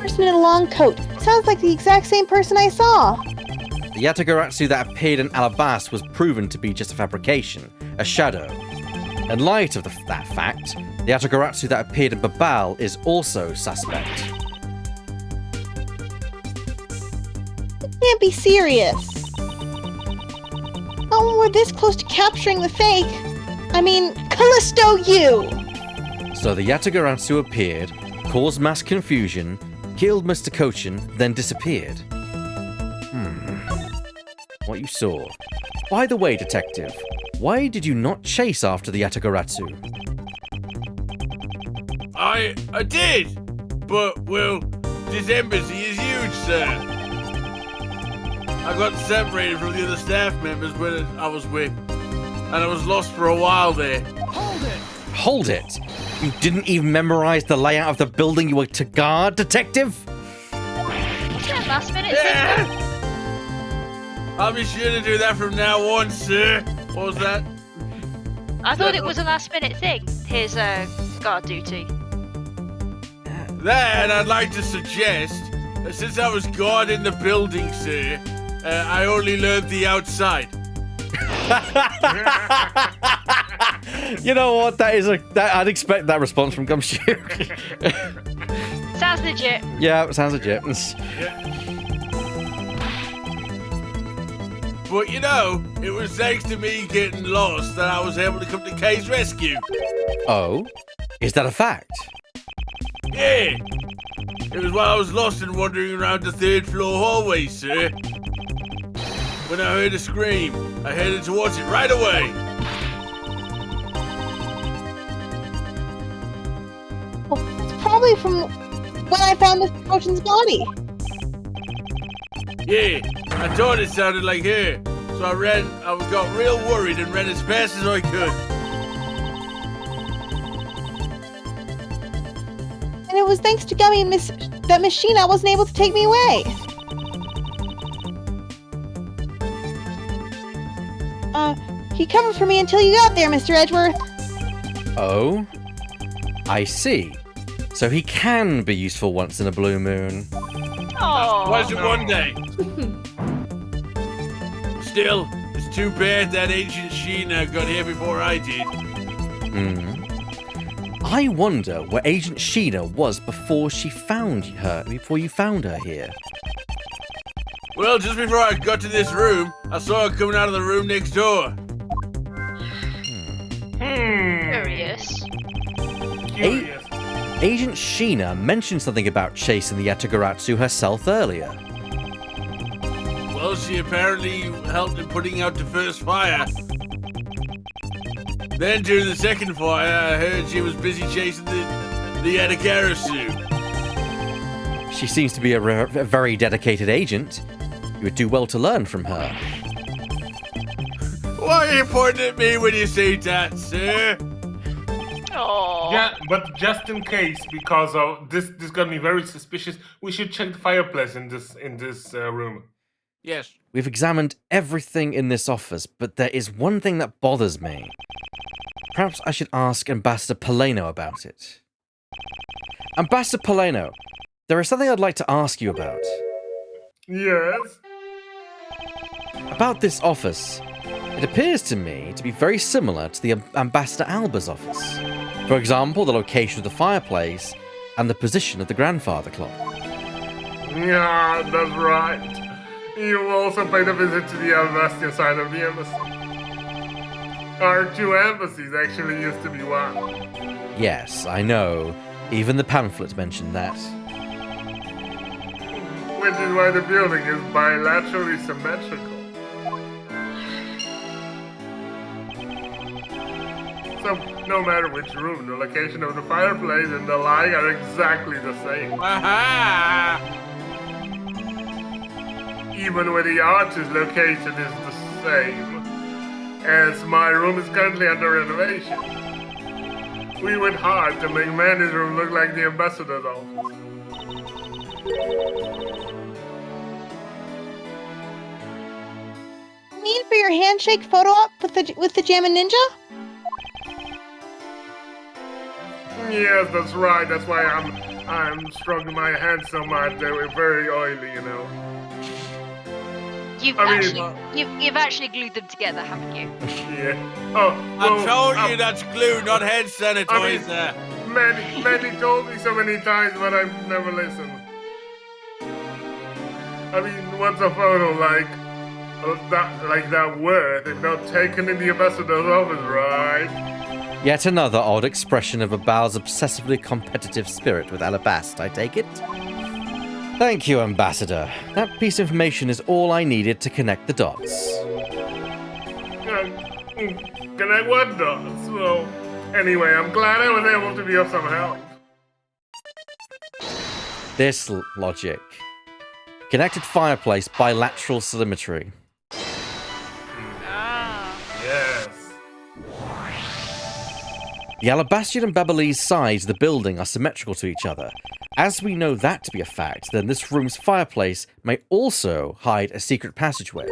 Speaker 6: Person in a long coat. Sounds like the exact same person I saw.
Speaker 1: The Yatagaratsu that appeared in Alabas was proven to be just a fabrication, a shadow. In light of that fact, the Yatagaratsu that appeared in Babal is also suspect.
Speaker 6: Can't be serious. Oh, we're this close to capturing the fake. I mean, Callisto, you!
Speaker 1: So the Yatagaratsu appeared, caused mass confusion, killed Mr. Kochin, then disappeared. What you saw. By the way, detective, why did you not chase after the Yatagaratsu?
Speaker 4: I did, but, well, this embassy is huge, sir. I got separated from the other staff members when I was with, and I was lost for a while there.
Speaker 1: Hold it! You didn't even memorize the layout of the building you were to guard, detective?
Speaker 2: What's that last minute
Speaker 4: Yeah.
Speaker 2: thing?
Speaker 4: I'll be sure to do that from now on, sir. What was that?
Speaker 2: I thought it was a last minute thing. His guard duty.
Speaker 4: Then I'd like to suggest that since I was guarding the building, sir, I only learned the outside.
Speaker 1: You know what? I'd expect that response from Gumshoe.
Speaker 2: Sounds legit.
Speaker 1: Yeah, it sounds legit.
Speaker 4: But you know, it was thanks to me getting lost that I was able to come to Kay's rescue.
Speaker 1: Oh? Is that a fact?
Speaker 4: Yeah. It was while I was lost and wandering around the 3rd floor hallway, sir. When I heard a scream, I headed towards it right away.
Speaker 6: Well, it's probably from when I found Mr. Kochin's body.
Speaker 4: Yeah, I thought it sounded like her. So I got real worried and ran as fast as I could.
Speaker 6: And it was thanks to Gummy that Machina wasn't able to take me away. He covered for me until you got there, Mr. Edgeworth.
Speaker 1: Oh? I see. So he can be useful once in a blue moon.
Speaker 2: Oh.
Speaker 4: Was it one day? Still, it's too bad that ancient Sheena got here before I did.
Speaker 1: I wonder where Agent Sheena was before you found her here.
Speaker 4: Well, just before I got to this room, I saw her coming out of the room next door.
Speaker 2: Curious.
Speaker 7: Curious.
Speaker 1: Agent Sheena mentioned something about chasing the Yatagaratsu herself earlier.
Speaker 4: Well, she apparently helped in putting out the first fire. Then during the second fire, I heard she was busy chasing the Yatagarasu.
Speaker 1: She seems to be a very dedicated agent. You would do well to learn from her.
Speaker 4: Why are you pointing at me when you say that, sir?
Speaker 2: Oh.
Speaker 7: Yeah, but just in case, because of this got me very suspicious. We should check the fireplace in this room.
Speaker 4: Yes.
Speaker 1: We've examined everything in this office, but there is one thing that bothers me. Perhaps I should ask Ambassador Poleno about it. Ambassador Poleno, there is something I'd like to ask you about.
Speaker 7: Yes.
Speaker 1: About this office. It appears to me to be very similar to the Ambassador Alba's office. For example, the location of the fireplace and the position of the grandfather clock.
Speaker 7: Yeah, that's right. You also paid a visit to the Alvastia side of the embassy. Our two embassies actually used to be one.
Speaker 1: Yes, I know. Even the pamphlet mentioned that.
Speaker 7: Which is why the building is bilaterally symmetrical. So, no matter which room, the location of the fireplace and the light are exactly the same.
Speaker 4: Aha!
Speaker 7: Even where the artist location is the same. As my room is currently under renovation. We went hard to make Manny's room look like the ambassador's office.
Speaker 6: Mean for your handshake photo op with the Jammin' Ninja?
Speaker 7: Yes, that's right. That's why I'm stroking my hands so much. They were very oily, you know.
Speaker 2: You've actually glued them together, haven't you?
Speaker 7: Yeah. Oh,
Speaker 4: I told you that's glue, not hand sanitizer.
Speaker 7: Manny told me so many times, but I've never listened. I mean, what's a photo like? That word if not taken in the ambassador's office, right?
Speaker 1: Yet another odd expression of Abal's obsessively competitive spirit with Alabast, I take it? Thank you, Ambassador. That piece of information is all I needed to connect the dots.
Speaker 7: Connect what dots? Well, anyway, I'm glad I was able to be of some help.
Speaker 1: This logic. Connected fireplace, bilateral symmetry.
Speaker 7: Yes.
Speaker 1: The Alabastian and Babalese sides of the building are symmetrical to each other. As we know that to be a fact, then this room's fireplace may also hide a secret passageway.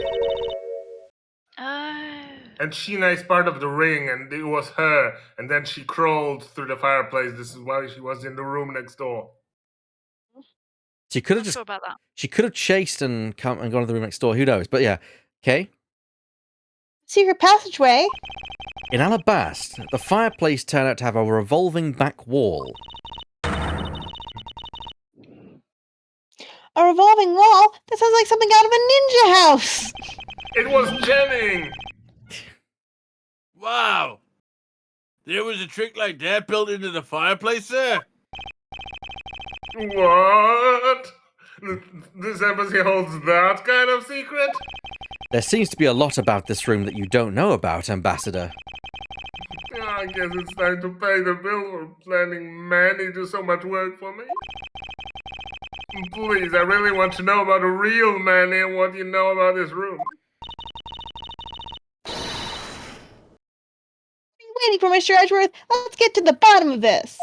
Speaker 7: And Sheena is part of the ring, and it was her. And then she crawled through the fireplace. This is why she was in the room next door.
Speaker 1: She could have
Speaker 2: Not sure about that.
Speaker 1: She could have chased and gone to the room next door. Who knows? But yeah. Okay.
Speaker 6: Secret passageway?
Speaker 1: In Alabast, the fireplace turned out to have a revolving back wall.
Speaker 6: A revolving wall? That sounds like something out of a ninja house!
Speaker 7: It was Jennings!
Speaker 4: Wow. There was a trick like that built into the fireplace, sir?
Speaker 7: What? This embassy holds that kind of secret?
Speaker 1: There seems to be a lot about this room that you don't know about, Ambassador.
Speaker 7: I guess it's time to pay the bill for planning Manny do so much work for me. Please, I really want to know about the real Manny and what you know about this room.
Speaker 6: Waiting for Mr. Edgeworth. Let's get to the bottom of this.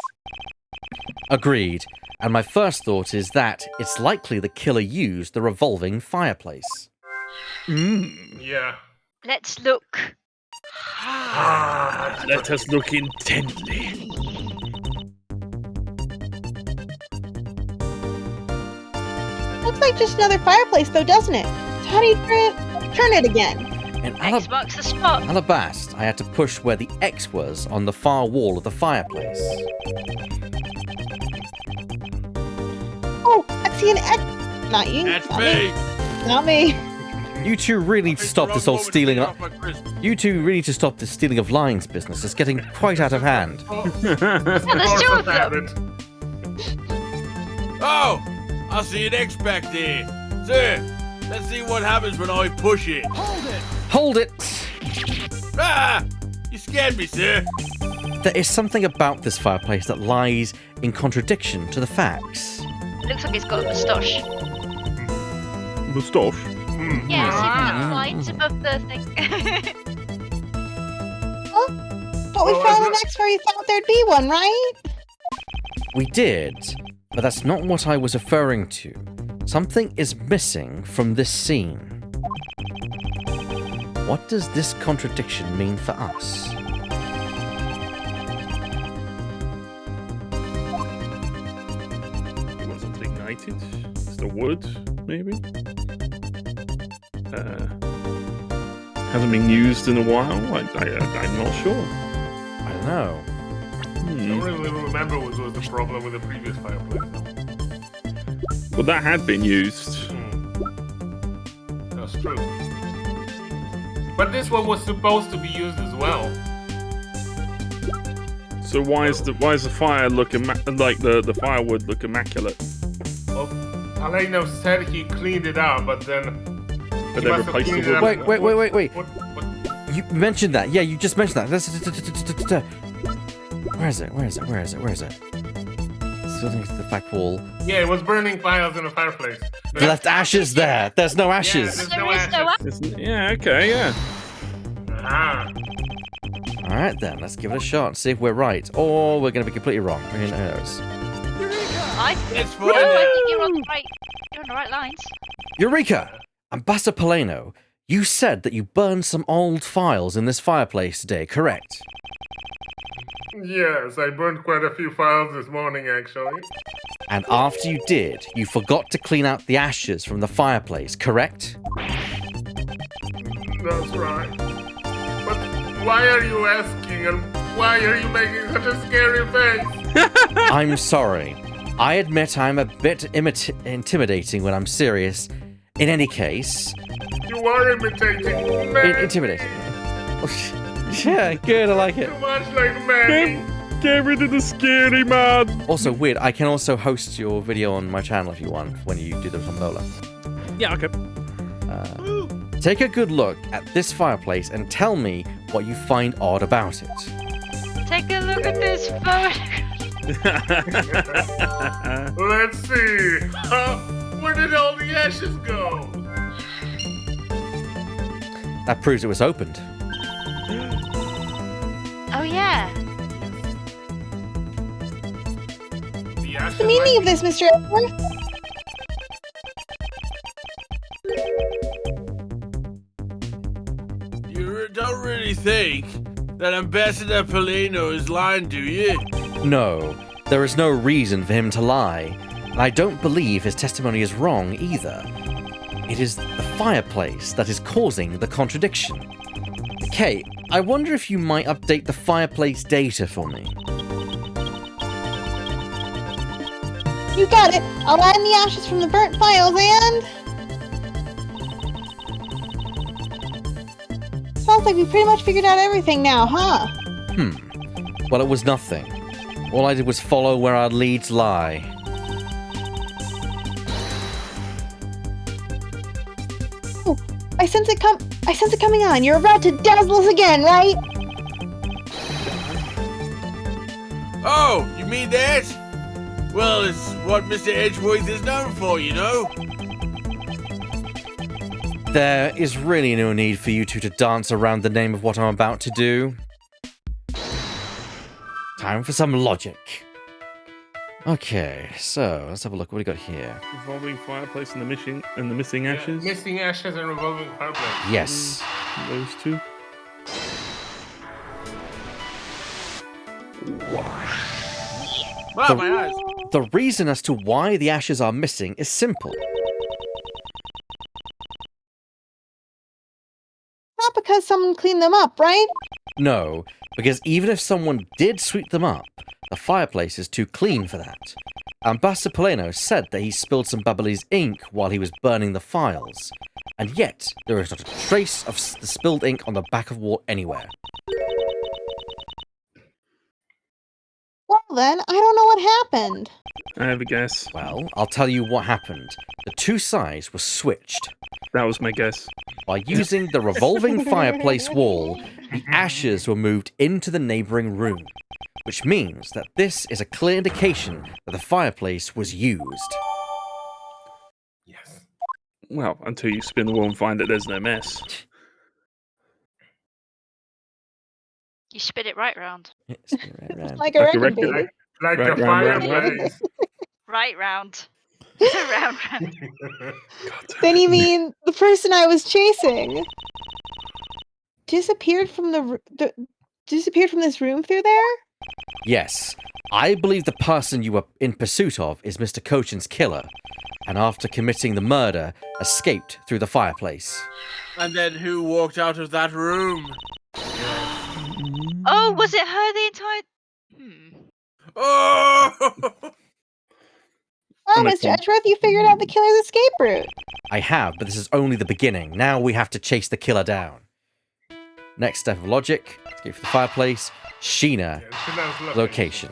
Speaker 1: Agreed. And my first thought is that it's likely the killer used the revolving fireplace.
Speaker 7: Yeah.
Speaker 2: Let's look.
Speaker 3: Let us look intently.
Speaker 6: Looks like just another fireplace, though, doesn't it? So how do you turn it again?
Speaker 1: In
Speaker 2: X marks the spot.
Speaker 1: Alabast, I had to push where the X was on the far wall of the fireplace.
Speaker 6: Oh, I see an X. Not you.
Speaker 4: That's
Speaker 6: not
Speaker 4: me.
Speaker 6: Not me.
Speaker 1: You two really need to stop this whole stealing of... You two really need to stop this stealing of lines business. It's getting quite out of hand.
Speaker 2: There's two of them.
Speaker 4: Oh, I see an X back there. Sir, let's see what happens when I push it.
Speaker 1: Hold it!
Speaker 4: Ah! You scared me, sir.
Speaker 1: There is something about this fireplace that lies in contradiction to the facts.
Speaker 2: It looks like it's got a moustache.
Speaker 3: Moustache?
Speaker 2: Yeah, see the lines above the thing.
Speaker 6: But we found an X where you thought there'd be one, right?
Speaker 1: We did, but that's not what I was referring to. Something is missing from this scene. What does this contradiction mean for us?
Speaker 3: It wasn't ignited. It's the wood, maybe? Hasn't been used in a while. I'm not sure.
Speaker 1: I don't know.
Speaker 7: I don't really remember what was the problem with the previous fireplace.
Speaker 3: Well, that had been used.
Speaker 7: That's true. But this one was supposed to be used as well.
Speaker 3: So why is the fire look like the firewood look immaculate?
Speaker 7: Well, Aleno said he cleaned it up, but then.
Speaker 3: But they replaced the wood.
Speaker 1: Wait.
Speaker 7: What?
Speaker 1: You mentioned that. Yeah, you just mentioned that. Where is it? Something to the back wall.
Speaker 7: Yeah, it was burning files in the fireplace.
Speaker 1: You left ashes there. There's no ashes.
Speaker 7: there's
Speaker 2: There is no
Speaker 7: ashes.
Speaker 3: Yeah, okay, yeah.
Speaker 7: Ah.
Speaker 1: All right, then. Let's give it a shot and see if we're right. Or we're going to be completely wrong. Who knows?
Speaker 4: It's
Speaker 2: No, I think you're on the right lines.
Speaker 1: Eureka! Ambassador Poleno, you said that you burned some old files in this fireplace today, correct?
Speaker 7: Yes, I burned quite a few files this morning, actually.
Speaker 1: And after you did, you forgot to clean out the ashes from the fireplace, correct?
Speaker 7: That's right. But why are you asking, and why are you making such a scary face?
Speaker 1: I'm sorry. I admit I'm a bit intimidating when I'm serious. In any case...
Speaker 7: You are imitating man.
Speaker 1: Intimidating. Yeah, good, I like it.
Speaker 7: Too much like Manny.
Speaker 3: Get rid of the scary man.
Speaker 1: Also, weird, I can also host your video on my channel if you want, when you do the Tombola.
Speaker 3: Yeah, okay.
Speaker 1: Take a good look at this fireplace and tell me what you find odd about it.
Speaker 2: Take a look at this photo.
Speaker 7: Let's see. Where did all the ashes go?
Speaker 1: That proves it was opened.
Speaker 2: Oh yeah.
Speaker 7: The ashes
Speaker 6: What's the meaning of this, Mr. Edward?
Speaker 4: You don't really think that Ambassador Polino is lying, do you?
Speaker 1: No, there is no reason for him to lie. And I don't believe his testimony is wrong either. It is the fireplace that is causing the contradiction. Kate, I wonder if you might update the fireplace data for me.
Speaker 6: You got it. I'll add in the ashes from the burnt files and... Sounds like we pretty much figured out everything now, huh?
Speaker 1: Well, it was nothing. All I did was follow where our leads lie.
Speaker 6: Oh, I sense it coming on. You're about to dazzle us again, right?
Speaker 4: Oh, you mean that? Well, it's what Mr. Edgeworth is known for, you know?
Speaker 1: There is really no need for you two to dance around the name of what I'm about to do. Time for some logic. Okay, so let's have a look. What do we got here?
Speaker 3: Revolving fireplace and the missing ashes.
Speaker 7: Missing ashes and revolving fireplace.
Speaker 1: Yes.
Speaker 3: Those two.
Speaker 4: Wow, my eyes.
Speaker 1: The reason as to why the ashes are missing is simple.
Speaker 6: Not because someone cleaned them up, right?
Speaker 1: No, because even if someone did sweep them up, the fireplace is too clean for that. Ambassador Poleno said that he spilled some Babyliss ink while he was burning the files, and yet there is not a trace of the spilled ink on the back of the wall anywhere.
Speaker 6: Well then, I don't know what happened.
Speaker 3: I have a guess.
Speaker 1: Well, I'll tell you what happened. The two sides were switched.
Speaker 3: That was my guess.
Speaker 1: By using the revolving fireplace wall, the ashes were moved into the neighbouring room, which means that this is a clear indication that the fireplace was used.
Speaker 7: Yes.
Speaker 3: Well, until you spin the wheel and find that there's no mess.
Speaker 2: You spin it right round.
Speaker 1: Spin it right round.
Speaker 6: Like a
Speaker 3: Like a
Speaker 6: record,
Speaker 3: record.
Speaker 6: baby.
Speaker 7: Like
Speaker 3: Right,
Speaker 7: a
Speaker 3: round, round, round.
Speaker 7: fireplace.
Speaker 2: Right round. round.
Speaker 6: Then you mean the person I was chasing disappeared from disappeared from this room through there?
Speaker 1: Yes, I believe the person you were in pursuit of is Mr. Cochin's killer, and after committing the murder, escaped through the fireplace.
Speaker 4: And then who walked out of that room?
Speaker 2: Oh, was it her the entire?
Speaker 4: Oh!
Speaker 6: Oh,
Speaker 3: next
Speaker 6: Mr.
Speaker 3: one.
Speaker 6: Edgeworth, you figured out the killer's escape route.
Speaker 1: I have, but this is only the beginning. Now we have to chase the killer down. Next step of logic, escape from the fireplace, Sheena, location.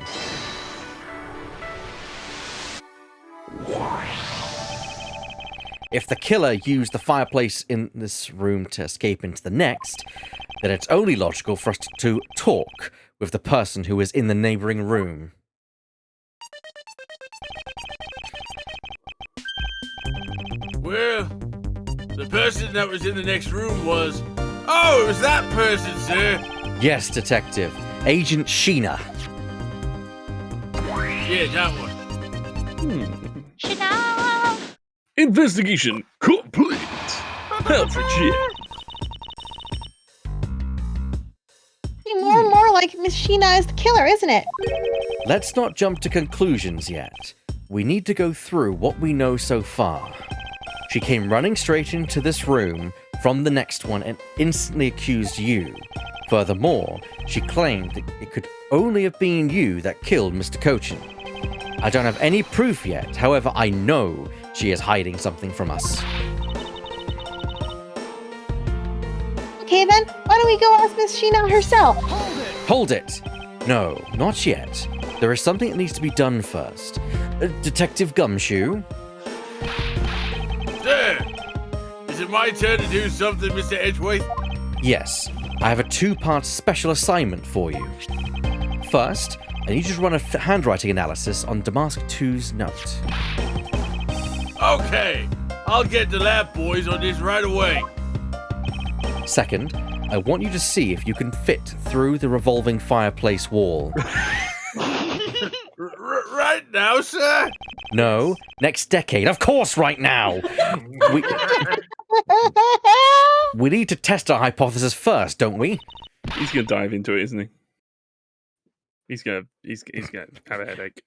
Speaker 1: If the killer used the fireplace in this room to escape into the next, then it's only logical for us to talk with the person who is in the neighboring room.
Speaker 4: Well, the person that was in the next room was... Oh, it was that person, sir.
Speaker 1: Yes, detective. Agent Sheena.
Speaker 4: Yeah, that one.
Speaker 2: Chanel.
Speaker 3: Investigation complete. Alfred G.
Speaker 6: More and more like Miss Sheena is the killer, isn't it?
Speaker 1: Let's not jump to conclusions yet. We need to go through what we know so far. She came running straight into this room from the next one and instantly accused you. Furthermore, she claimed that it could only have been you that killed Mr. Cochin. I don't have any proof yet, however, I know she is hiding something from us.
Speaker 6: Okay then, why don't we go ask Miss Sheena herself?
Speaker 1: Hold it! No, not yet. There is something that needs to be done first. Detective Gumshoe?
Speaker 4: Sir, is it my turn to do something, Mr. Edgeworth?
Speaker 1: Yes, I have a two-part special assignment for you. First, I need you to run a handwriting analysis on Damask 2's note.
Speaker 4: Okay, I'll get the lab boys on this right away.
Speaker 1: Second, I want you to see if you can fit through the revolving fireplace wall.
Speaker 4: Right now, sir?
Speaker 1: No, next decade. Of course, right now! We need to test our hypothesis first, don't we?
Speaker 3: He's gonna dive into it, isn't he? He's gonna have a headache.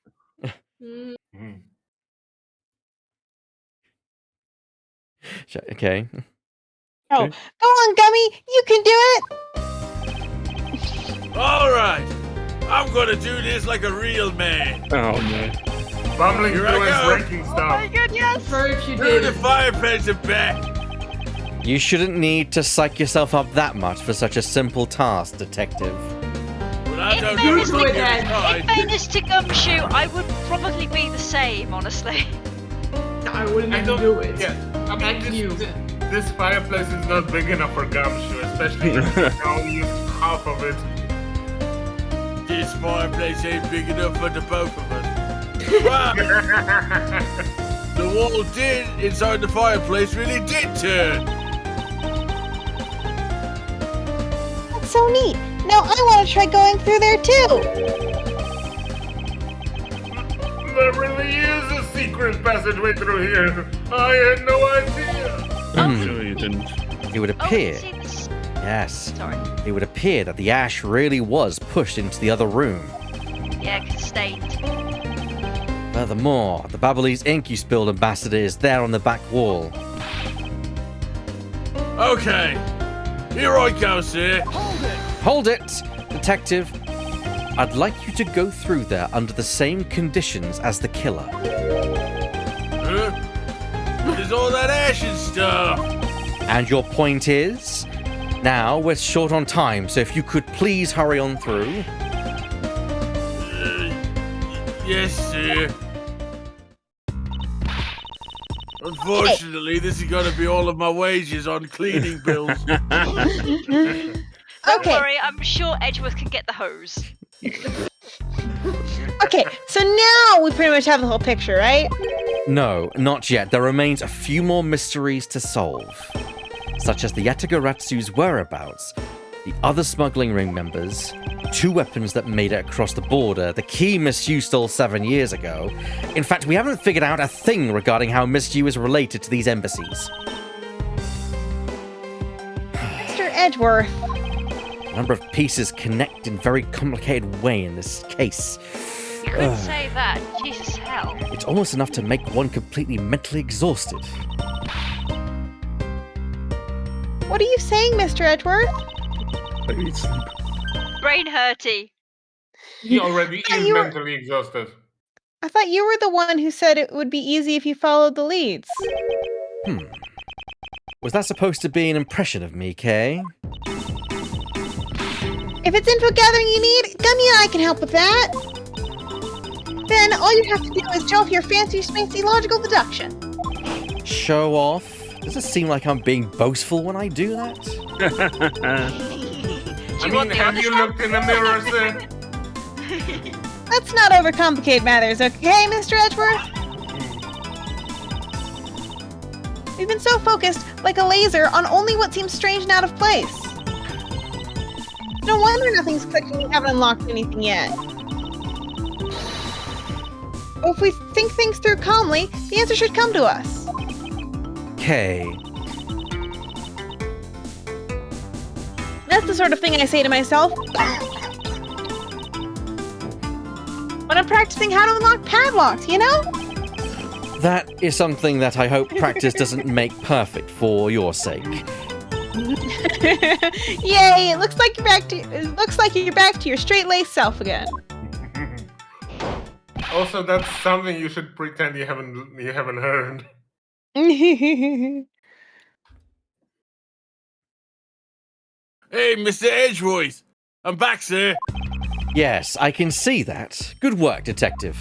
Speaker 1: Okay.
Speaker 6: Oh, go on, Gummy, you can do it!
Speaker 4: All right, I'm gonna do this like a real man.
Speaker 3: Oh no.
Speaker 7: Bumbling
Speaker 4: Here I
Speaker 7: through his
Speaker 4: go.
Speaker 7: ranking
Speaker 2: Oh my
Speaker 7: stuff.
Speaker 2: god, yes.
Speaker 5: Prefer if you
Speaker 4: Through
Speaker 5: did.
Speaker 4: the fireplace and back.
Speaker 1: You shouldn't need to psych yourself up that much for such a simple task, detective.
Speaker 4: But I
Speaker 2: In
Speaker 4: don't
Speaker 2: fairness
Speaker 4: know
Speaker 5: to-
Speaker 4: what
Speaker 5: Ed.
Speaker 2: In
Speaker 4: side.
Speaker 2: fairness to Gumshoe, I would probably be the same, honestly.
Speaker 5: I wouldn't
Speaker 7: I
Speaker 5: even
Speaker 7: don't
Speaker 5: do it.
Speaker 7: Yeah, I mean,
Speaker 5: Thank you.
Speaker 7: this fireplace is not big enough for Gumshoe, especially if you only use half of it.
Speaker 4: This fireplace ain't big enough for the both of us. But the wall inside the fireplace really did turn.
Speaker 6: That's so neat. Now I want to try going through there too.
Speaker 7: There really is a secret passageway through here. I had no idea.
Speaker 3: Sure you didn't.
Speaker 1: It would
Speaker 2: Oh,
Speaker 1: appear,
Speaker 2: see this.
Speaker 1: yes,
Speaker 2: Sorry.
Speaker 1: it would appear that the ash really was pushed into the other room.
Speaker 2: Yeah, 'cause it's stained.
Speaker 1: Furthermore, the Babbly's ink you spilled, Ambassador, is there on the back wall.
Speaker 4: Okay, here I go, sir.
Speaker 1: Hold it, detective. I'd like you to go through there under the same conditions as the killer.
Speaker 4: Huh? There's all that ash and stuff.
Speaker 1: And your point is? Now, we're short on time, so if you could please hurry on through.
Speaker 4: Yes, sir. Unfortunately, this is going to be all of my wages on cleaning bills.
Speaker 2: Don't
Speaker 6: Okay.
Speaker 2: worry, I'm sure Edgeworth can get the hose.
Speaker 6: Okay, so now we pretty much have the whole picture, right?
Speaker 1: No, not yet. There remains a few more mysteries to solve, such as the Yatagaratsu's whereabouts, the other smuggling ring members, 2 weapons that made it across the border, the key Miss Yu stole 7 years ago. In fact, we haven't figured out a thing regarding how Miss Yu is related to these embassies.
Speaker 6: Mr. Edgeworth.
Speaker 1: A number of pieces connect in a very complicated way in this case.
Speaker 2: You could say that. Jesus hell.
Speaker 1: It's almost enough to make one completely mentally exhausted.
Speaker 6: What are you saying, Mr. Edgeworth?
Speaker 3: I need sleep.
Speaker 2: Brain hurty.
Speaker 7: He already
Speaker 6: Thought
Speaker 7: is
Speaker 6: you were-
Speaker 7: mentally exhausted.
Speaker 6: I thought you were the one who said it would be easy if you followed the leads.
Speaker 1: Was that supposed to be an impression of me, Kay?
Speaker 6: If it's info gathering you need, Gummy and I can help with that. Then all you have to do is show off your fancy schmancy logical deduction.
Speaker 1: Show off? Does it seem like I'm being boastful when I do that?
Speaker 2: Do you want the
Speaker 7: have
Speaker 2: other
Speaker 7: you
Speaker 2: stuff?
Speaker 7: looked in the mirror, sir?
Speaker 6: Let's not overcomplicate matters, okay, Mr. Edgeworth? We've been so focused, like a laser, on only what seems strange and out of place. No wonder nothing's clicking and we haven't unlocked anything yet. But if we think things through calmly, the answer should come to us.
Speaker 1: Kay.
Speaker 6: That's the sort of thing I say to myself when I'm practicing how to unlock padlocks, you know?
Speaker 1: That is something that I hope practice doesn't make perfect for your sake.
Speaker 6: Yay! It looks like you're back to your straight-laced self again.
Speaker 7: Also, that's something you should pretend you haven't heard.
Speaker 4: Hey, Mr. Edgeworth. I'm back, sir.
Speaker 1: Yes, I can see that. Good work, detective.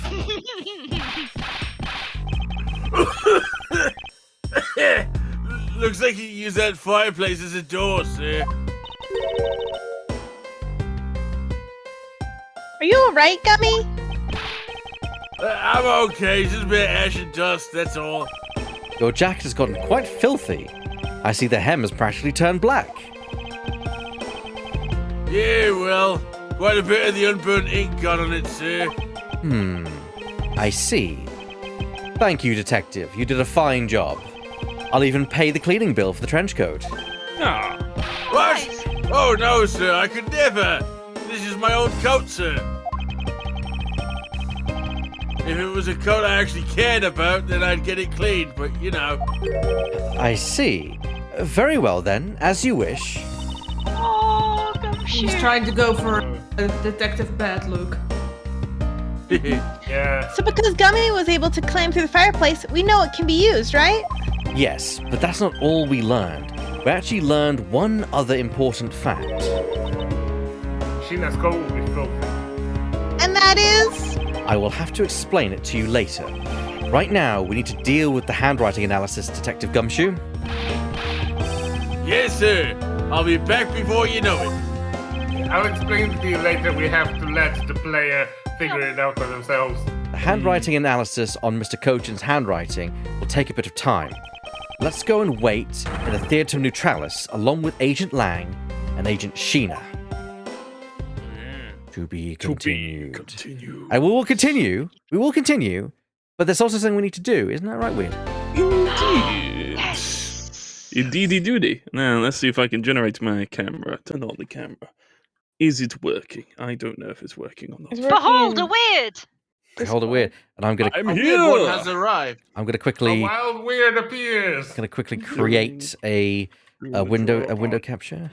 Speaker 4: Looks like you use that fireplace as a door, sir.
Speaker 6: Are you alright, Gummy?
Speaker 4: I'm okay, just a bit of ash and dust, that's all.
Speaker 1: Your jacket has gotten quite filthy. I see the hem has practically turned black.
Speaker 4: Yeah, well, quite a bit of the unburnt ink got on it, sir.
Speaker 1: I see. Thank you, detective. You did a fine job. I'll even pay the cleaning bill for the trench coat.
Speaker 3: Ah,
Speaker 4: What?
Speaker 2: Nice.
Speaker 4: Oh, no, sir, I could never. This is my own coat, sir. If it was a coat I actually cared about, then I'd get it cleaned, but you know.
Speaker 1: I see. Very well then, as you wish.
Speaker 2: Oh,
Speaker 5: He's
Speaker 2: gumshoe.
Speaker 5: trying to go for a detective bad look.
Speaker 7: Yeah.
Speaker 6: So because Gummy was able to climb through the fireplace, we know it can be used, right?
Speaker 1: Yes, but that's not all we learned. We actually learned one other important fact.
Speaker 7: Sheena's coat will be filthy.
Speaker 6: And that is...
Speaker 1: I will have to explain it to you later. Right now, we need to deal with the handwriting analysis, Detective Gumshoe.
Speaker 4: Yes, sir. I'll be back before you know it.
Speaker 7: I'll explain to you later. We have to let the player figure it out for themselves.
Speaker 1: The handwriting analysis on Mr. Cochin's handwriting will take a bit of time. Let's go and wait in the Theatre Neutralis along with Agent Lang and Agent Sheena. To be continued.
Speaker 3: continue.
Speaker 1: And we will continue. We will continue. But there's also something we need to do. Isn't that right, Weird?
Speaker 3: Indeed. Indeedy doody. Now, let's see if I can generate my camera. Turn on the camera. Is it working? I don't know if it's working or not.
Speaker 2: Behold, a weird.
Speaker 1: Hold it weird. And I'm gonna
Speaker 3: I'm
Speaker 4: A
Speaker 3: here!
Speaker 4: weird one has arrived.
Speaker 1: I'm gonna
Speaker 7: A
Speaker 1: quickly
Speaker 7: wild weird appears.
Speaker 1: create a window capture.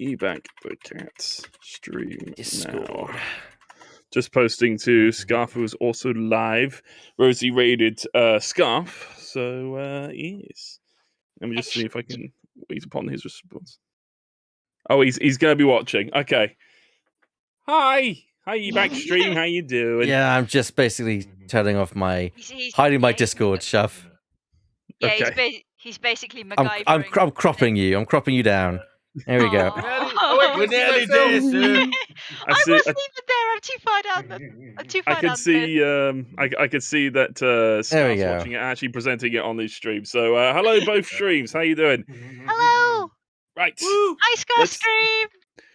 Speaker 3: Evac for cats. Stream
Speaker 1: Discord.
Speaker 3: now. Just posting to Scarf, who's also live. Rosie raided Scarf, so yes. Let me just see if I can wait upon his response. Oh, he's gonna be watching. Okay. Hi, Evac stream. How you doing?
Speaker 1: Yeah, I'm just basically turning off my
Speaker 2: He's
Speaker 1: hiding my
Speaker 2: yeah,
Speaker 1: Discord stuff.
Speaker 2: Yeah,
Speaker 3: Okay.
Speaker 2: he's basically
Speaker 1: I'm
Speaker 2: MacGyvering.
Speaker 1: cropping you. I'm cropping you down. There we go.
Speaker 2: Aw.
Speaker 4: We're nearly there, sir.
Speaker 2: I
Speaker 3: see-
Speaker 2: wasn't even there. I'm too far down. I'm too far
Speaker 3: I could
Speaker 2: down.
Speaker 3: see, I could see that Scarf's
Speaker 1: go.
Speaker 3: watching it, actually presenting it on his stream. So, hello, both streams. How you doing?
Speaker 2: Hello.
Speaker 3: Right.
Speaker 4: Woo!
Speaker 2: Hi, Scar
Speaker 3: Let's-
Speaker 2: Stream.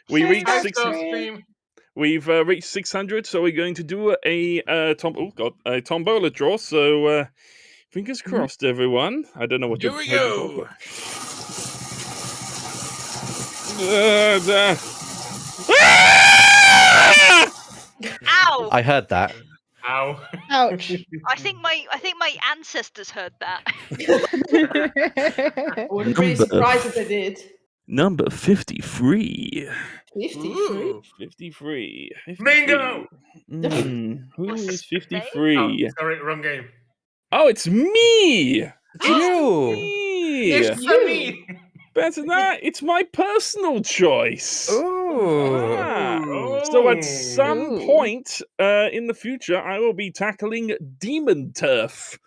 Speaker 3: We reached
Speaker 6: Hi,
Speaker 3: six.
Speaker 7: Steam.
Speaker 3: We've reached 600, so we're going to do a tombola draw. So fingers crossed, everyone. I don't know what
Speaker 4: Here
Speaker 3: you're
Speaker 4: we
Speaker 3: prepared to
Speaker 4: go.
Speaker 3: talk about.
Speaker 2: Ow!
Speaker 1: I heard that.
Speaker 7: Ow.
Speaker 6: Ouch.
Speaker 2: I think my ancestors heard that.
Speaker 5: I wouldn't be surprised if they did.
Speaker 3: Number 53.
Speaker 5: 53?
Speaker 4: Ooh.
Speaker 3: 53.
Speaker 7: Bingo!
Speaker 3: Who
Speaker 2: What's
Speaker 3: is
Speaker 2: his name?
Speaker 3: 53?
Speaker 7: Oh, sorry, wrong game.
Speaker 3: Oh, it's me!
Speaker 1: It's you.
Speaker 3: Me!
Speaker 7: It's me.
Speaker 3: Better than that, it's my personal choice.
Speaker 1: Ooh.
Speaker 3: Ah.
Speaker 7: Oh.
Speaker 3: So at some
Speaker 6: Ooh.
Speaker 3: point in the future, I will be tackling Demon Turf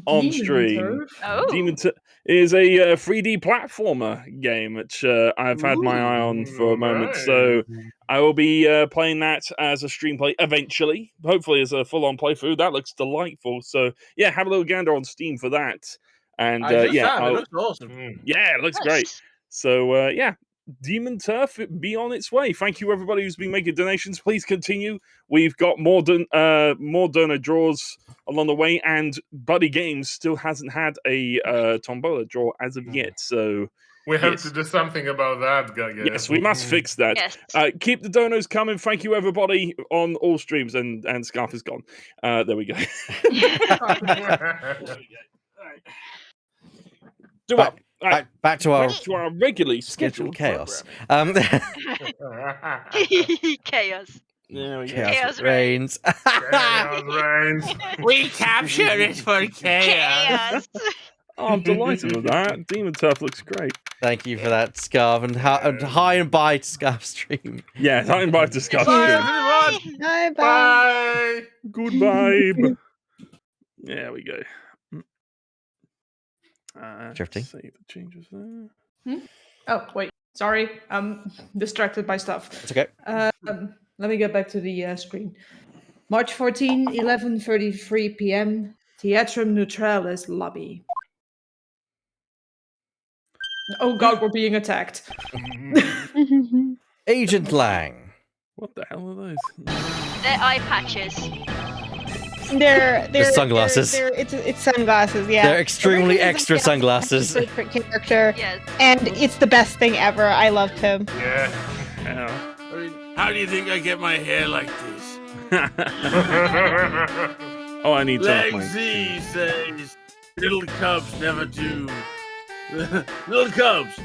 Speaker 3: on
Speaker 5: Demon
Speaker 3: stream.
Speaker 5: Turf?
Speaker 2: Oh.
Speaker 3: Demon Turf is a 3D platformer game, which I've had my eye on for a moment. So I will be playing that as a stream play eventually, hopefully as a full-on playthrough. That looks delightful. So yeah, have a little gander on Steam for that. And
Speaker 4: I just
Speaker 3: yeah,
Speaker 4: have. It looks awesome.
Speaker 3: yeah, it looks great.
Speaker 2: Nice.
Speaker 3: So yeah, Demon Turf be on its way. Thank you everybody who's been making donations. Please continue. We've got more donor draws along the way, and Buddy Games still hasn't had a tombola draw as of yet. So
Speaker 7: We have
Speaker 3: yes.
Speaker 7: to do something about that, guys.
Speaker 3: Yes, we must fix that.
Speaker 2: Yes.
Speaker 3: Keep the donors coming. Thank you everybody on all streams, and Scarf is gone. There we go.
Speaker 1: Back to our
Speaker 3: To our regularly
Speaker 1: scheduled
Speaker 3: scheduled
Speaker 1: chaos.
Speaker 2: Chaos.
Speaker 3: There we go.
Speaker 1: Chaos
Speaker 2: Chaos
Speaker 1: reigns.
Speaker 7: Chaos reigns.
Speaker 4: We capture it for chaos.
Speaker 2: Chaos.
Speaker 3: Oh, I'm delighted with that. Demon Turf looks great.
Speaker 1: Thank you for that, Scarf, and hi and bye to Scarf Stream.
Speaker 3: Yeah, I'm about to discuss
Speaker 2: Bye.
Speaker 3: it.
Speaker 6: Bye bye.
Speaker 7: Bye.
Speaker 3: Good vibe. There we go.
Speaker 1: Drifting.
Speaker 3: Save the changes there.
Speaker 5: Oh, wait. Sorry. I'm distracted by stuff.
Speaker 1: It's okay.
Speaker 5: Let me get back to the screen. March 14, 11:33 p.m. Theatrum Neutralis lobby. Oh god, we're being attacked.
Speaker 1: Agent Lang.
Speaker 3: What the hell are those?
Speaker 2: They're eye patches.
Speaker 6: They're
Speaker 1: sunglasses.
Speaker 6: It's sunglasses, yeah.
Speaker 1: They're extremely extra
Speaker 6: Originally,
Speaker 1: sunglasses.
Speaker 6: my favorite character,
Speaker 2: Yeah.
Speaker 6: and it's the best thing ever. I loved him.
Speaker 7: Yeah.
Speaker 3: Yeah.
Speaker 4: I mean, how do you think I get my hair like this?
Speaker 3: Oh, I need to.
Speaker 4: Leg Z says, little cubs never do. Little cubs,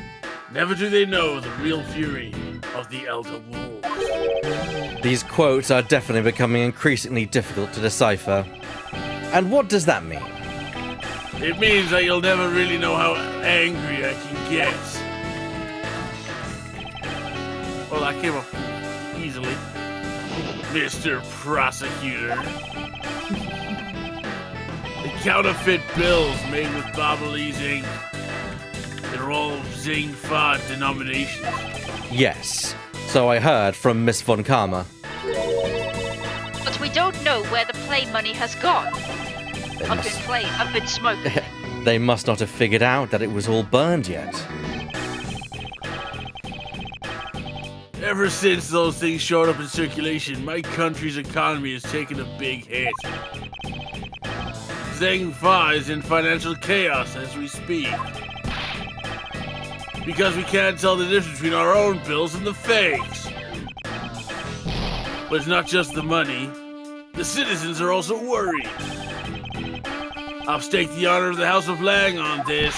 Speaker 4: never do they know the real fury of the elder wolves.
Speaker 1: These quotes are definitely becoming increasingly difficult to decipher. And what does that mean?
Speaker 4: It means that you'll never really know how angry I can get. Well, that came up easily, Mr. Prosecutor. The counterfeit bills made with Babalese ink. They're all Zing-Fa denominations.
Speaker 1: Yes. So I heard from Miss Von Karma.
Speaker 2: But we don't know where the play money has gone.
Speaker 1: They
Speaker 2: I've been smoking.
Speaker 1: they must not have figured out that it was all burned yet.
Speaker 4: Ever since those things showed up in circulation, my country's economy has taken a big hit. Zeng-Fa is in financial chaos as we speak. Because we can't tell the difference between our own bills and the fakes. But it's not just the money. The citizens are also worried. I've staked the honor of the House of Lang on this.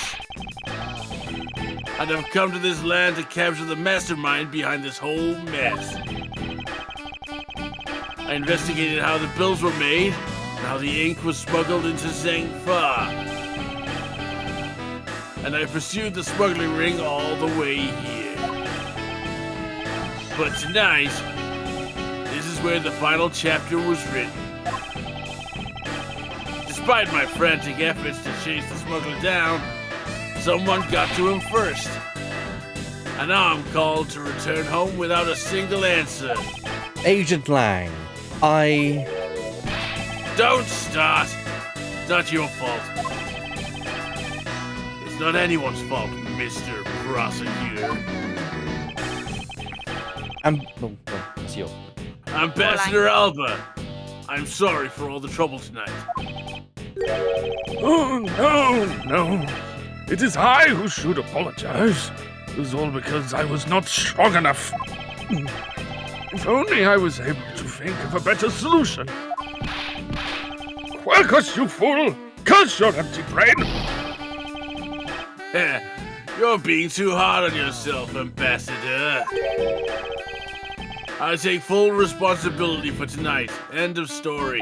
Speaker 4: And I've come to this land to capture the mastermind behind this whole mess. I investigated how the bills were made and how the ink was smuggled into Zeng-Fa. And I pursued the smuggling ring all the way here. But tonight, this is where the final chapter was written. Despite my frantic efforts to chase the smuggler down, someone got to him first. And now I'm called to return home without a single answer.
Speaker 1: Agent Lang, I...
Speaker 4: Don't start. It's not your fault. It's not anyone's fault, Mr. Prosecutor.
Speaker 1: What's yours?
Speaker 4: Ambassador Alba, I'm sorry for all the trouble tonight.
Speaker 3: Oh, no. It is I who should apologize. It was all because I was not strong enough. If only I was able to think of a better solution. Quercus, you fool! Curse your empty brain!
Speaker 4: You're being too hard on yourself, Ambassador. I take full responsibility for tonight. End of story.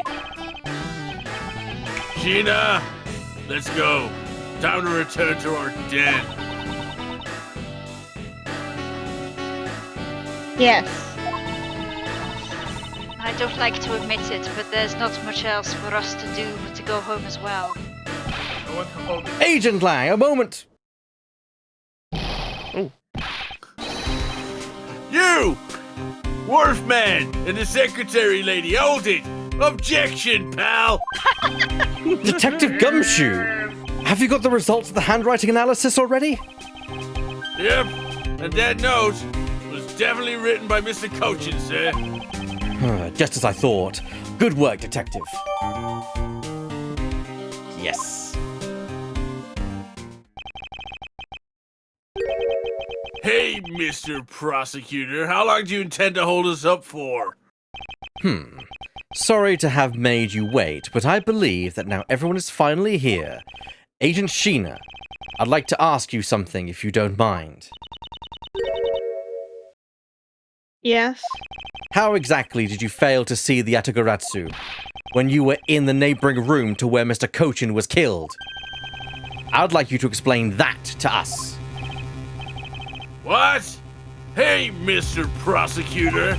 Speaker 4: Sheena, let's go. Time to return to our den.
Speaker 6: Yes.
Speaker 2: I don't like to admit it, but there's not much else for us to do but to go home as well.
Speaker 7: I want to hold it.
Speaker 1: Agent Lang, a moment.
Speaker 4: You! Wharfman and the secretary lady, hold it! Objection, pal!
Speaker 1: Detective Gumshoe, have you got the results of the handwriting analysis already?
Speaker 4: Yep, and that note was definitely written by Mr. Cochin, sir.
Speaker 1: Just as I thought. Good work, Detective. Yes.
Speaker 4: Hey, Mr. Prosecutor, how long do you intend to hold us up for?
Speaker 1: Sorry to have made you wait, but I believe that now everyone is finally here. Agent Sheena, I'd like to ask you something if you don't mind.
Speaker 6: Yes.
Speaker 1: How exactly did you fail to see the Atagoratsu when you were in the neighboring room to where Mr. Cochin was killed? I'd like you to explain that to us.
Speaker 4: What? Hey, Mr. Prosecutor!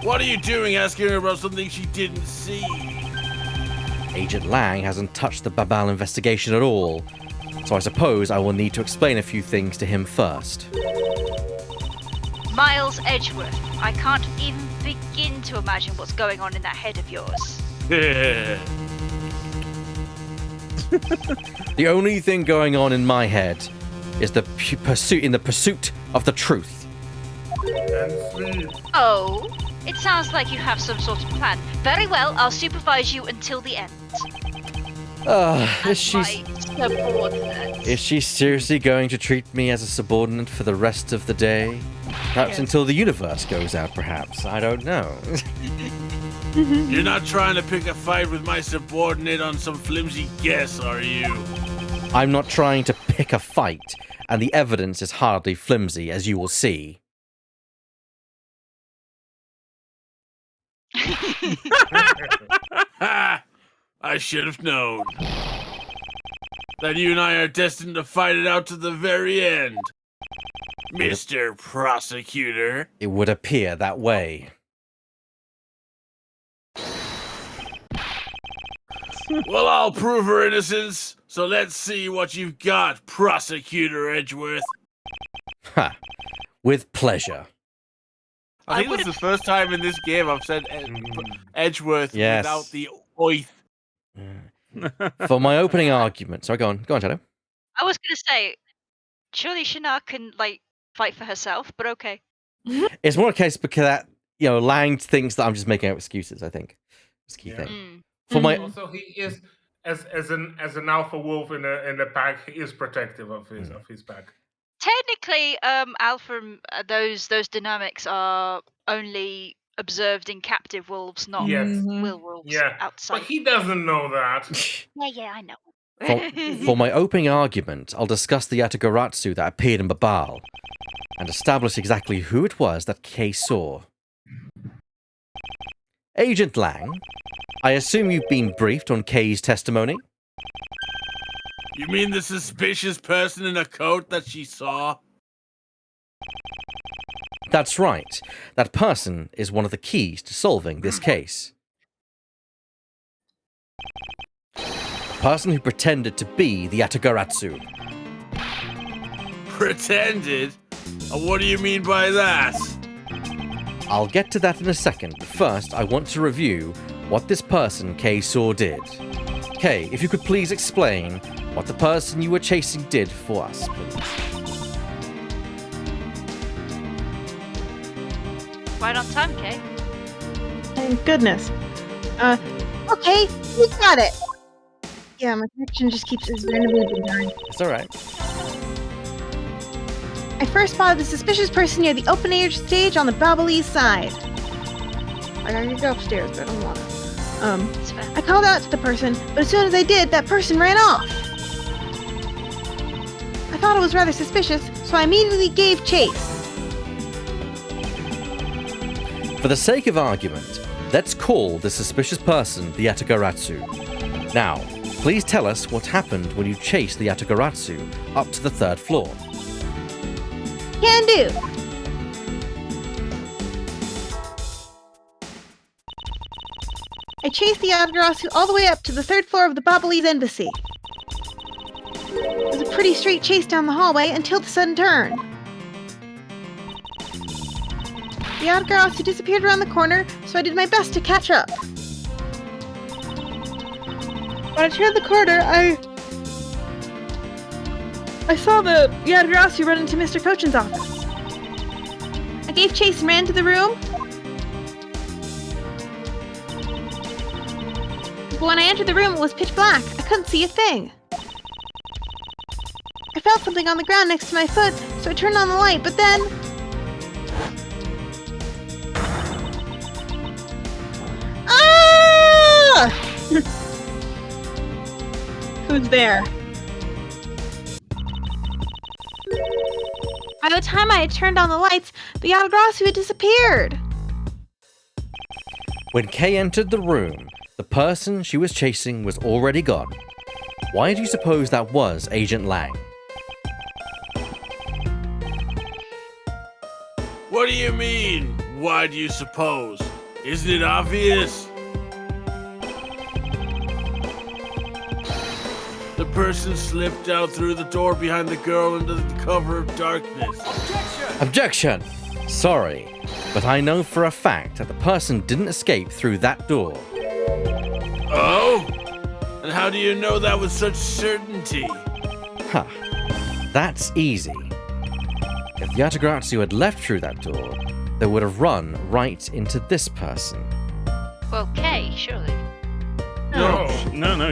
Speaker 4: What are you doing asking her about something she didn't see?
Speaker 1: Agent Lang hasn't touched the Babal investigation at all, so I suppose I will need to explain a few things to him first.
Speaker 2: Miles Edgeworth, I can't even begin to imagine what's going on in that head of yours.
Speaker 1: The only thing going on in my head is the pursuit of the truth.
Speaker 7: And sleep.
Speaker 2: Oh, it sounds like you have some sort of plan. Very well, I'll supervise you until the end.
Speaker 1: Is
Speaker 2: My subordinate.
Speaker 1: she seriously going to treat me as a subordinate for the rest of the day? Perhaps until the universe goes out, perhaps. I don't know.
Speaker 4: You're not trying to pick a fight with my subordinate on some flimsy guess, are you?
Speaker 1: I'm not trying to pick a fight, and the evidence is hardly flimsy, as you will see.
Speaker 4: Ha! I should have known. That you and I are destined to fight it out to the very end. Mr. Prosecutor.
Speaker 1: It would appear that way.
Speaker 4: Well, I'll prove her innocence, so let's see what you've got, Prosecutor Edgeworth.
Speaker 1: Ha! With pleasure.
Speaker 4: I think this is the first time in this game I've said Edgeworth
Speaker 1: Yes.
Speaker 4: without the oith.
Speaker 1: For my opening argument... Sorry, go on, Shadow.
Speaker 2: I was gonna say, surely Shana can, fight for herself, but okay.
Speaker 1: It's more a case because that, Lang thinks that I'm just making up excuses, I think. That's the key thing.
Speaker 2: Mm.
Speaker 1: For my...
Speaker 7: Also, he is as an alpha wolf in the pack. He is protective of his pack.
Speaker 2: Technically, alpha, those dynamics are only observed in captive wolves, not
Speaker 7: Yes.
Speaker 2: will wolves
Speaker 7: Yeah,
Speaker 2: outside.
Speaker 7: but he doesn't know that.
Speaker 2: Yeah, I know.
Speaker 1: For my opening argument, I'll discuss the Atagoratsu that appeared in Babal, and establish exactly who it was that Kay saw. Agent Lang, I assume you've been briefed on Kay's testimony?
Speaker 4: You mean the suspicious person in a coat that she saw?
Speaker 1: That's right. That person is one of the keys to solving this case. The person who pretended to be the Atagoratsu.
Speaker 4: Pretended? What do you mean by that?
Speaker 1: I'll get to that in a second, but first I want to review what this person Kay saw did. Kay, if you could please explain what the person you were chasing did for us, please.
Speaker 2: right on time, Kay.
Speaker 6: Thank goodness. Okay, we got it. Yeah, my connection just keeps randomly dying.
Speaker 1: It's alright.
Speaker 6: I first spotted the suspicious person near the open air stage on the Babylese side. I gotta go upstairs, but I don't want to.
Speaker 2: It's fair.
Speaker 6: I called out to the person, but as soon as I did, that person ran off. I thought it was rather suspicious, so I immediately gave chase.
Speaker 1: For the sake of argument, let's call the suspicious person the Yatagaratsu. Now, please tell us what happened when you chased the Yatagaratsu up to the 3rd floor.
Speaker 6: Can do. I chased the Yatagarasu all the way up to the 3rd floor of the Babylese embassy. It was a pretty straight chase down the hallway until the sudden turn. The Yatagarasu disappeared around the corner, so I did my best to catch up. When I turned the corner, I saw the Yatagarasu run into Mr. Cochin's office. I gave chase and ran to the room. But when I entered the room, it was pitch black. I couldn't see a thing. I felt something on the ground next to my foot, so I turned on the light, but then... Ah! Who's there? By the time I had turned on the lights, the Yatagarasu had disappeared.
Speaker 1: When Kay entered the room, the person she was chasing was already gone. Why do you suppose that was Agent Lang?
Speaker 4: What do you mean? Why do you suppose? Isn't it obvious? The person slipped out through the door behind the girl into the cover of darkness.
Speaker 1: Objection! Sorry, but I know for a fact that the person didn't escape through that door.
Speaker 4: Oh? And how do you know that with such certainty?
Speaker 1: Ha! That's easy. If the Yatagarasu had left through that door, they would have run right into this person.
Speaker 2: Well, Kay, surely.
Speaker 3: No,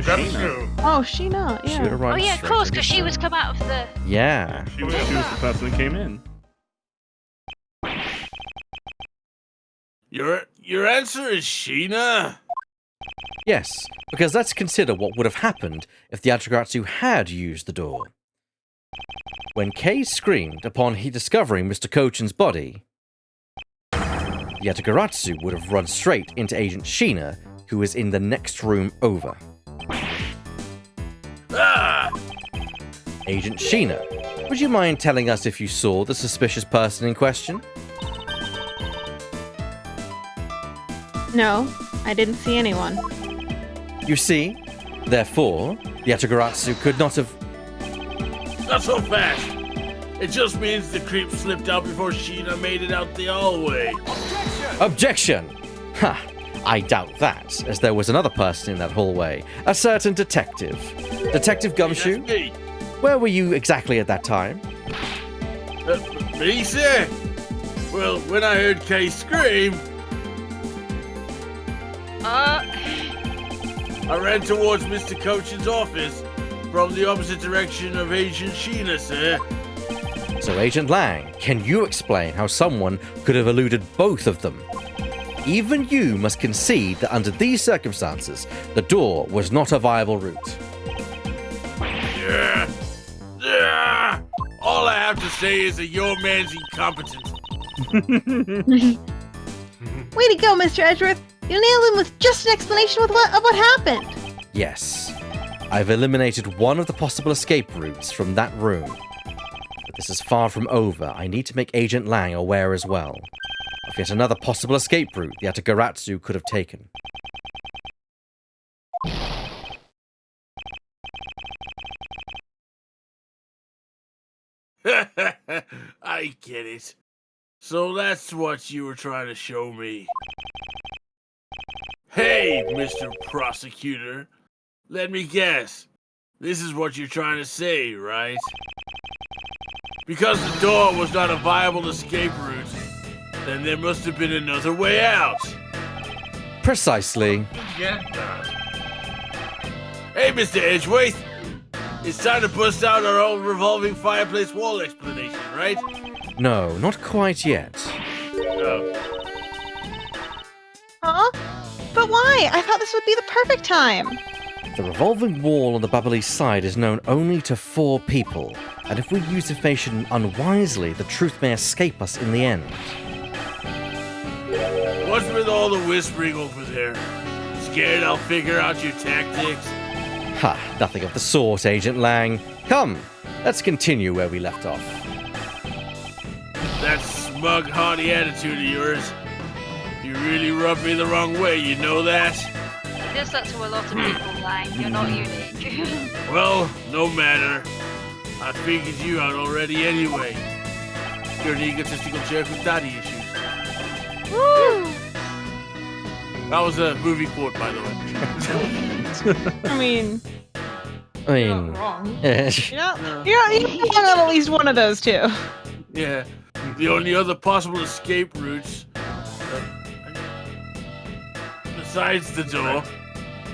Speaker 7: That's
Speaker 3: Sheena.
Speaker 7: true.
Speaker 6: Oh, Sheena,
Speaker 1: She would have run
Speaker 2: Oh yeah, of
Speaker 1: straight
Speaker 2: course,
Speaker 1: into
Speaker 2: because she
Speaker 1: the-
Speaker 2: was come out of the.
Speaker 1: Yeah.
Speaker 3: She was the person that came in.
Speaker 4: Your answer is Sheena?
Speaker 1: Yes, because let's consider what would have happened if the Yatagarasu had used the door. When Kay screamed upon he discovering Mr. Cochin's body, the Yatagarasu would have run straight into Agent Sheena, who was in the next room over.
Speaker 4: Ah!
Speaker 1: Agent Sheena, would you mind telling us if you saw the suspicious person in question?
Speaker 6: No, I didn't see anyone.
Speaker 1: You see, therefore, the Yatagarasu could not have...
Speaker 4: Not so fast. It just means the creep slipped out before Sheena made it out the hallway.
Speaker 1: Objection! Ha! I doubt that, as there was another person in that hallway, a certain detective. Detective Gumshoe,
Speaker 4: That's me.
Speaker 1: where were you exactly at that time?
Speaker 4: Me, sir? Well, when I heard Kay scream, I ran towards Mr. Cochin's office from the opposite direction of Agent Sheena, sir.
Speaker 1: So, Agent Lang, can you explain how someone could have eluded both of them? Even you must concede that under these circumstances, the door was not a viable route.
Speaker 4: Yeah. Yeah. All I have to say is that your man's incompetent.
Speaker 6: Way to go, Mr. Edgeworth! You nailed him with just an explanation of what happened!
Speaker 1: Yes, I've eliminated one of the possible escape routes from that room. But this is far from over. I need to make Agent Lang aware as well of yet another possible escape route the Yatagarasu could have taken.
Speaker 4: I get it. So that's what you were trying to show me. Hey, Mr. Prosecutor. Let me guess. This is what you're trying to say, right? Because the door was not a viable escape route, Then there must have been another way out.
Speaker 1: Precisely.
Speaker 7: Get that.
Speaker 4: Hey, Mr. Edgeworth. It's time to bust out our old revolving fireplace wall explanation, right?
Speaker 1: No, not quite yet.
Speaker 4: Oh.
Speaker 8: Huh? But why? I thought this would be the perfect time.
Speaker 1: The revolving wall on the bubbly side is known only to 4 people, and if we use information unwisely, the truth may escape us in the end.
Speaker 4: What's with all the whispering over there? Scared I'll figure out your tactics?
Speaker 1: Ha, nothing of the sort, Agent Lang. Come, let's continue where we left off.
Speaker 4: That smug, haughty attitude of yours. You really rubbed me the wrong way, you know that?
Speaker 2: He does that to a lot of people, Lang. You're not unique.
Speaker 4: Well, no matter. I figured you out already anyway. You're an egotistical jerk with daddy issues.
Speaker 8: Woo!
Speaker 4: That was a movie quote, by the way.
Speaker 8: I mean,
Speaker 5: You're not wrong.
Speaker 8: you're wrong on at least one of those two.
Speaker 4: Yeah. The only other possible escape routes, besides the door,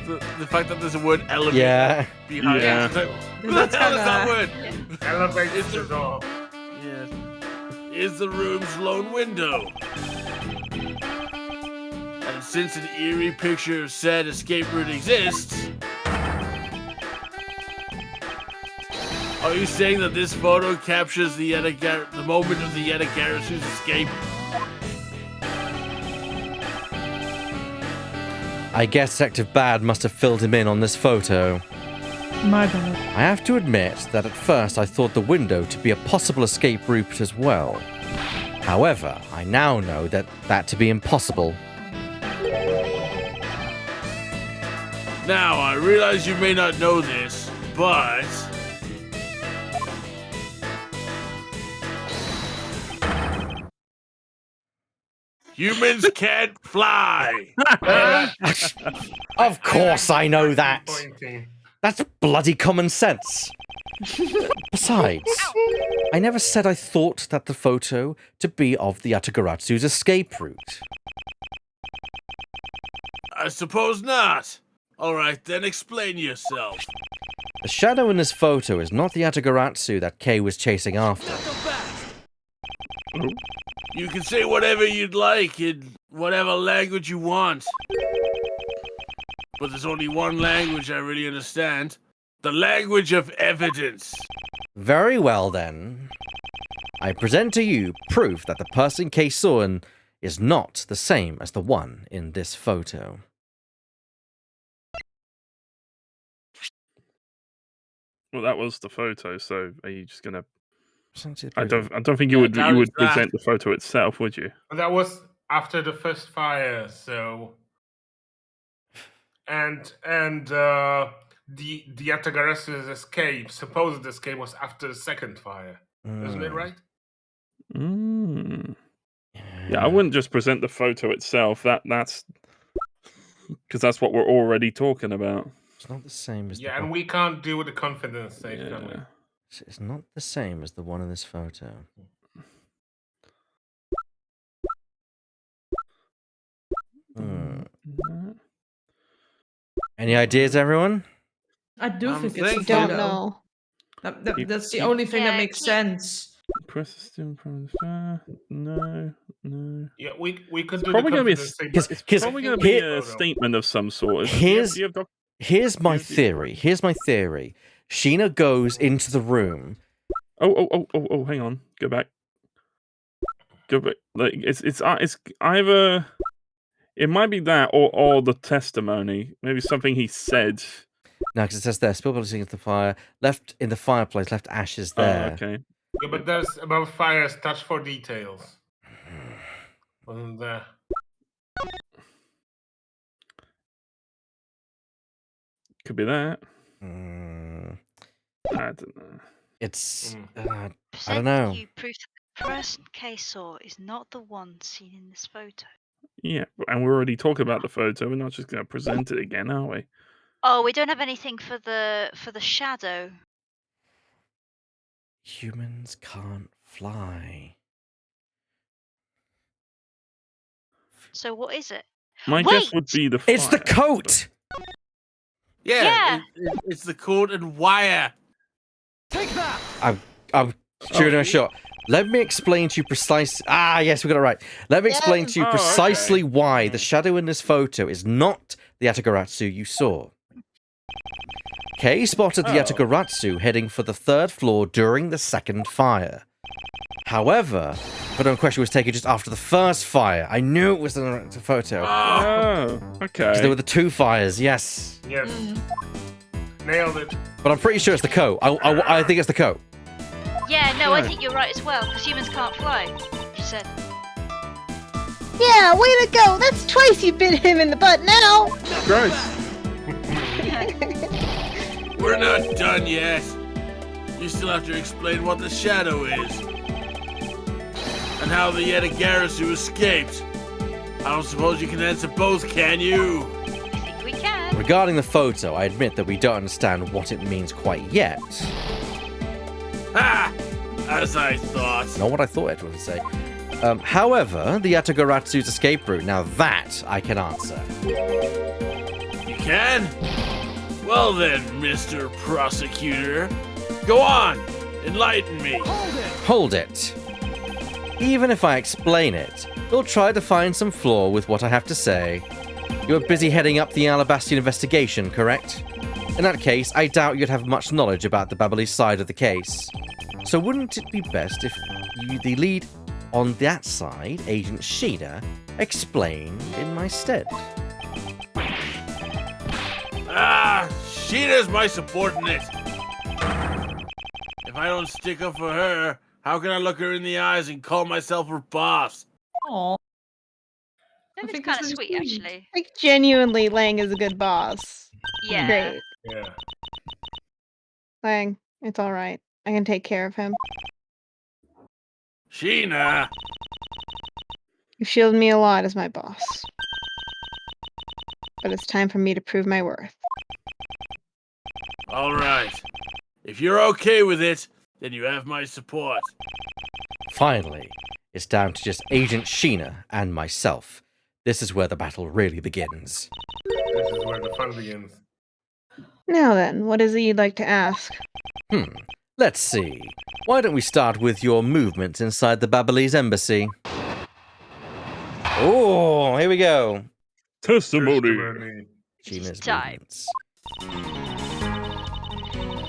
Speaker 4: the fact that there's a word elevator
Speaker 1: Yeah.
Speaker 4: behind
Speaker 3: Yeah.
Speaker 4: it. It's like, what
Speaker 5: That's
Speaker 4: the hell is that
Speaker 5: kinda-
Speaker 4: word?
Speaker 7: Elevator the door.
Speaker 4: Yes. Is the room's lone window. And since an eerie picture of said escape route exists, are you saying that this photo captures the moment of the Yetagarasu's escape?
Speaker 1: I guess Detective Bad must have filled him in on this photo.
Speaker 5: My bad.
Speaker 1: I have to admit that at first I thought the window to be a possible escape route as well. However, I now know that to be impossible.
Speaker 4: Now, I realize you may not know this, but humans can't fly.
Speaker 1: Of course I know that!
Speaker 7: Pointing.
Speaker 1: That's bloody common sense! Besides, I never said I thought that the photo to be of the Yatagaratsu's escape route.
Speaker 4: I suppose not. All right, then explain yourself.
Speaker 1: The shadow in this photo is not the Yatagaratsu that Kay was chasing after.
Speaker 4: You can say whatever you'd like in whatever language you want. But there's only one language I really understand. The language of evidence.
Speaker 1: Very well then. I present to you proof that the person Kay saw is not the same as the one in this photo.
Speaker 3: Well, that was the photo. So are you just gonna?
Speaker 1: Present to
Speaker 3: I
Speaker 1: proof.
Speaker 3: don't think
Speaker 4: Yeah,
Speaker 3: you would
Speaker 4: that is that.
Speaker 3: present the photo itself, would you?
Speaker 7: That was after the first fire, so and the Yatagarasu's escape, supposed escape, was after the second fire. Isn't it right?
Speaker 3: Mm. Yeah, I wouldn't just present the photo itself. That's because that's what we're already talking about.
Speaker 1: It's not the same as
Speaker 7: Yeah,
Speaker 1: the
Speaker 7: and we can't deal with the confidence save, can we?
Speaker 3: Yeah.
Speaker 1: It's not the same as the one in this photo. Hmm. Any ideas, everyone?
Speaker 5: I do
Speaker 4: I'm
Speaker 5: think it's a
Speaker 4: thinking-
Speaker 6: Don't
Speaker 5: photo.
Speaker 6: know.
Speaker 5: That's the only thing that
Speaker 2: Yeah,
Speaker 5: makes
Speaker 2: keep-
Speaker 5: sense.
Speaker 3: Press the steering from the fire. No.
Speaker 7: Yeah, we could do
Speaker 3: Probably
Speaker 7: the
Speaker 3: gonna be a
Speaker 7: confidence save.
Speaker 1: Because-
Speaker 7: but
Speaker 1: because
Speaker 3: Probably going to
Speaker 1: here-
Speaker 3: be a statement of some sort.
Speaker 1: Here's-
Speaker 3: Do you have
Speaker 1: Here's my
Speaker 3: Yeah,
Speaker 1: theory. Here's my theory. Sheena goes into the room.
Speaker 3: Oh! Hang on. Go back. Like it's either it might be that or the testimony. Maybe something he said.
Speaker 1: No, because it says there, spill blood into the fire, left in the fireplace, left ashes
Speaker 3: Oh,
Speaker 1: there.
Speaker 3: okay.
Speaker 7: Yeah, but there's about fires, touch for details. Wasn't there?
Speaker 3: Could be that.
Speaker 1: Mm,
Speaker 3: I don't know.
Speaker 1: it's.
Speaker 7: Mm.
Speaker 1: I don't know.
Speaker 2: You proof that the person Kay saw is not the one seen in this photo.
Speaker 3: Yeah, and we're already talking about the photo. We're not just going to present it again, are we?
Speaker 2: Oh, we don't have anything for the shadow.
Speaker 1: Humans can't fly.
Speaker 2: So what is it?
Speaker 3: My guess would be the fire.
Speaker 1: It's the coat!
Speaker 2: Yeah.
Speaker 4: It's the cord and wire.
Speaker 1: I'm shooting a shot. Let me explain to you precisely. Ah, yes, we got it right. Let me explain to you
Speaker 3: Oh,
Speaker 1: precisely
Speaker 3: okay.
Speaker 1: why the shadow in this photo is not the Yatagarasu you saw. Kay spotted the Yatagarasu heading for the 3rd floor during the 2nd fire. However, the photo in question was taken just after the 1st fire. I knew it was the photo.
Speaker 3: Oh, okay.
Speaker 1: 'Cause there were the 2 fires, yes.
Speaker 7: Yes. Nailed it.
Speaker 1: But I'm pretty sure it's the coat. I think it's the coat.
Speaker 2: Yeah, no, I
Speaker 3: Right.
Speaker 2: think you're right as well, because humans can't fly. You said.
Speaker 8: Yeah, way to go! That's twice you bit him in the butt now!
Speaker 3: Gross.
Speaker 4: We're not done yet. You still have to explain what the shadow is. And how the Yatagarasu escaped. I don't suppose you can answer both, can you?
Speaker 2: I think we can.
Speaker 1: Regarding the photo, I admit that we don't understand what it means quite yet.
Speaker 4: Ha! As I thought.
Speaker 1: Not what I thought it would say. However, the Yatagaratsu's escape route, now that I can answer.
Speaker 4: You can? Well then, Mr. Prosecutor. Go on! Enlighten me.
Speaker 1: Hold it. Even if I explain it, you'll try to find some flaw with what I have to say. You were busy heading up the Alabaster investigation, correct? In that case, I doubt you'd have much knowledge about the Babalese side of the case. So wouldn't it be best if you, the lead on that side, Agent Sheena, explained in my stead?
Speaker 4: Sheena's my subordinate. If I don't stick up for her, how can I look her in the eyes and call myself her boss?
Speaker 5: Aw.
Speaker 2: That is
Speaker 5: think
Speaker 2: kind of
Speaker 5: it's
Speaker 2: sweet,
Speaker 5: really sweet.
Speaker 2: actually.
Speaker 8: Like, genuinely, Lang is a good boss.
Speaker 2: Yeah.
Speaker 8: Great.
Speaker 7: Yeah.
Speaker 8: Lang, it's alright. I can take care of him.
Speaker 4: Sheena!
Speaker 8: You've shielded me a lot as my boss. But it's time for me to prove my worth.
Speaker 4: All right. If you're okay with it, then you have my support.
Speaker 1: Finally, it's down to just Agent Sheena and myself. This is where the battle really begins.
Speaker 7: This is where the fun begins.
Speaker 8: Now then, what is it you'd like to ask?
Speaker 1: Let's see. Why don't we start with your movements inside the Babalese embassy? Oh, here we go.
Speaker 3: Testimony.
Speaker 1: Sheena's
Speaker 2: time.
Speaker 1: movements.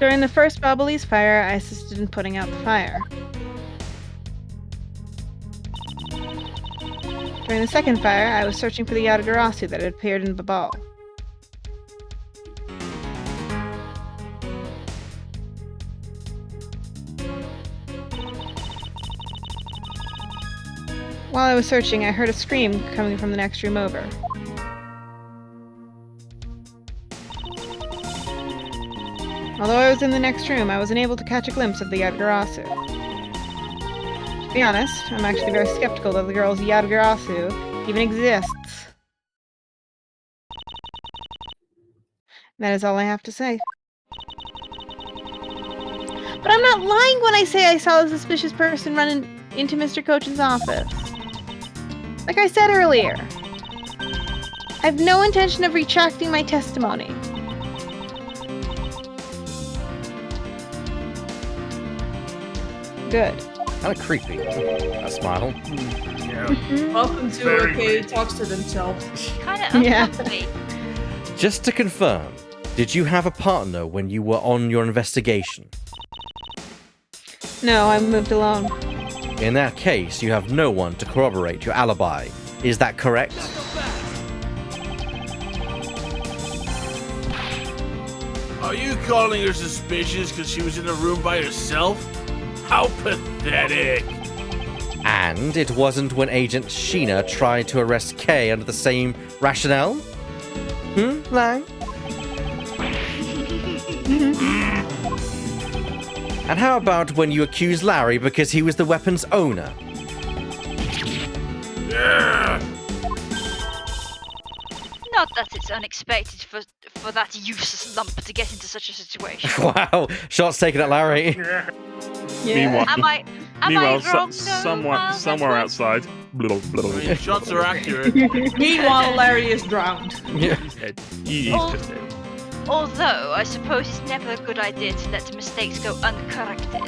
Speaker 8: During the first Babalese fire, I assisted in putting out the fire. During the second fire, I was searching for the Yatagarasu that had appeared in Babal. While I was searching, I heard a scream coming from the next room over. Although I was in the next room, I was unable to catch a glimpse of the Yatagarasu. To be honest, I'm actually very skeptical that the girl's Yatagarasu even exists. That is all I have to say. But I'm not lying when I say I saw a suspicious person run into Mr. Cochin's office. Like I said earlier, I have no intention of retracting my testimony. Good.
Speaker 1: Kind of creepy. That smile.
Speaker 7: Yeah.
Speaker 5: Welcome to
Speaker 7: Very
Speaker 5: okay,
Speaker 7: weird.
Speaker 5: talks to themselves.
Speaker 2: Kind of
Speaker 8: Yeah.
Speaker 2: uncomfy.
Speaker 1: Just to confirm, did you have a partner when you were on your investigation?
Speaker 8: No, I moved alone.
Speaker 1: In that case, you have no one to corroborate your alibi. Is that correct?
Speaker 4: Are you calling her suspicious because she was in a room by herself? How pathetic!
Speaker 1: And it wasn't when Agent Sheena tried to arrest Kay under the same rationale? Lang? And how about when you accused Larry because he was the weapon's owner?
Speaker 2: Not that it's unexpected for that useless lump to get into such a situation.
Speaker 1: Wow, shots taken at Larry.
Speaker 7: Yeah.
Speaker 8: Yeah.
Speaker 3: Meanwhile, Meanwhile,
Speaker 2: wrong, though,
Speaker 3: somewhere outside.
Speaker 4: I mean, shots are accurate.
Speaker 5: Meanwhile, Larry is drowned.
Speaker 1: Yeah.
Speaker 3: He's dead. He's just dead.
Speaker 2: Although, I suppose it's never a good idea to let mistakes go uncorrected.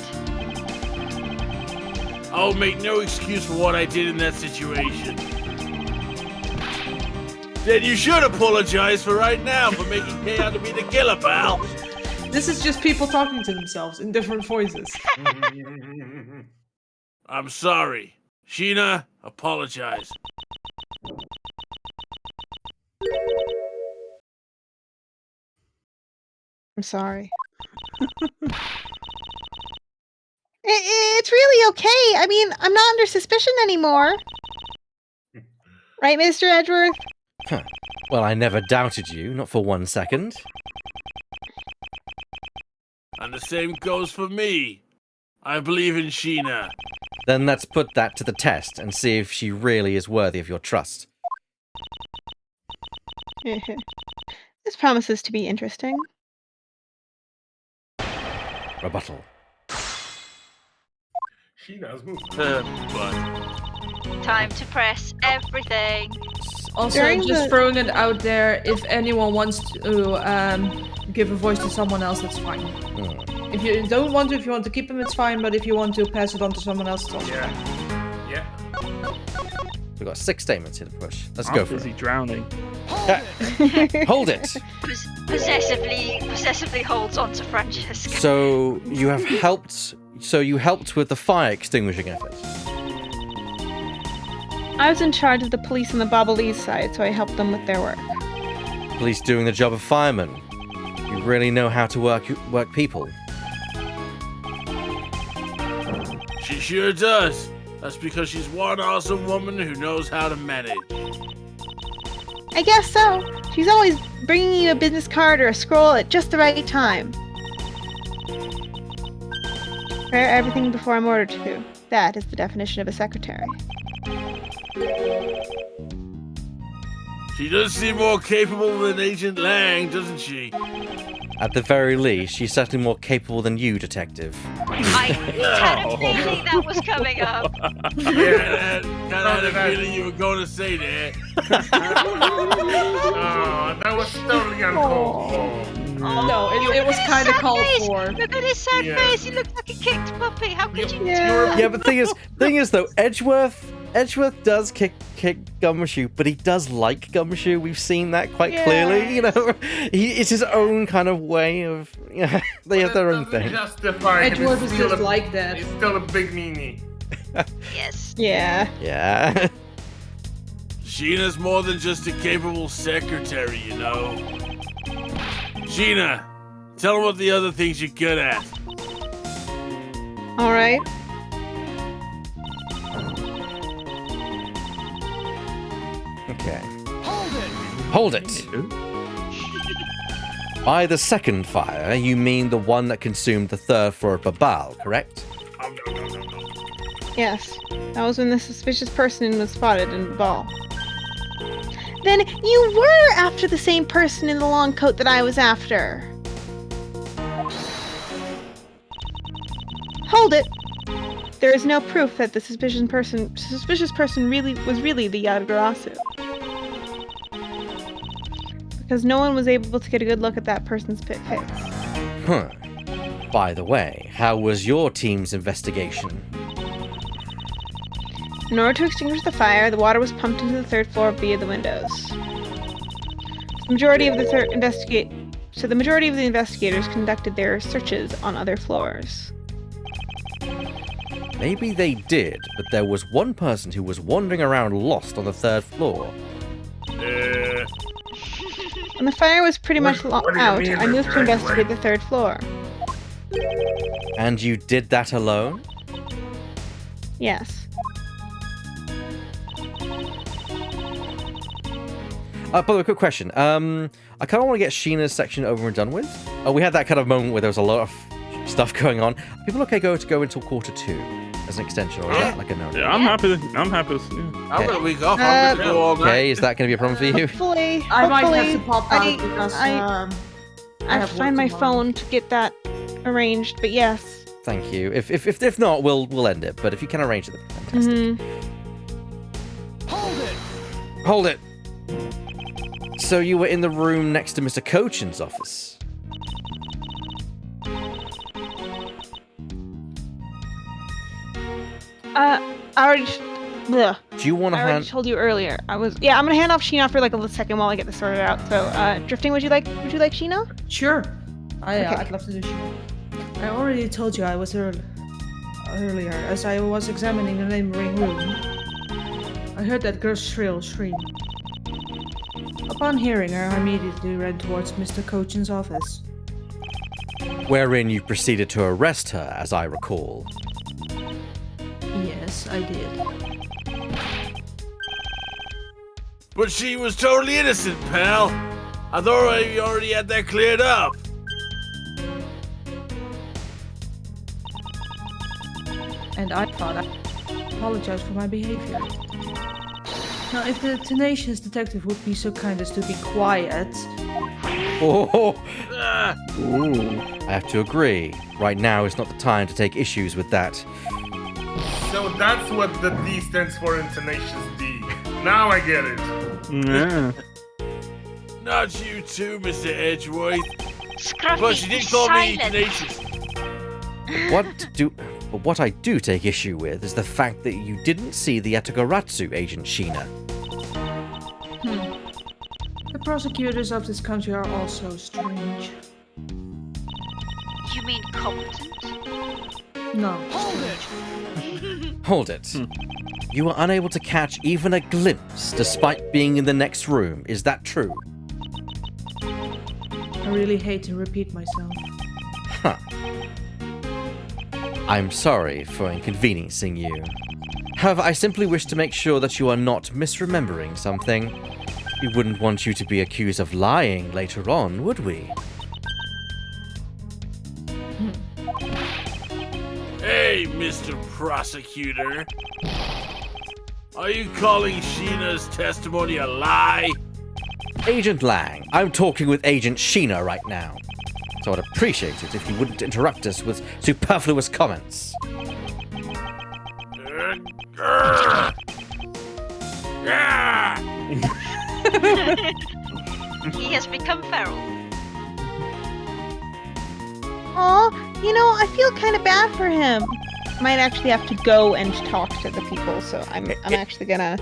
Speaker 4: I'll make no excuse for what I did in that situation. Then you should apologize for right now for making Kay out to be the killer, pal.
Speaker 5: This is just people talking to themselves in different voices.
Speaker 4: I'm sorry. Sheena, apologize.
Speaker 8: I'm sorry. It's really okay. I mean, I'm not under suspicion anymore. Right, Mr. Edgeworth?
Speaker 1: Huh. Well, I never doubted you, not for 1 second.
Speaker 4: And the same goes for me. I believe in Sheena.
Speaker 1: Then let's put that to the test and see if she really is worthy of your trust.
Speaker 8: This promises to be interesting.
Speaker 1: Rebuttal.
Speaker 7: Sheena's moving.
Speaker 4: But
Speaker 2: Time to press everything.
Speaker 5: Also,
Speaker 8: During
Speaker 5: just
Speaker 8: the-
Speaker 5: throwing it out there, if anyone wants to give a voice to someone else, that's fine.
Speaker 1: Hmm.
Speaker 5: If you don't want to, if you want to keep them, it's fine, but if you want to pass it on to someone else, it's also fine.
Speaker 7: Yeah.
Speaker 1: We've got 6 statements here to push. Let's
Speaker 3: I'm
Speaker 1: go for
Speaker 3: busy
Speaker 1: it.
Speaker 3: drowning.
Speaker 1: Hold it!
Speaker 2: Possessively holds on to Francesca.
Speaker 1: So you have helped. So you helped with the fire extinguishing effort.
Speaker 8: I was in charge of the police on the Bobolese side, so I helped them with their work.
Speaker 1: Police doing the job of firemen. You really know how to work people.
Speaker 4: she sure does. That's because she's one awesome woman who knows how to manage.
Speaker 8: I guess so. She's always bringing you a business card or a scroll at just the right time. Prepare everything before I'm ordered to. That is the definition of a secretary.
Speaker 4: She does seem more capable than Agent Lang, doesn't she?
Speaker 1: At the very least, she's certainly more capable than you, Detective.
Speaker 2: I had a feeling that was coming up.
Speaker 4: Yeah, kind of had a feeling you were going to say that.
Speaker 7: Oh, that was totally uncalled for.
Speaker 5: No, it was kind of called
Speaker 2: face.
Speaker 5: for.
Speaker 2: Look at his sad
Speaker 7: Yeah.
Speaker 2: face. He looks like a kicked puppy. How could you
Speaker 8: Yeah.
Speaker 1: Yeah, but thing is though, Edgeworth does kick Gumshoe, but he does like Gumshoe. We've seen that quite clearly. You know, it's his own kind of way of. Yeah, they have their own thing.
Speaker 7: Justify him.
Speaker 5: Edgeworth
Speaker 7: He's
Speaker 5: is
Speaker 7: still
Speaker 5: just
Speaker 7: a-
Speaker 5: like that.
Speaker 7: He's still a big meanie.
Speaker 2: Yes.
Speaker 8: Yeah.
Speaker 1: Yeah.
Speaker 4: Sheena's more than just a capable secretary, you know. Sheena, tell her what the other things you're good at.
Speaker 8: All right.
Speaker 1: Okay. Hold it. By the second fire, you mean the one that consumed the 3rd floor of Babal, correct?
Speaker 7: Oh, no.
Speaker 8: Yes. That was when the suspicious person was spotted in the ball. Then you were after the same person in the long coat that I was after. Hold it. There is no proof that the suspicious person really was the Yatagarasu. Because no one was able to get a good look at that person's face.
Speaker 1: Huh. By the way, how was your team's investigation?
Speaker 8: In order to extinguish the fire, the water was pumped into the 3rd floor via the windows. The majority of the investigators conducted their searches on other floors.
Speaker 1: Maybe they did, but there was one person who was wandering around lost on the 3rd floor.
Speaker 8: When the fire was pretty much
Speaker 7: What do you
Speaker 8: out,
Speaker 7: mean
Speaker 8: I moved to
Speaker 7: right
Speaker 8: investigate
Speaker 7: away?
Speaker 8: the 3rd floor.
Speaker 1: And you did that alone?
Speaker 8: Yes.
Speaker 1: By the way, quick question. I kind of want to get Sheena's section over and done with. We had that kind of moment where there was a lot of stuff going on. Are people okay to go until quarter 2 as an extension, or is that like a no?
Speaker 3: Yeah, I'm happy. Yeah.
Speaker 4: I've got a week off. I'm gonna go all night.
Speaker 1: Okay, is that going to be a problem for you?
Speaker 8: Hopefully,
Speaker 5: I might have
Speaker 8: hopefully,
Speaker 5: to pop out because
Speaker 8: I
Speaker 5: I
Speaker 8: have
Speaker 5: have
Speaker 8: to find
Speaker 5: work
Speaker 8: my
Speaker 5: tomorrow.
Speaker 8: phone to get that arranged, but yes.
Speaker 1: Thank you. If not, we'll end it. But if you can arrange it, that'd be fantastic. Hold it! So you were in the room next to Mr. Cochin's office?
Speaker 8: I already. Ugh.
Speaker 1: Do you want to
Speaker 8: I already
Speaker 1: hand...
Speaker 8: told you earlier. Yeah, I'm gonna hand off Sheena for like a second while I get this sorted out. So, Drifting, would you like Sheena?
Speaker 5: Sure.
Speaker 8: Okay.
Speaker 5: I'd love to do Sheena. I already told you I was earlier, as I was examining the neighboring room. I heard that girl's shrill scream. Upon hearing her, I immediately ran towards Mr. Cochin's office.
Speaker 1: Wherein you proceeded to arrest her, as I recall.
Speaker 5: Yes, I did.
Speaker 4: But she was totally innocent, pal. I thought you already had that cleared up.
Speaker 5: And I thought I apologized for my behavior. Now, if the tenacious detective would be so kind as to be quiet...
Speaker 1: Oh,
Speaker 4: Ah,
Speaker 1: I have to agree. Right now is not the time to take issues with that.
Speaker 7: So that's what the D stands for in Tenacious D. Now I get it.
Speaker 3: Yeah.
Speaker 4: not you too, Mr. Edgeworth.
Speaker 2: Scruffy,
Speaker 4: But she did
Speaker 2: be
Speaker 4: call me
Speaker 2: silent.
Speaker 4: tenacious.
Speaker 1: What I do take issue with is the fact that you didn't see the Yatagaratsu, Agent Sheena.
Speaker 5: The prosecutors of this country are also strange.
Speaker 2: You mean competent?
Speaker 5: No.
Speaker 1: Hold it. You were unable to catch even a glimpse despite being in the next room. Is that true?
Speaker 5: I really hate to repeat myself.
Speaker 1: Huh. I'm sorry for inconveniencing you. However, I simply wish to make sure that you are not misremembering something. We wouldn't want you to be accused of lying later on, would we?
Speaker 4: Hey, Mr. Prosecutor. Are you calling Sheena's testimony a lie?
Speaker 1: Agent Lang, I'm talking with Agent Sheena right now. So I'd appreciate it if you wouldn't interrupt us with superfluous comments.
Speaker 2: He has become feral.
Speaker 8: Aw, I feel kind of bad for him. Might actually have to go and talk to the people, so I'm actually gonna.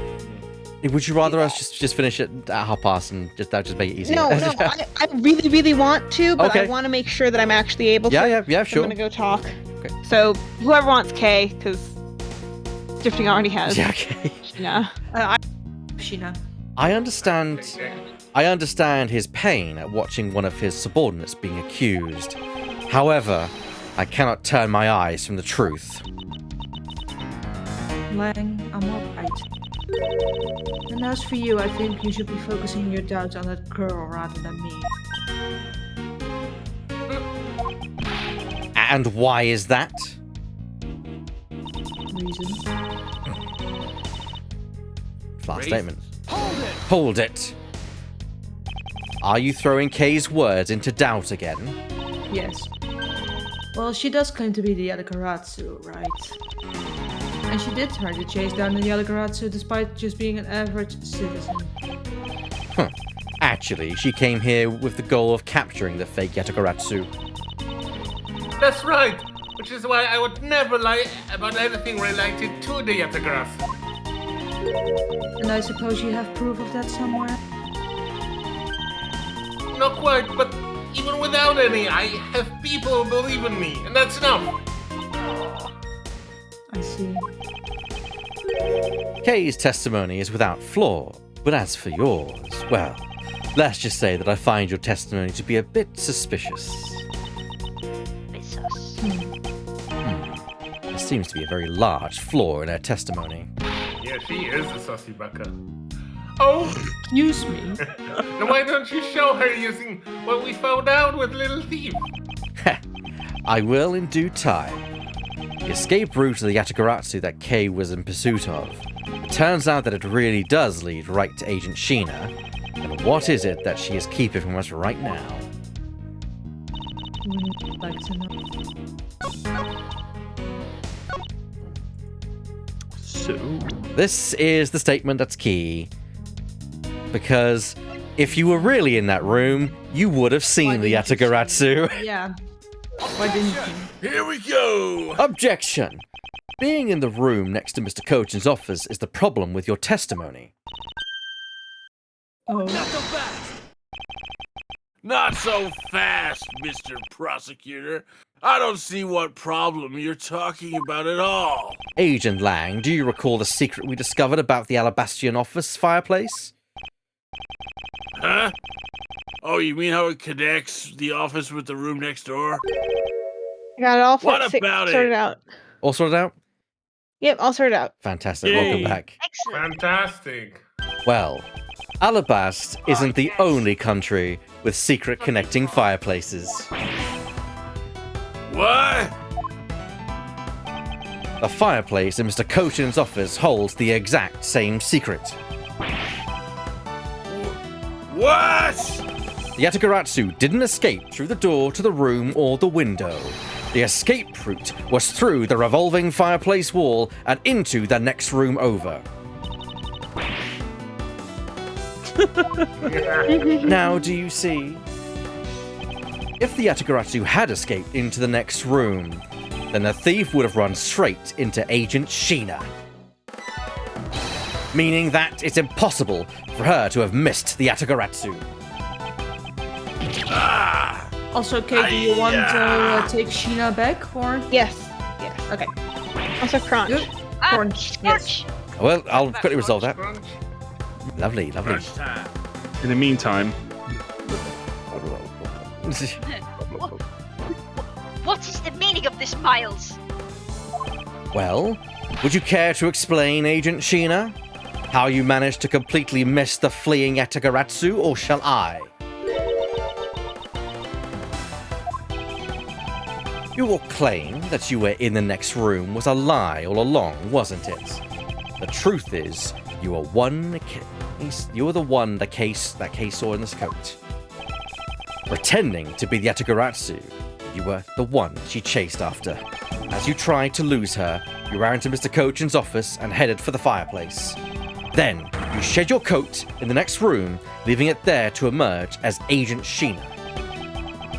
Speaker 1: Would you rather us just finish it at 1:30 and just make it easier?
Speaker 8: No, I really, really want to, but
Speaker 1: Okay.
Speaker 8: I want to make sure that I'm actually able to.
Speaker 1: Yeah,
Speaker 8: So
Speaker 1: sure.
Speaker 8: I'm gonna go talk.
Speaker 1: Okay.
Speaker 8: So whoever wants K, because Drifting already has.
Speaker 1: Yeah, okay.
Speaker 8: Yeah.
Speaker 5: Sheena.
Speaker 1: I understand his pain at watching one of his subordinates being accused. However, I cannot turn my eyes from the truth.
Speaker 5: Lang, I'm alright. And as for you, I think you should be focusing your doubts on that girl rather than me.
Speaker 1: And why is that?
Speaker 5: Reasons.
Speaker 1: Last statement. Hold it! Are you throwing Kay's words into doubt again?
Speaker 5: Yes. Well, she does claim to be the Yatagaratsu, right? And she did try to chase down the Yatagaratsu despite just being an average citizen.
Speaker 1: Actually, she came here with the goal of capturing the fake Yatagaratsu.
Speaker 7: That's right. Which is why I would never lie about anything related to the Yatagarasu.
Speaker 5: And I suppose you have proof of that somewhere?
Speaker 7: Not quite, but even without any, I have people who believe in me, and that's enough.
Speaker 5: I see.
Speaker 1: Kay's testimony is without flaw, but as for yours, well, let's just say that I find your testimony to be a bit suspicious.
Speaker 2: Bit sus.
Speaker 1: There seems to be a very large flaw in her testimony.
Speaker 7: Yeah, she is a sussy baka. Oh,
Speaker 5: Excuse me.
Speaker 7: then why don't you show her using what we found out with Little Thief?
Speaker 1: I will in due time. The escape route to the Yatagaratsu that Kay was in pursuit of. It turns out that it really does lead right to Agent Sheena. And what is it that she is keeping from us right now?
Speaker 5: would like to know.
Speaker 3: So,
Speaker 1: This is the statement that's key. Because if you were really in that room, you would have
Speaker 5: Why
Speaker 1: seen the
Speaker 5: didn't you see
Speaker 1: Yatagarasu.
Speaker 5: Yeah. Why didn't you?
Speaker 4: Here we go.
Speaker 1: Objection! Being in the room next to Mr. Kochin's office is the problem with your testimony.
Speaker 5: Oh.
Speaker 4: Not so fast, Mr. Prosecutor. I don't see what problem you're talking about at all.
Speaker 1: Agent Lang, do you recall the secret we discovered about the Alabastian office fireplace?
Speaker 4: Huh? Oh, you mean how it connects the office with the room next door?
Speaker 8: I got it all
Speaker 4: What
Speaker 8: sorted
Speaker 4: about it?
Speaker 8: out.
Speaker 1: All sorted out?
Speaker 8: Yep, all sorted out.
Speaker 1: Fantastic,
Speaker 3: Yay.
Speaker 1: welcome back.
Speaker 2: Excellent.
Speaker 7: Fantastic.
Speaker 1: Well, Alabast isn't the only country with secret connecting fireplaces.
Speaker 4: What?
Speaker 1: The fireplace in Mr. Kochin's office holds the exact same secret.
Speaker 4: What?
Speaker 1: The Yatagarasu didn't escape through the door to the room or the window. The escape route was through the revolving fireplace wall and into the next room over. Now, do you see? If the Yatagarasu had escaped into the next room, then the thief would have run straight into Agent Sheena. Meaning that it's impossible for her to have missed the Yatagarasu.
Speaker 4: Ah!
Speaker 5: Also, Kate, do you want to take Sheena back, or?
Speaker 8: Yes. Yes.
Speaker 5: Okay.
Speaker 8: Also crunch.
Speaker 5: Good. Crunch, yes.
Speaker 1: Well, I'll quickly resolve that.
Speaker 7: Crunch.
Speaker 1: Lovely, lovely.
Speaker 4: Crunch time.
Speaker 3: in the meantime,
Speaker 2: What is the meaning of this, Miles?
Speaker 1: Well, would you care to explain, Agent Sheena? How you managed to completely miss the fleeing Yatagarasu, or shall I? Your claim that you were in the next room was a lie all along, wasn't it? The truth is, you were the one the case saw in this coat. Pretending to be the Yatagarasu, you were the one she chased after. As you tried to lose her, you ran to Mr. Kochin's office and headed for the fireplace. Then, you shed your coat in the next room, leaving it there to emerge as Agent Sheena.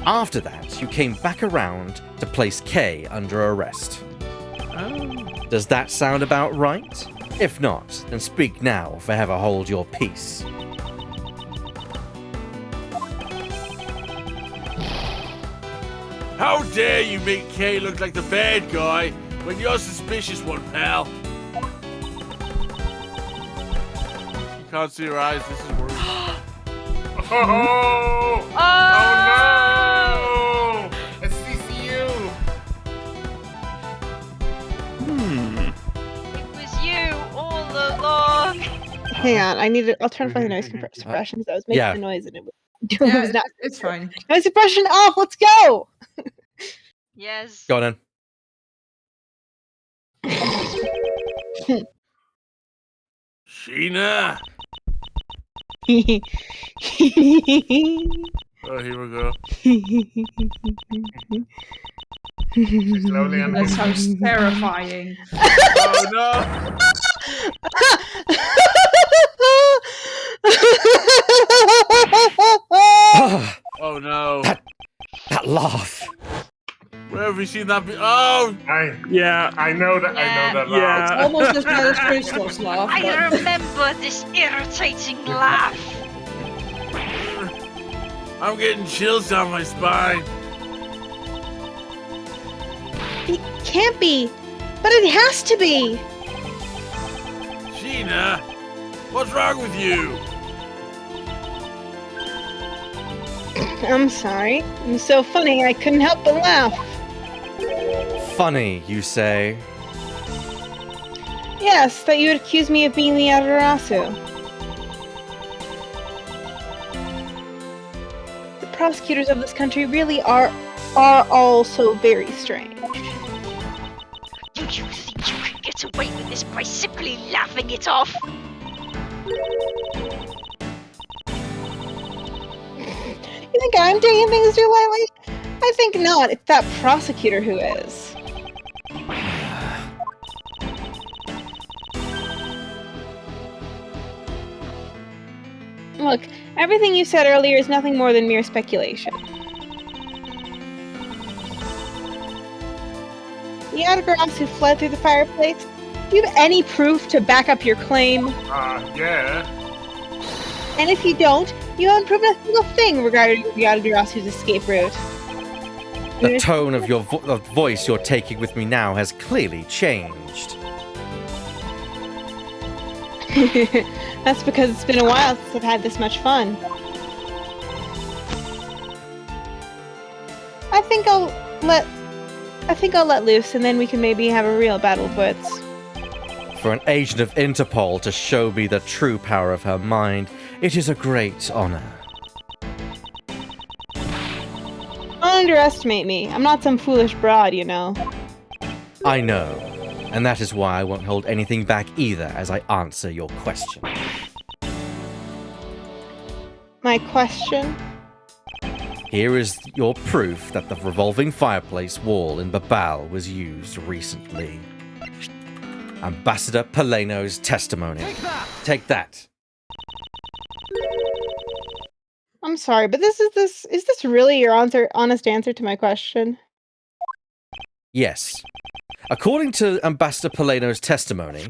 Speaker 1: After that, you came back around to place Kay under arrest. Does that sound about right? If not, then speak now or forever hold your peace.
Speaker 4: How dare you make Kay look like the bad guy when you're a suspicious one, pal? You can't see her eyes, this is worse.
Speaker 7: Oh!
Speaker 2: Oh!
Speaker 7: Oh no! It's CCU!
Speaker 2: It was you all along.
Speaker 8: Hang on, I'll turn off my noise suppression. I was making
Speaker 1: Yeah.
Speaker 8: a noise and it was,
Speaker 5: Yeah,
Speaker 8: was not.
Speaker 5: it's fine.
Speaker 8: Noise suppression off. Let's go.
Speaker 2: Yes.
Speaker 1: Go on then.
Speaker 4: Sheena! Oh, here we go.
Speaker 7: Slowly and
Speaker 5: That sounds terrifying.
Speaker 4: Oh no! Oh no!
Speaker 1: That laugh.
Speaker 4: Where have we seen that? Oh!
Speaker 3: yeah,
Speaker 7: I know that. I know that.
Speaker 3: Yeah.
Speaker 7: laugh.
Speaker 5: Almost as bad as Crystal's laugh.
Speaker 2: I
Speaker 5: but-
Speaker 2: remember this irritating laugh.
Speaker 4: I'm getting chills down my spine.
Speaker 8: It can't be, but it has to be.
Speaker 4: Sheena, what's wrong with you?
Speaker 8: I'm sorry. It was so funny I couldn't help but laugh.
Speaker 1: Funny, you say?
Speaker 8: Yes, that you would accuse me of being the Adarasu. The prosecutors of this country really are all so very strange.
Speaker 2: Do you think you can get away with this by simply laughing it off?
Speaker 8: You think I'm taking things too lightly?
Speaker 6: I think not. It's that prosecutor who is. Look, everything you said earlier is nothing more than mere speculation. The Outgrass who fled through the fireplace? Do you have any proof to back up your claim?
Speaker 7: Yeah.
Speaker 6: And if you don't, you haven't proven a single thing regarding the Outgras's escape route.
Speaker 1: The tone of your voice you're taking with me now has clearly changed.
Speaker 6: That's because it's been a while since I've had this much fun. I think I'll let loose, and then we can maybe have a real battle of wits.
Speaker 1: For an agent of Interpol to show me the true power of her mind, it is a great honor.
Speaker 6: Don't underestimate me. I'm not some foolish broad, you know.
Speaker 1: I know, and that is why I won't hold anything back either as I answer your question.
Speaker 6: My question?
Speaker 1: Here is your proof that the revolving fireplace wall in Babal was used recently. Ambassador Paleno's testimony. Take that.
Speaker 6: I'm sorry, but is this really your honest answer to my question?
Speaker 1: Yes. According to Ambassador Paleno's testimony,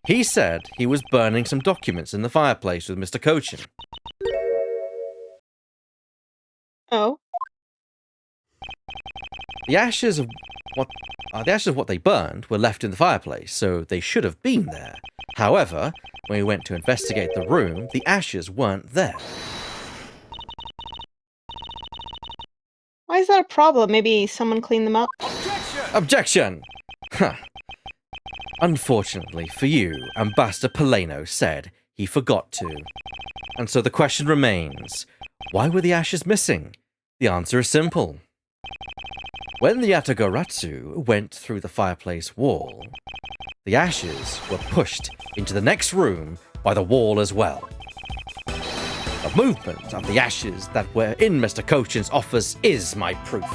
Speaker 1: he said he was burning some documents in the fireplace with Mr. Cochin.
Speaker 6: Oh.
Speaker 1: The ashes of what they burned were left in the fireplace, so they should have been there. However, when we went to investigate the room, the ashes weren't there.
Speaker 6: Why is that a problem? Maybe someone cleaned them up?
Speaker 1: Objection! Huh. Unfortunately for you, Ambassador Paleno said he forgot to. And so the question remains, why were the ashes missing? The answer is simple. When the Yatagaratsu went through the fireplace wall, the ashes were pushed into the next room by the wall as well. The movement of the ashes that were in Mr. Cochin's office is my proof.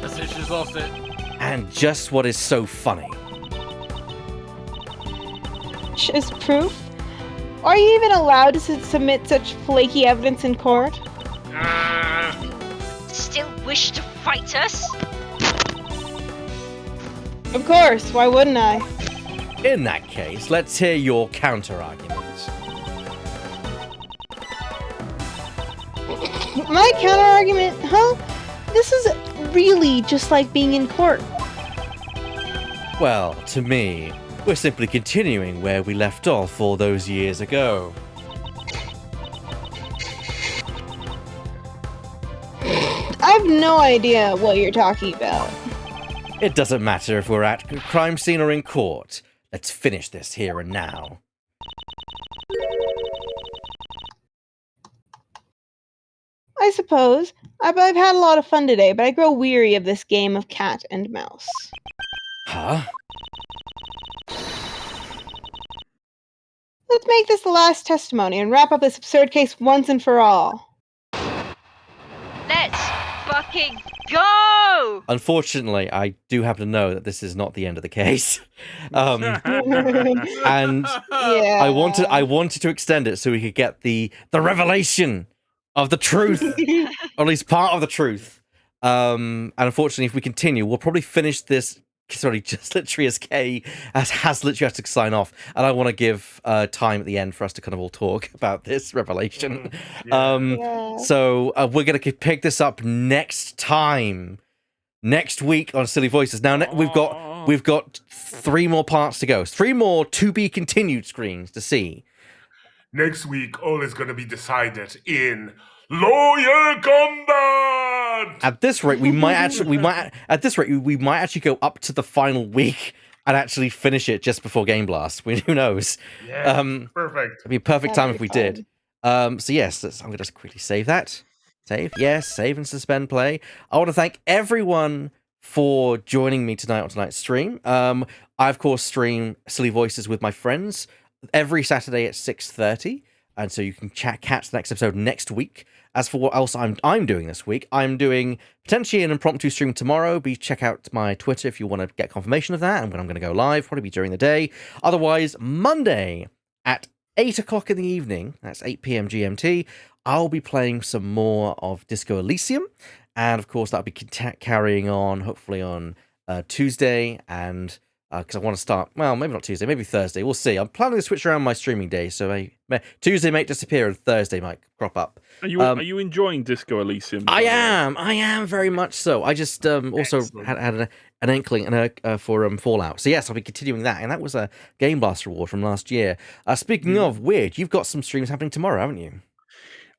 Speaker 4: That's it, she's lost it.
Speaker 1: And just what is so funny.
Speaker 6: Is proof? Are you even allowed to submit such flaky evidence in court?
Speaker 2: Still wish to fight us?
Speaker 6: Of course, why wouldn't I?
Speaker 1: In that case, let's hear your counter-argument.
Speaker 6: My counter-argument? Huh? This is really just like being in court.
Speaker 1: Well, to me, we're simply continuing where we left off all those years ago.
Speaker 6: I've no idea what you're talking about.
Speaker 1: It doesn't matter if we're at a crime scene or in court. Let's finish this here and now.
Speaker 6: I suppose. I've had a lot of fun today, but I grow weary of this game of cat and mouse.
Speaker 1: Huh?
Speaker 6: Let's make this the last testimony and wrap up this absurd case once and for all.
Speaker 2: Let's fucking go!
Speaker 1: Unfortunately, I do happen to know that this is not the end of the case. And
Speaker 6: Yeah.
Speaker 1: I wanted to extend it so we could get the revelation of the truth, or at least part of the truth. And unfortunately, if we continue, we'll probably finish this. Sorry, just literally as Kay has literally had to sign off, and I want to give time at the end for us to kind of all talk about this revelation.
Speaker 6: Yeah.
Speaker 1: So we're gonna pick this up next week on Silly Voices. Now we've got 3 more parts to go, 3 more to be continued screens to see.
Speaker 7: Next week, all is going to be decided in Lawyer Combat!
Speaker 1: At this rate, we might actually go up to the final week and actually finish it just before Game Blast. Who knows?
Speaker 7: Yeah, perfect.
Speaker 1: It'd be a perfect time
Speaker 6: That'd
Speaker 1: if we
Speaker 6: be
Speaker 1: did. So yes, I'm gonna just quickly save that. Save and suspend play. I want to thank everyone for joining me tonight on tonight's stream. I of course stream Silly Voices with my friends. every Saturday at 6:30, and so you can catch the next episode next week. As for what else I'm doing this week, I'm doing potentially an impromptu stream tomorrow. Check out my Twitter if you want to get confirmation of that and when I'm going to go live. Probably be during the day. Otherwise, Monday at 8 o'clock in the evening, that's 8 p.m. GMT, I'll be playing some more of Disco Elysium, and of course that'll be carrying on hopefully on Tuesday, and because I want to start, well, maybe not Tuesday, maybe Thursday. We'll see. I'm planning to switch around my streaming days, so Tuesday might disappear and Thursday might crop up.
Speaker 3: Are you enjoying Disco Elysium?
Speaker 1: I am very much so. I just also had an inkling for Fallout. So yes, I'll be continuing that, and that was a Game Blast reward from last year. Speaking of Weird, you've got some streams happening tomorrow, haven't you?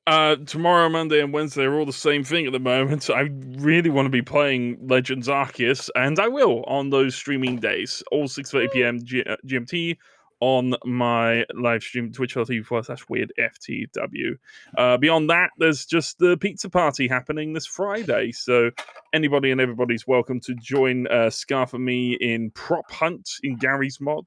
Speaker 3: Tomorrow, Monday, and Wednesday are all the same thing at the moment. I really want to be playing Legends Arceus, and I will on those streaming days, all 6:30 p.m. GMT on my live stream, twitch.tv/WeirdFTW. Beyond that, there's just the pizza party happening this Friday, so anybody and everybody's welcome to join Scarf and me in Prop Hunt in Gary's mod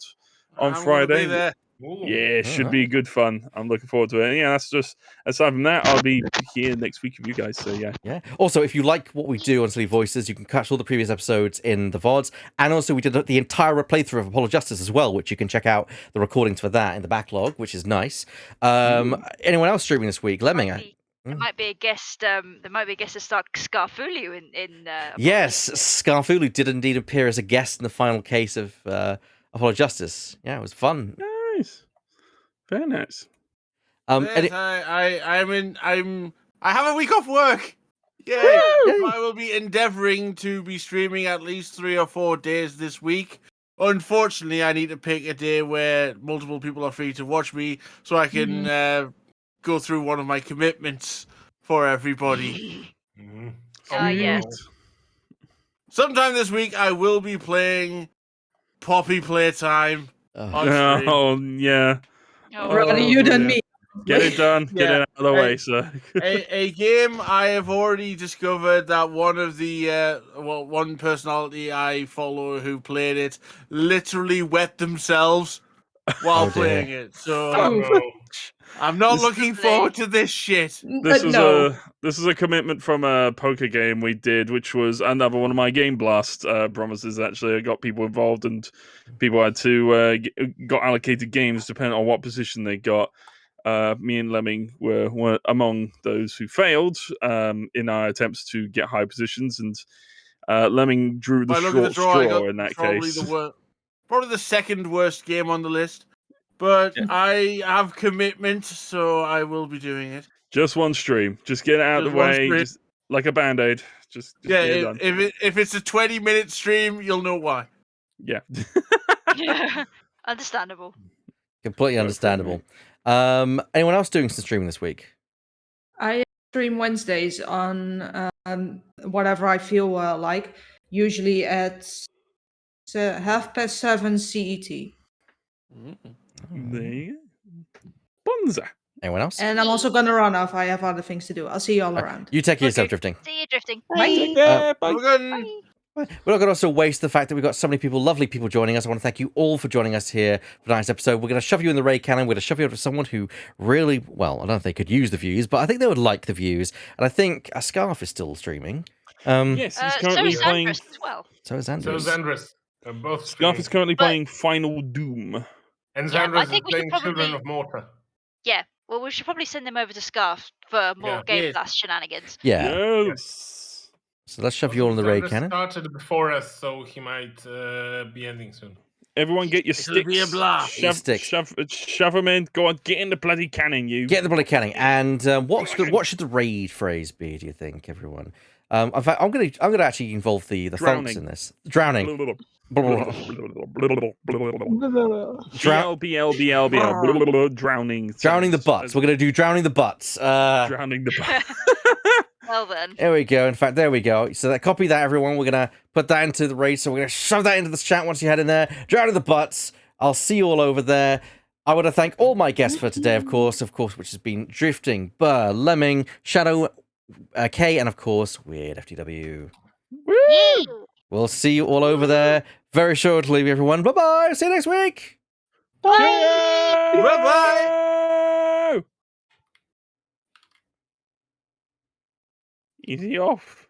Speaker 3: on Friday.
Speaker 7: Be there.
Speaker 3: Yeah, it should be good fun. I'm looking forward to it. And yeah, that's just aside from that, I'll be here next week with you guys. So yeah.
Speaker 1: Also, if you like what we do on Silly Voices, you can catch all the previous episodes in the VODs. And also, we did the entire playthrough of Apollo Justice as well, which you can check out the recordings for that in the backlog, which is nice. Anyone else streaming this week? Lemming.
Speaker 2: There might be a guest. There might be a guest to start Scarfulu in.
Speaker 1: Yes, Scarfulu did indeed appear as a guest in the final case of Apollo Justice. Yeah, it was fun.
Speaker 3: Nice. Very nice.
Speaker 4: Yes, I have a week off work. Yay! I will be endeavoring to be streaming at least 3 or 4 days this week. Unfortunately, I need to pick a day where multiple people are free to watch me, so I can go through one of my commitments for everybody.
Speaker 2: Yeah.
Speaker 4: Sometime this week, I will be playing Poppy Playtime. On stream.
Speaker 3: Oh yeah.
Speaker 5: Rather you than me.
Speaker 3: Get it done. Get it out of the way, sir.
Speaker 4: a game I have already discovered that one of the one personality I follow who played it literally wet themselves while playing it. So I'm not looking forward to this shit.
Speaker 3: This is a commitment from a poker game we did, which was another one of my Game Blast promises. Actually, I got people involved, and people had to got allocated games depending on what position they got. Me and Lemming were among those who failed in our attempts to get high positions, and Lemming drew the short straw in that case.
Speaker 4: Probably the second worst game on the list. But I have commitment, so I will be doing it.
Speaker 3: Just one stream. Just get it out of the way, just like a Band-Aid. Just get it done.
Speaker 4: If it's a 20-minute stream, you'll know why.
Speaker 3: Yeah.
Speaker 2: Yeah. Understandable.
Speaker 1: Completely understandable. Anyone else doing some streaming this week?
Speaker 5: I stream Wednesdays on whatever I feel like, usually at 7:30 CET.
Speaker 3: There you go. Bonza.
Speaker 1: Anyone else?
Speaker 5: And I'm also gonna run off. I have other things to do. I'll see you all around.
Speaker 1: You take yourself drifting.
Speaker 2: See you drifting.
Speaker 8: Bye.
Speaker 3: Bye.
Speaker 2: Bye.
Speaker 1: We're not going to also waste the fact that we've got so many people, lovely people joining us. I want to thank you all for joining us here for tonight's episode. We're going to shove you in the raid cannon. We're going to shove you over to someone who really, well, I don't know if they could use the views, but I think they would like the views. And I think a Scarf is still streaming.
Speaker 3: Yes, he's currently playing.
Speaker 2: As well.
Speaker 1: So is Andrews.
Speaker 7: Both
Speaker 3: Scarf is currently playing Final Doom.
Speaker 7: And
Speaker 2: Yeah,
Speaker 7: Xandros
Speaker 2: I think
Speaker 7: is
Speaker 2: we should
Speaker 7: playing Children
Speaker 2: probably-
Speaker 7: of Mortar.
Speaker 2: Yeah. Well, we should probably send them over to Scarf for more Game Blast shenanigans.
Speaker 1: Yeah.
Speaker 3: Yes.
Speaker 1: So let's shove you all in the raid cannon.
Speaker 7: Started before us, so he might be ending soon.
Speaker 3: Everyone get your
Speaker 4: It'll be a
Speaker 3: sticks.
Speaker 4: blast.
Speaker 3: Shove them in. Go on, get in the bloody cannon, you.
Speaker 1: Get in the bloody cannon. And what should the raid phrase be, do you think, everyone? In fact, I'm gonna actually involve the thonks in this. Drowning.
Speaker 3: GLBLBLBL. Drowning.
Speaker 1: Drowning the butts. We're gonna do drowning the butts.
Speaker 3: Drowning the butts.
Speaker 2: Well then.
Speaker 1: There we go. In fact, there we go. So copy that, everyone. We're gonna put that into the raid. So we're gonna shove that into the chat once you head in there. Drowning the butts. I'll see you all over there. I want to thank all my guests for today, of course, which has been Drifting, Burr, Lemming, Shadow, K, and of course, WeirdFTW. We'll see you all over there very shortly, everyone. Bye bye. See you next week.
Speaker 6: Bye.
Speaker 3: Bye-bye! Easy off.